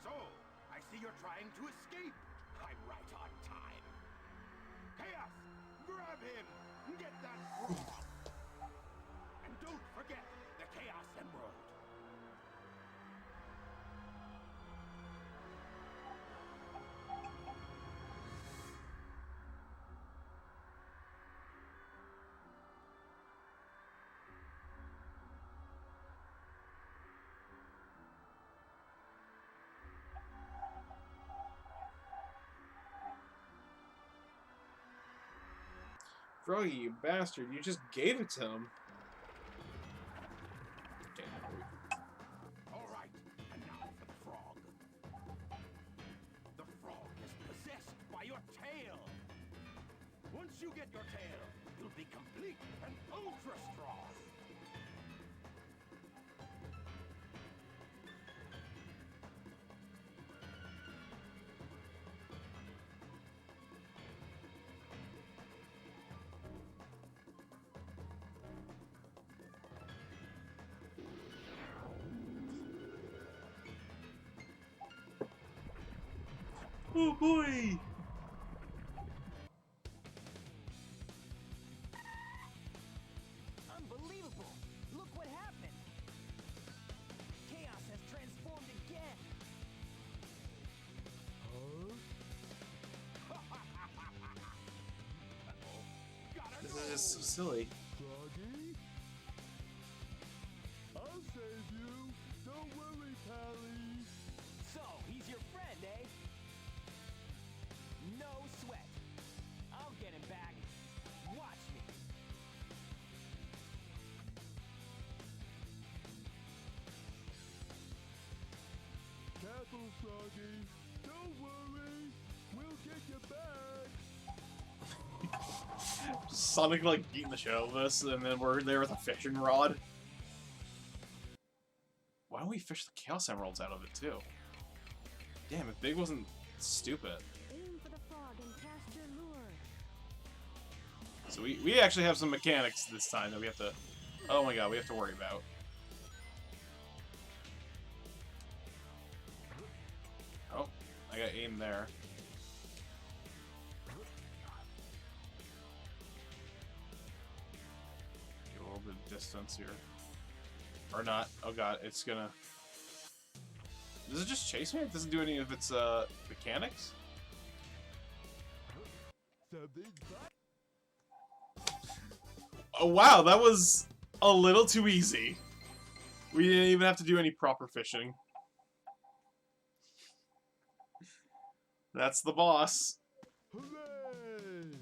So, I see you're trying to escape. I'm right on time. Chaos, grab him! Get that frog! And don't forget the Chaos Emerald. Froggy, you bastard, you just gave it to him. All right, and now for the frog. The frog is possessed by your tail. Once you get your tail, you'll be complete and ultra strong. Oh boy! Unbelievable! Look what happened! Chaos has transformed again! This is just so silly. Froggy? I'll save you. Don't worry, Pally. So, he's your friend, eh? No sweat. I'll get him back. Watch me. Careful, Froggy. Don't worry. We'll get you back. Sonic like beating the shit out of us, and then we're there with a fishing rod. Why don't we fish the Chaos Emeralds out of it too? Damn, if Big wasn't stupid. Aim for the frog and cast your lure. So we actually have some mechanics this time that we have to... Oh my god, we have to worry about. Oh, I got aim there. distance here. Or not. Oh god, it's gonna... Does it just chase me? It doesn't do any of its mechanics? Oh wow, that was a little too easy. We didn't even have to do any proper fishing. That's the boss. Hooray!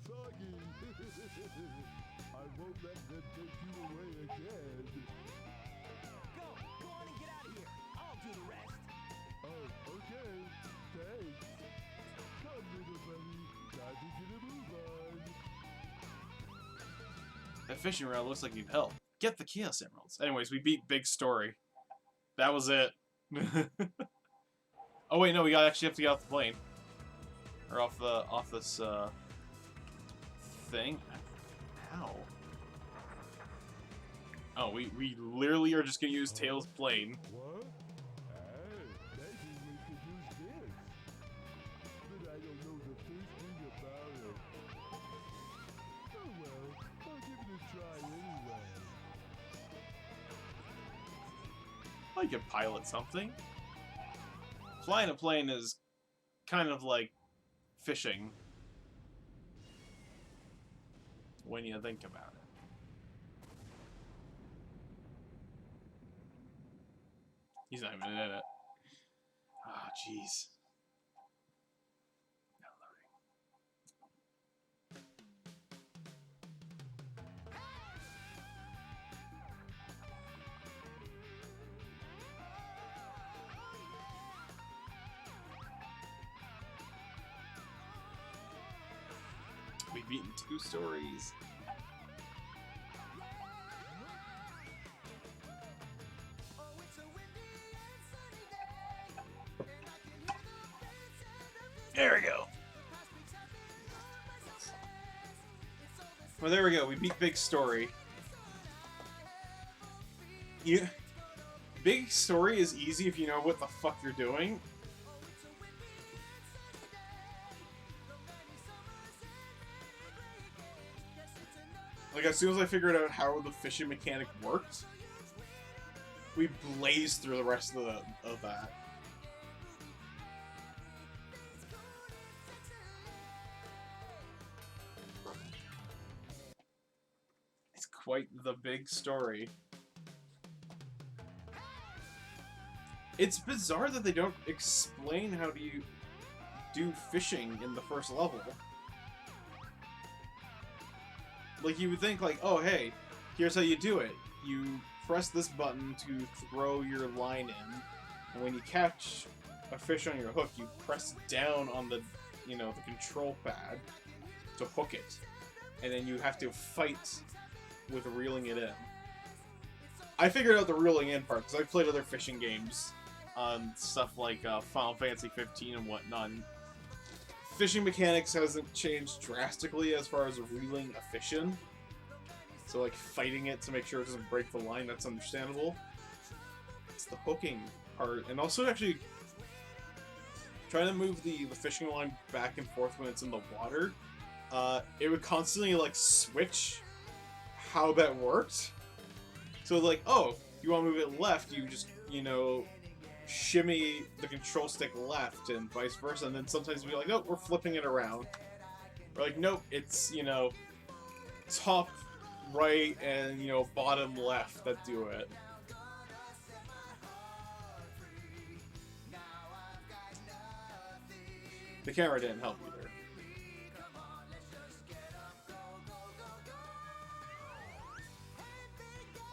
Froggy! I won't let them take you away again. Go on and get out of here. I'll do the rest. Oh, okay. Thanks. Come, little buddy. Time to get a move on. That fishing rod looks like you've helped. Get the Chaos Emeralds. Anyways, we beat Big Story. That was it. Oh wait, no, we actually have to get off the plane. Or off this thing. How? Oh, we literally are just gonna use Tails' plane. What? Hey, maybe we could use this. But I don't know the first thing about it. Oh well, I'll give it a try anyway. I could pilot something. Flying a plane is kind of like fishing when you think about it. He's not even in it. Ah, jeez. Now loading. We've beaten 2 stories. There we go. Well, there we go. We beat Big Story. Big Story is easy if you know what the fuck you're doing. Like, as soon as I figured out how the fishing mechanic worked, we blazed through the rest of that. It's quite the big story. It's bizarre that they don't explain how do you do fishing in the first level. Like, you would think, like, oh, hey, here's how you do it. You press this button to throw your line in, and when you catch a fish on your hook, you press down on the, the control pad to hook it. And then you have to fight with reeling it in. I figured out the reeling in part, because I've played other fishing games on stuff like Final Fantasy 15 and whatnot. Fishing mechanics hasn't changed drastically as far as reeling a fish in. So, like, fighting it to make sure it doesn't break the line, that's understandable. It's the hooking part. And also, actually, trying to move the fishing line back and forth when it's in the water, it would constantly, like, switch how that worked. So, like, oh, you want to move it left, you just, shimmy the control stick left and vice versa, and then sometimes we'd be like, nope, we're flipping it around. We're like, nope, it's, top right and, bottom left that do it. The camera didn't help either.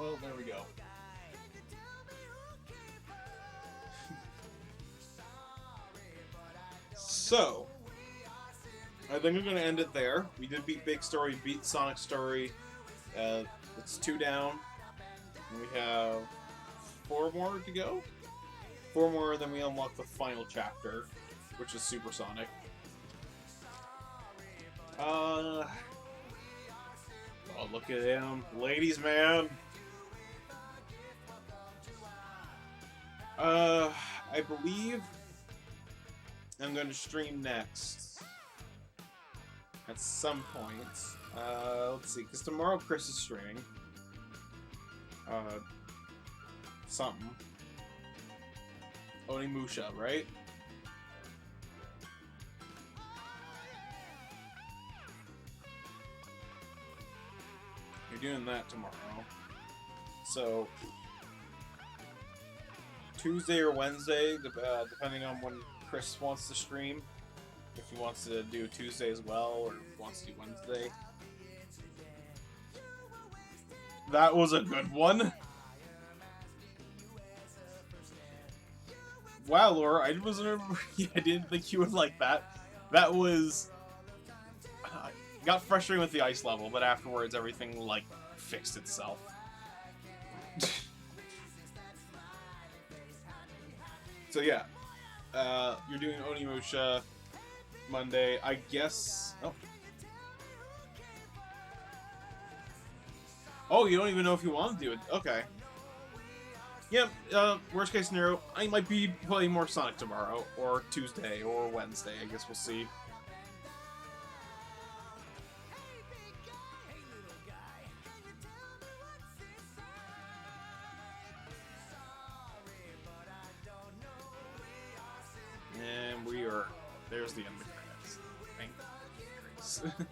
Well, there we go. So, I think we're going to end it there. We did beat Big Story, beat Sonic Story. It's 2 down. And we have 4 more to go. 4 more, and then we unlock the final chapter, which is Super Sonic. Oh, look at him. Ladies, man. I believe I'm going to stream next. At some point. Let's see, because tomorrow Chris is streaming. something. Onimusha, right? You're doing that tomorrow. So, Tuesday or Wednesday, depending on when Chris wants to stream. If he wants to do Tuesday as well, or wants to do Wednesday. That was a good one. Wow, Laura, I wasn't. I didn't think you would like that. That was got frustrating with the ice level, but afterwards everything like fixed itself. So yeah, you're doing Onimusha Monday, I guess. Oh, you don't even know if you want to do it. Okay. Yeah, worst case scenario, I might be playing more Sonic tomorrow, or Tuesday, or Wednesday. I guess we'll see. And we are... There's the end of the credits. Thank you.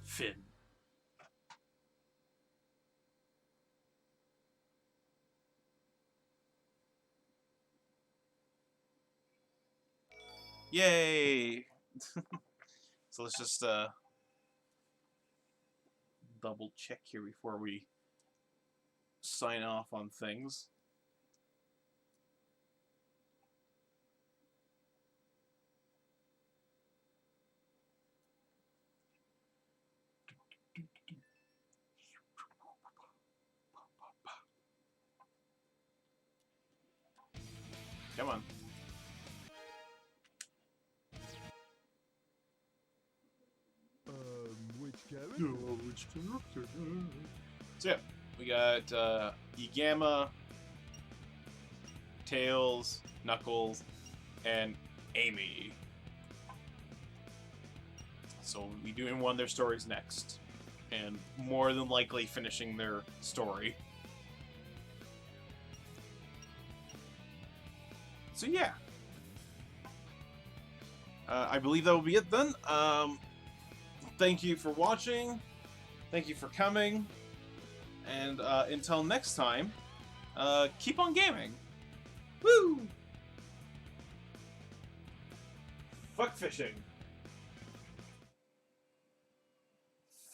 Finn. Yay! So let's just double check here before we sign off on things. Come on. Which character? So yeah, we got Igama, Tails, Knuckles, and Amy. So we'll be doing one of their stories next, and more than likely finishing their story. So yeah, I believe that will be it then. Thank you for watching. Thank you for coming. And until next time, keep on gaming. Woo! Fuck fishing.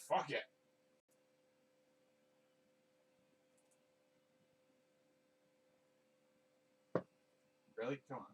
Fuck it. Really? Come on.